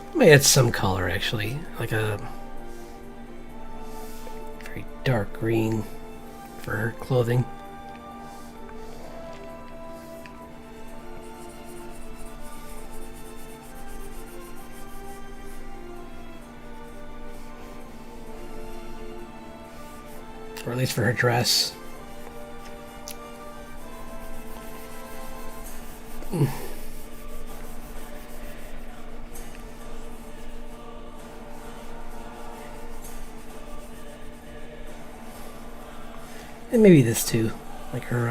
I might add some color actually, like a very dark green for her clothing. Or at least for her dress. And maybe this too, like her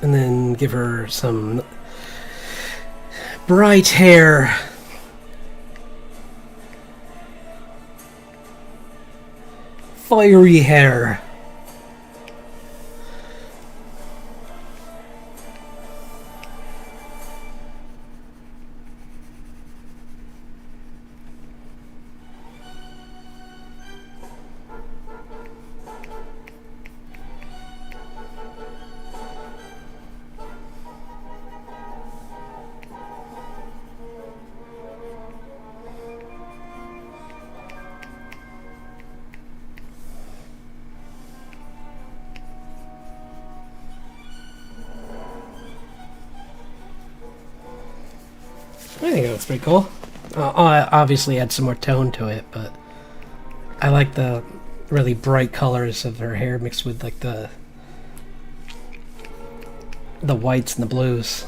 and then give her some bright hair. Fiery hair. I think it looks pretty cool. I'll obviously add some more tone to it, but I like the really bright colors of her hair mixed with like the whites and the blues.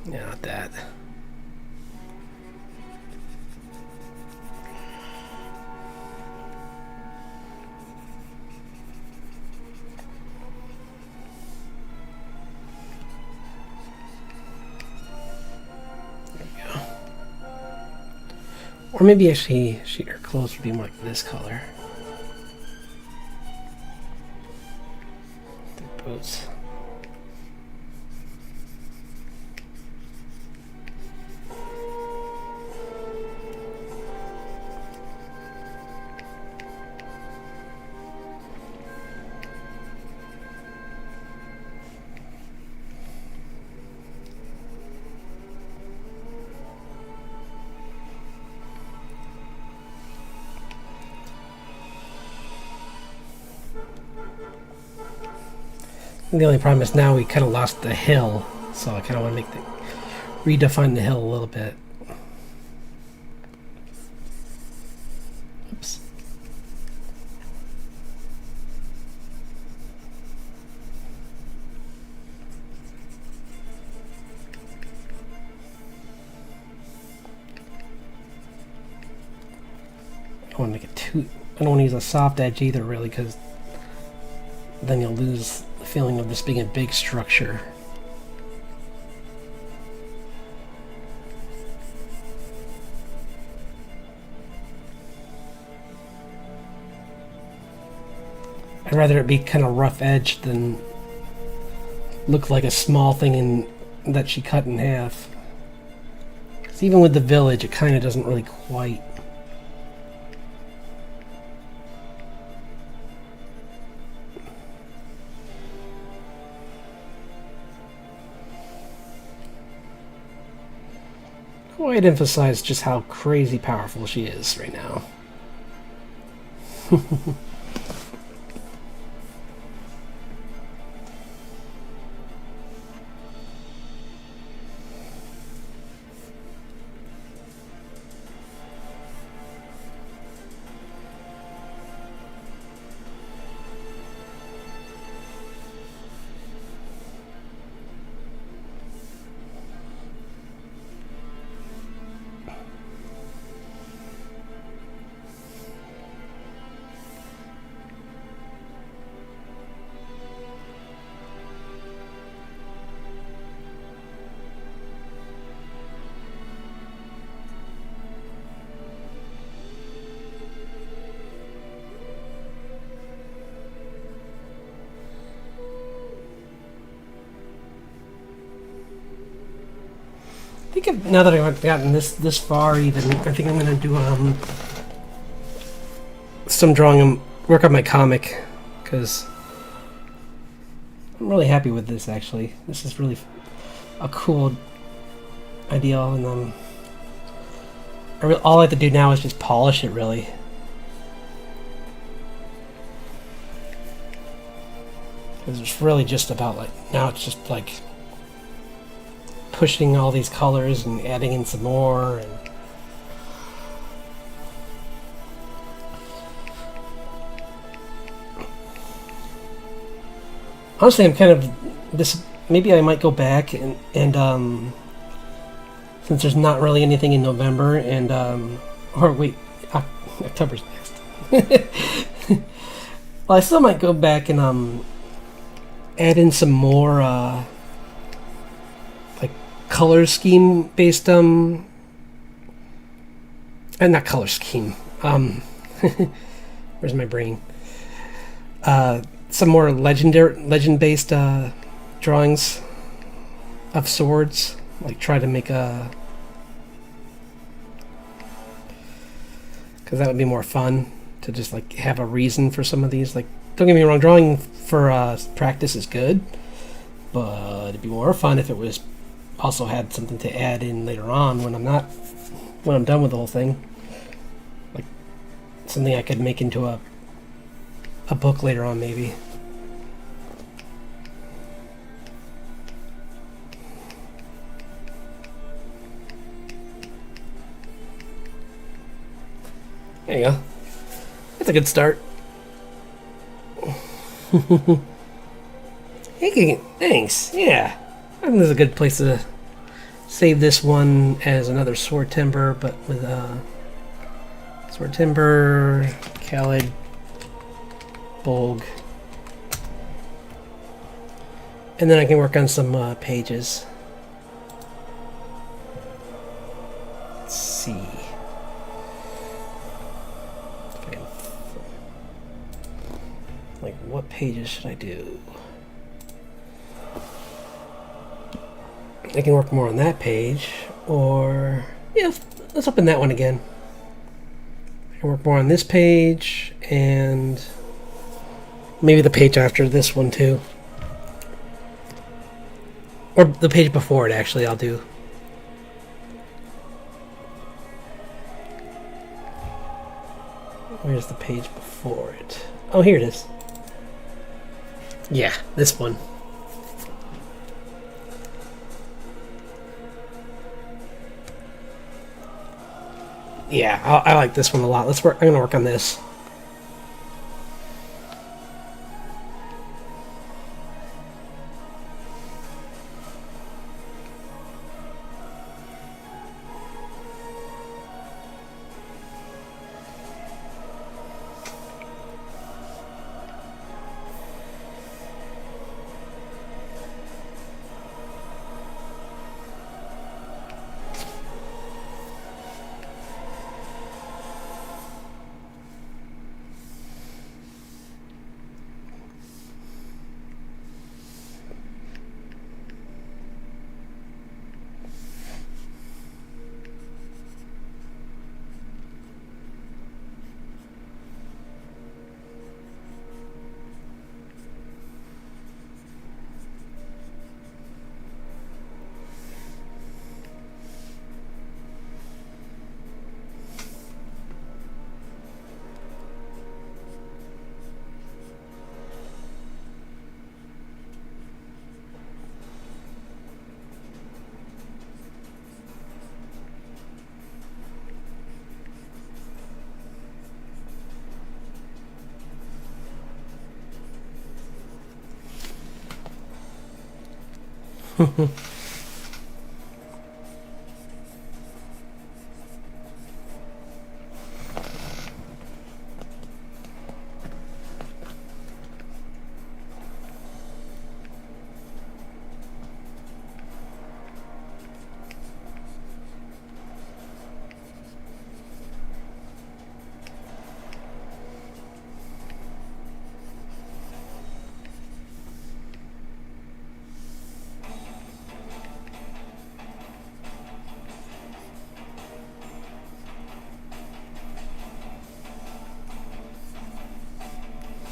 Yeah, not that. There we go. Or maybe actually her clothes would be more like this color. The boots. The only problem is now we kind of lost the hill, so I kind of want to redefine the hill a little bit. Oops. I don't want to make it too. I don't want to use a soft edge either, really, because then you'll lose the feeling of this being a big structure. I'd rather it be kind of rough edged than look like a small thing that she cut in half. Because So even with the village, it kind of doesn't really quite. Quite emphasize just how crazy powerful she is right now. I think now that I've gotten this far, even I think I'm gonna do some drawing and work on my comic, because I'm really happy with this. Actually, this is really a cool idea, and all I have to do now is just polish it, really. Because it's really just about now it's just pushing all these colors and adding in some more, and honestly I'm kind of this maybe I might go back and since there's not really anything in November and or wait, October's next. Well, I still might go back and add in some more color scheme based and not color scheme, where's my brain, some more legend based drawings of swords, try to make because that would be more fun to just have a reason for some of these. Don't get me wrong, drawing for practice is good, but it'd be more fun if it was also had something to add in later on when I'm done with the whole thing, something I could make into a book later on, maybe. There you go. That's a good start. Hey, thanks. Yeah, I think this is a good place to save this one as another Swordtember, but with Swordtember, Khaled, Bolg, and then I can work on some pages. Let's see. What pages should I do? I can work more on that page, or yeah, let's open that one again. I can work more on this page, and maybe the page after this one too, or the page before it. Actually, I'll do. Where's the page before it? Oh, here it is. Yeah, this one. Yeah, I like this one a lot. I'm gonna work on this.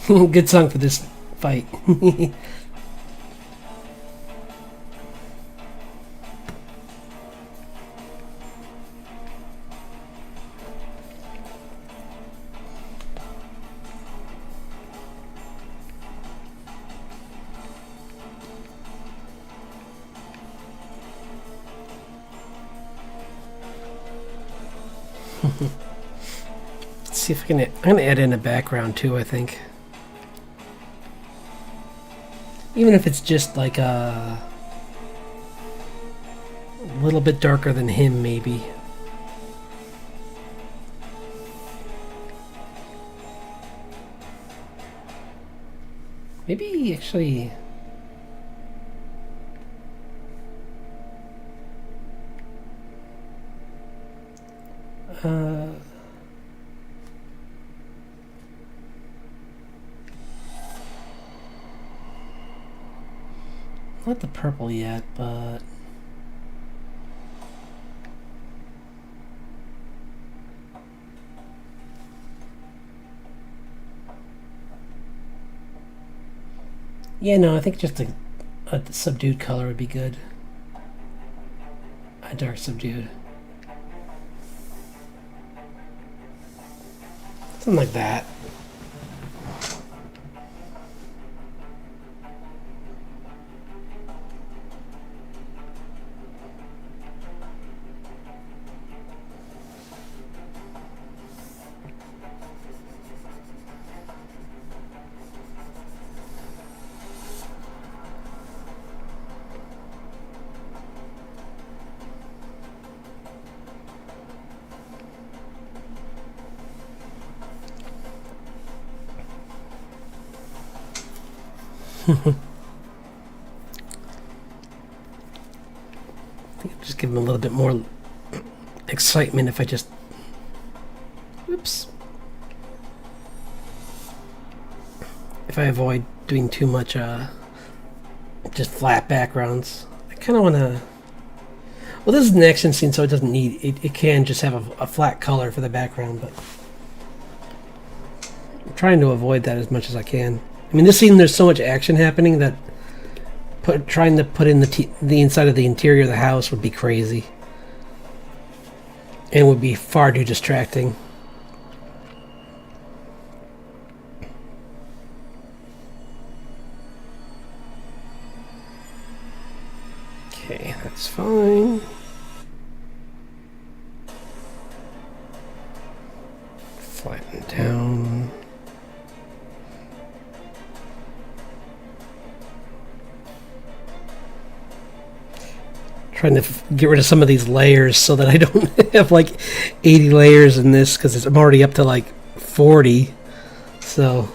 Good song for this fight. Let's see if I can. I'm gonna add in a background too. I think, even if it's just like a little bit darker than him, maybe. Maybe actually. Not the purple yet, but yeah, no, I think just a subdued color would be good. A dark subdued. Something like that. Just give him a little bit more excitement if I just... Oops. If I avoid doing too much just flat backgrounds. I kind of want to... Well, this is an action scene, so it doesn't need... It can just have a flat color for the background, but... I'm trying to avoid that as much as I can. I mean, this scene, there's so much action happening that trying to put in the inside of the interior of the house would be crazy. And would be far too distracting. Okay, that's fine. Flatten down. Trying to get rid of some of these layers so that I don't have like 80 layers in this, because I'm already up to like 40. So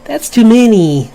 that's too many.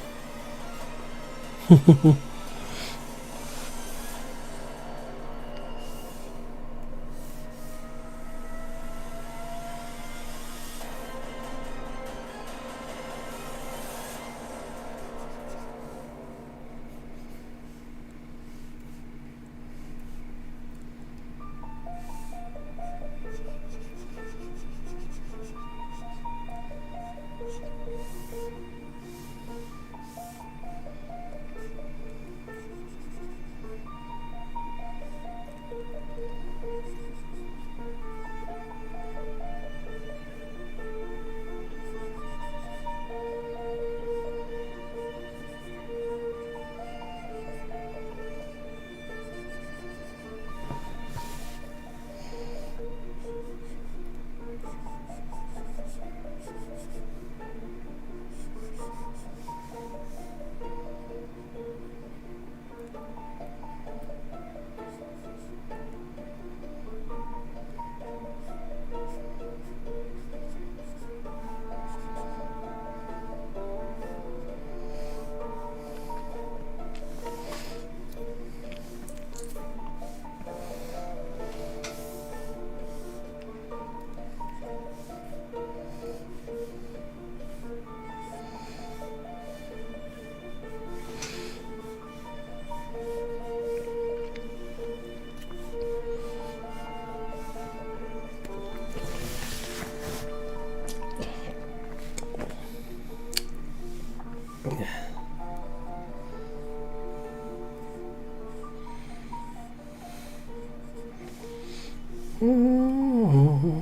Mm-hmm.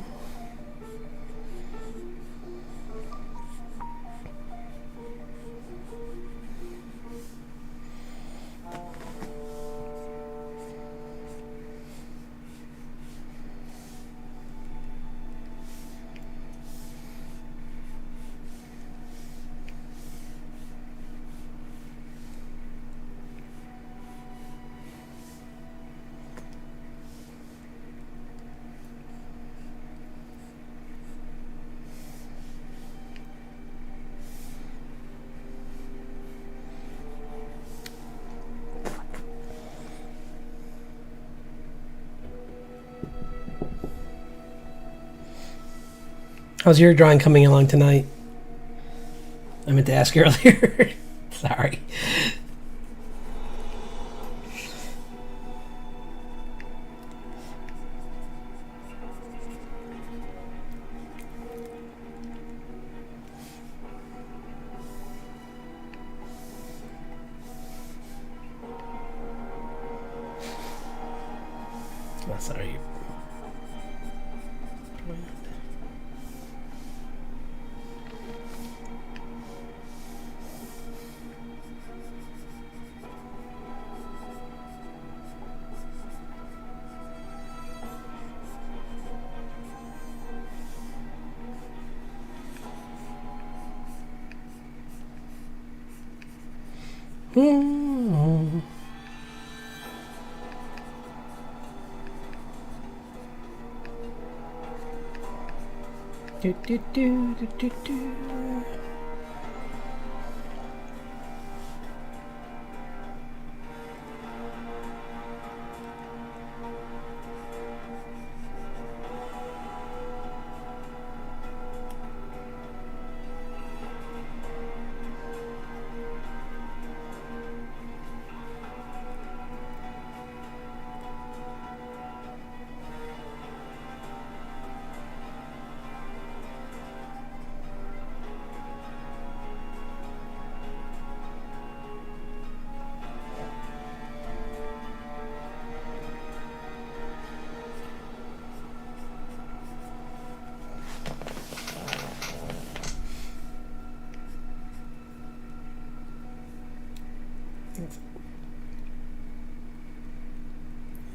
How's your drawing coming along tonight? I meant to ask you earlier. Sorry. Oh, sorry. Mm-hmm. Do, do, do, do, do, do.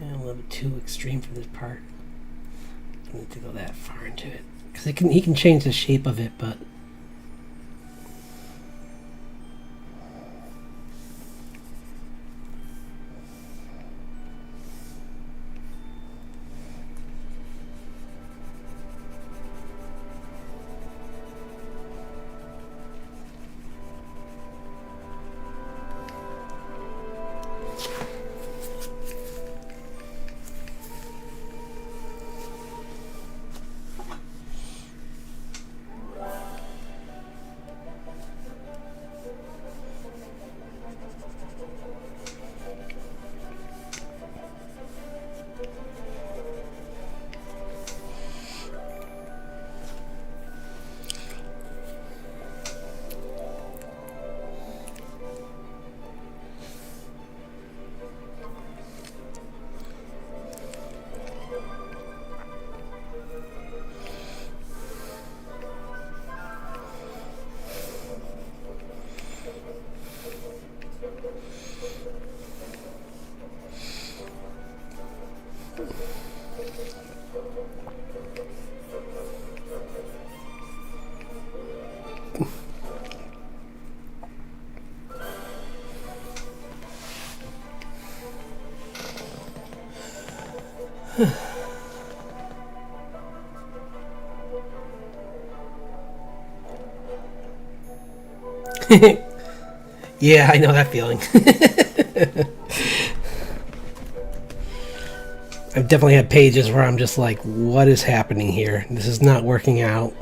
A little bit too extreme for this part. I don't need to go that far into it because he can change the shape of it, but yeah, I know that feeling. I've definitely had pages where I'm just like, what is happening here? This is not working out.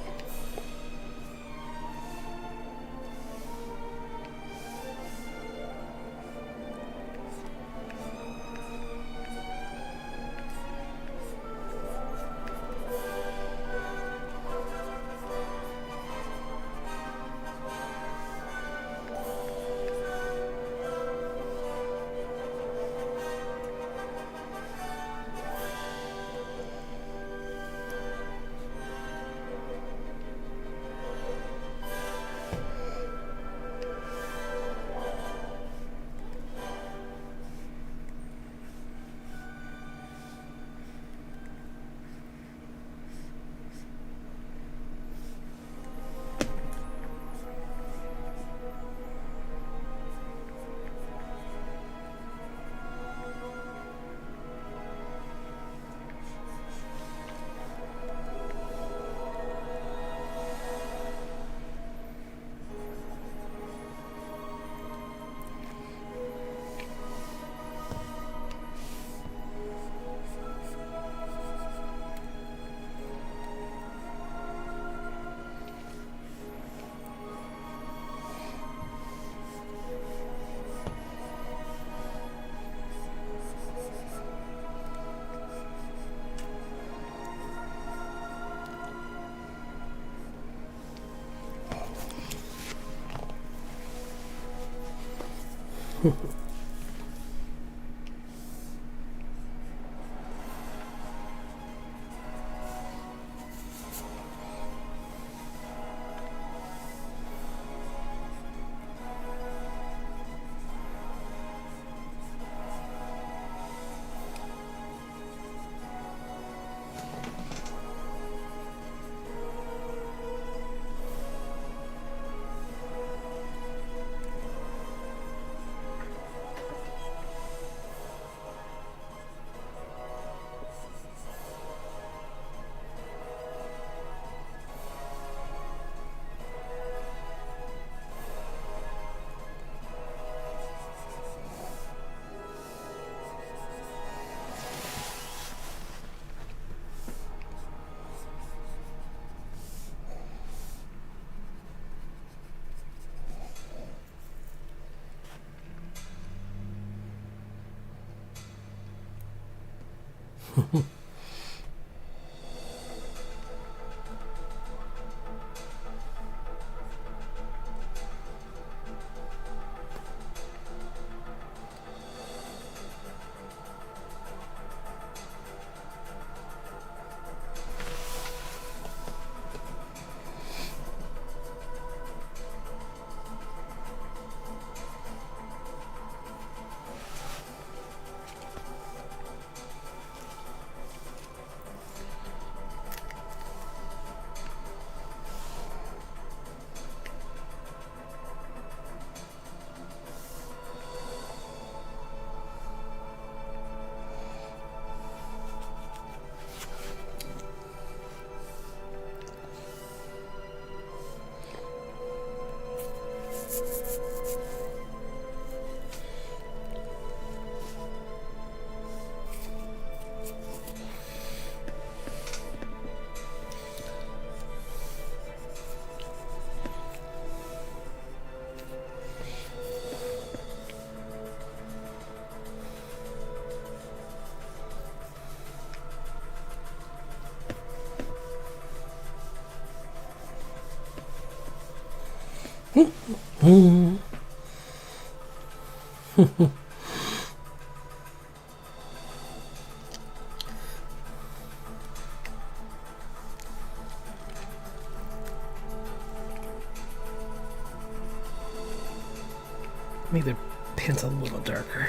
Make the pants a little darker.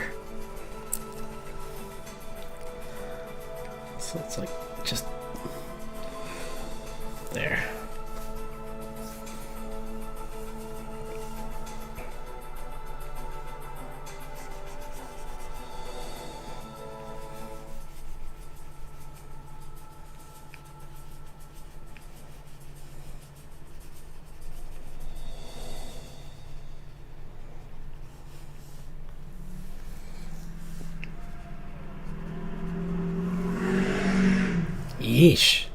So it's like just there. Yeesh.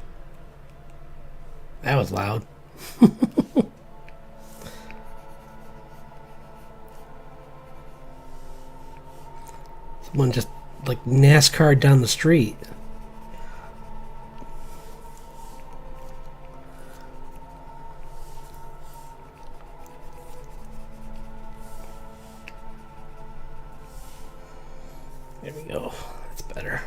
That was loud. Someone just like NASCAR down the street. There we go. That's better.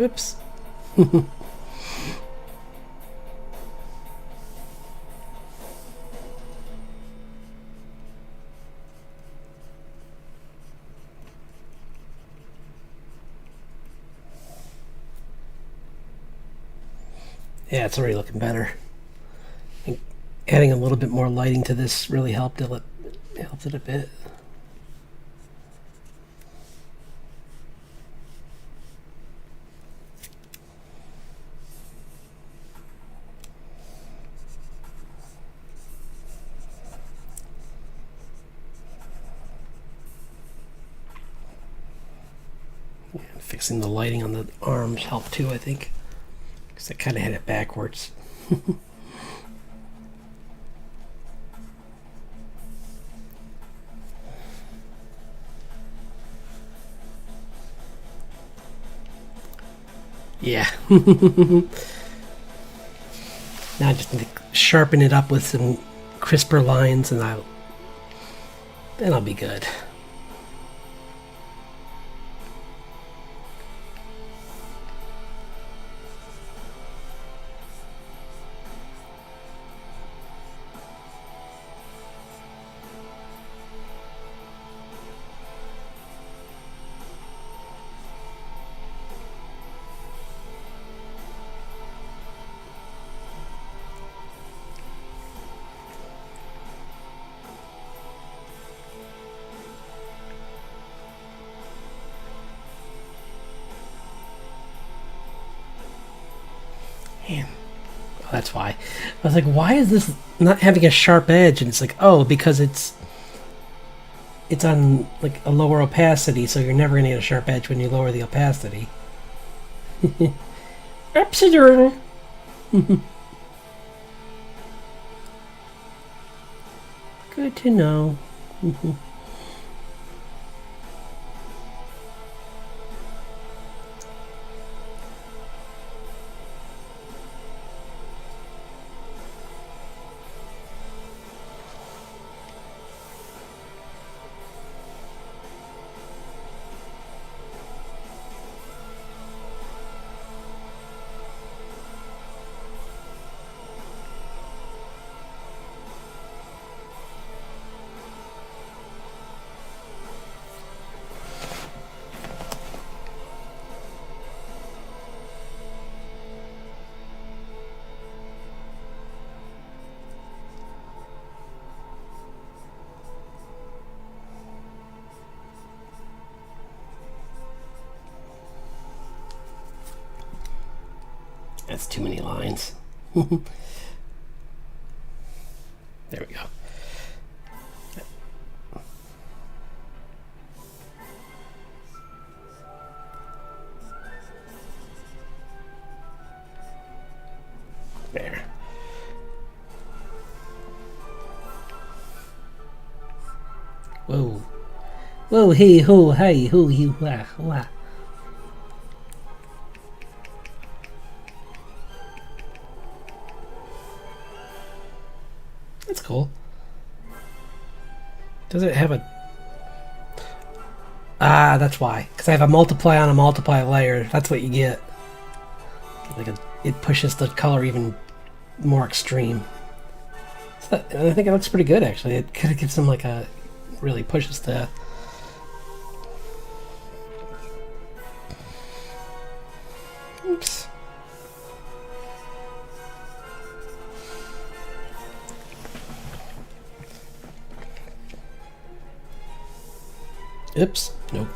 Oops. Yeah, it's already looking better. And adding a little bit more lighting to this really helped it a bit. Yeah, fixing the lighting on the arms helped too, I think, because I kind of had it backwards. Yeah. Now I just need to sharpen it up with some crisper lines, and then I'll be good. Man. Oh, that's why. I was like, why is this not having a sharp edge? And it's like, oh, because it's on like a lower opacity, so you're never going to get a sharp edge when you lower the opacity. Absolutely. Good to know. That's too many lines. There we go. There. Whoa. Whoa, hey, ho, hey, ho, you, wah, wah. That's cool. Does it have a... Ah, that's why. Because I have a multiply on a multiply layer. That's what you get. Like it pushes the color even more extreme. So I think it looks pretty good, actually. It kind of gives them like a... really pushes the... Oops. Oops. Nope.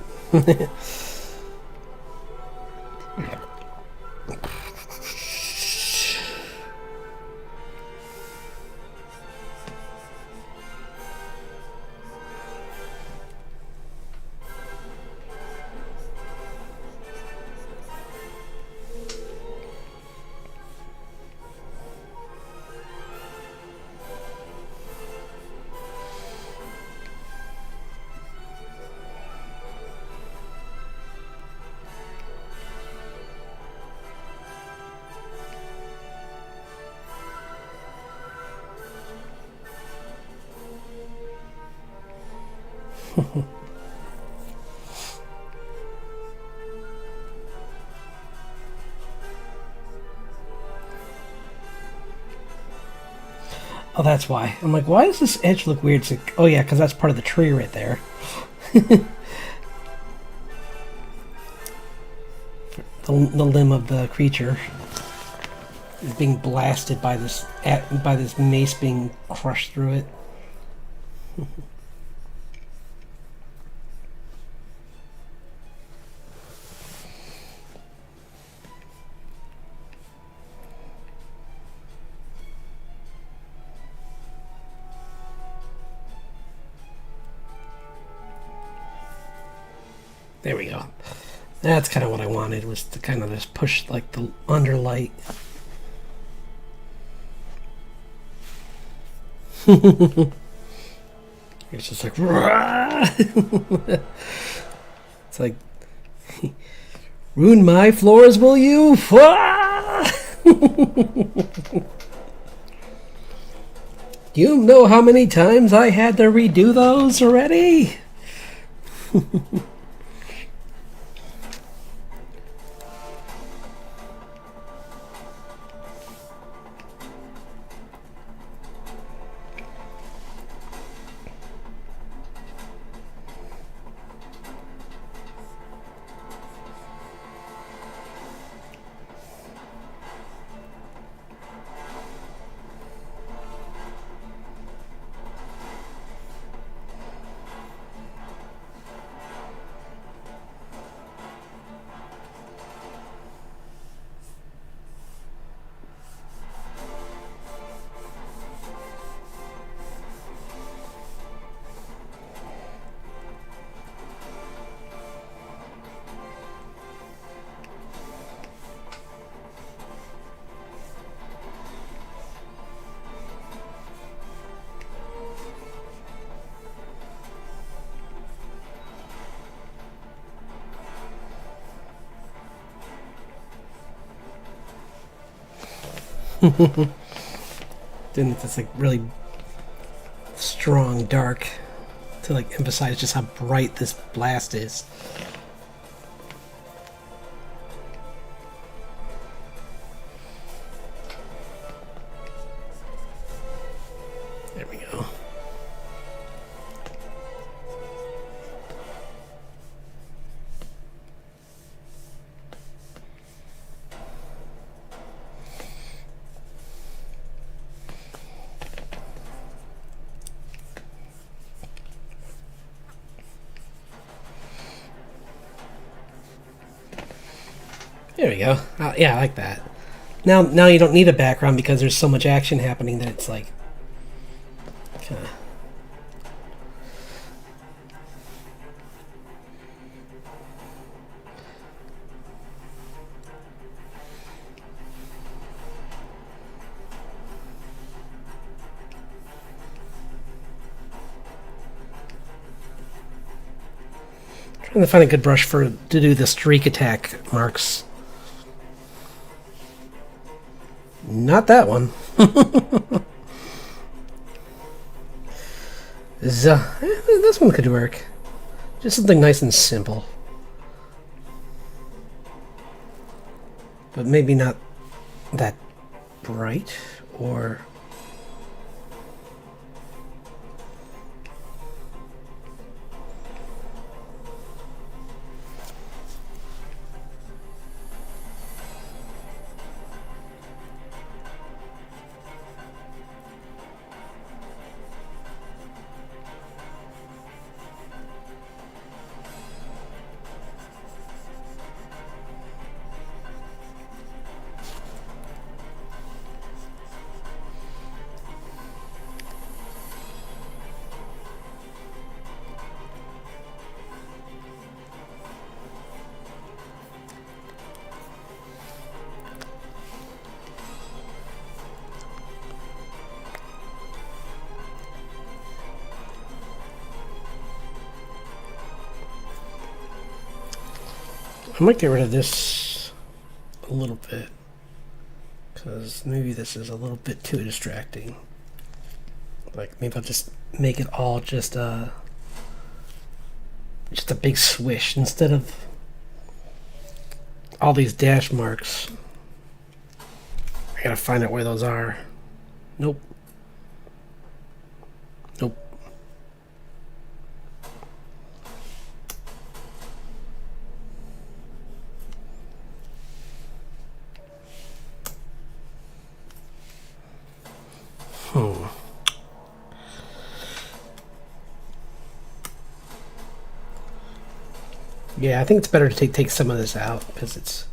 Oh, that's why. I'm like, why does this edge look weird? It's like, oh yeah, because that's part of the tree right there. The limb of the creature is being blasted by this mace being crushed through it. There we go. That's kind of what I wanted, was to kind of just push like the underlight. It's just like it's like, ruin my floors, will you? You know how many times I had to redo those already? Then it's like really strong dark to like emphasize just how bright this blast is. There we go. There we go. Yeah, I like that. Now you don't need a background because there's so much action happening that it's like kind of. Trying to find a good brush to do the streak attack marks. Not that one. This one could work. Just something nice and simple. But maybe not that bright, or... I might get rid of this a little bit, because maybe this is a little bit too distracting. Like, maybe I'll just make it all just a big swish instead of all these dash marks. I gotta find out where those are. Nope. Yeah, I think it's better to take some of this out because it's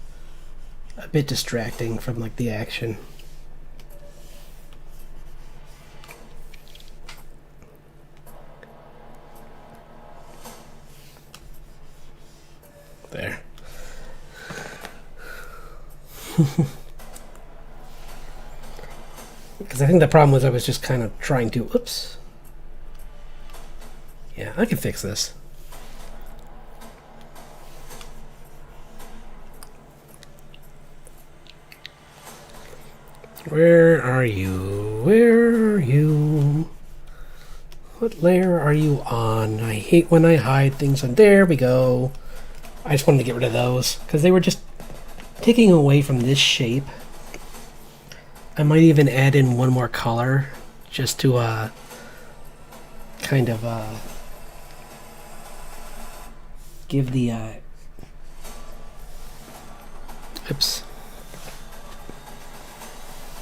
a bit distracting from like the action. There. Because I think the problem was I was just kind of trying to... Oops. Yeah, I can fix this. Where are you? Where are you? What layer are you on? I hate when I hide things on... There we go. I just wanted to get rid of those because they were just taking away from this shape. I might even add in one more color just to kind of give the oops,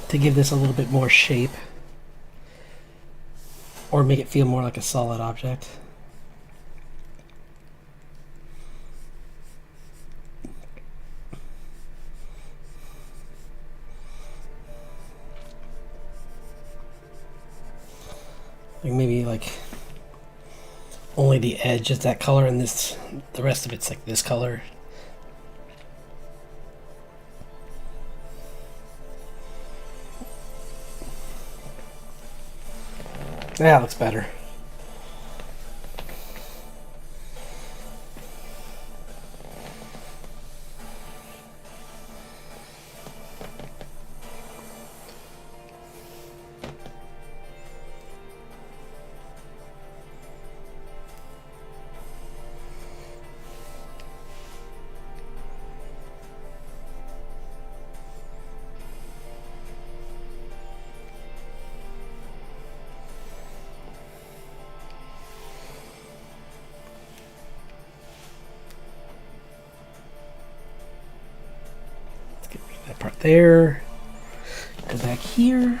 to give this a little bit more shape or make it feel more like a solid object. Like maybe like only the edge is that color and this, the rest of it's like this color. That looks better. That part there. Go back here.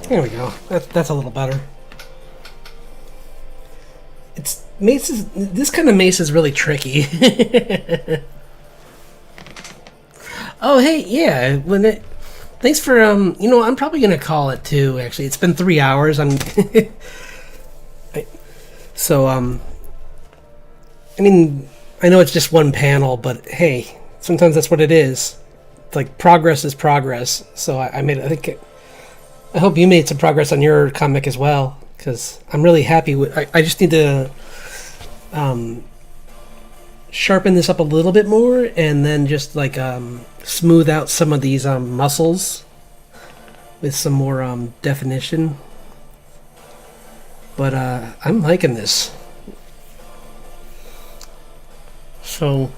There we go. That's a little better. It's mace is, this kind of mace is really tricky. Oh hey, yeah. Thanks for you know, I'm probably gonna call it too. Actually, it's been 3 hours. So I mean, I know it's just one panel, but hey, sometimes that's what it is. It's like progress is progress. So I think. I hope you made some progress on your comic as well, because I'm really happy with. I just need to sharpen this up a little bit more, and then just like smooth out some of these muscles with some more definition. But I'm liking this. So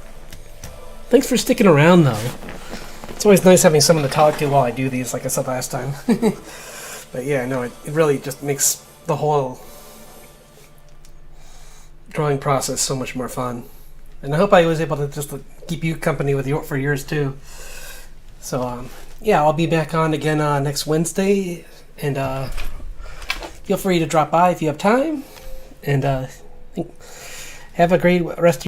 thanks for sticking around, though. It's always nice having someone to talk to while I do these, like I said last time. But yeah, no, it really just makes the whole drawing process so much more fun. And I hope I was able to just keep you company with for yours too. So yeah, I'll be back on again next Wednesday, and feel free to drop by if you have time. And have a great rest of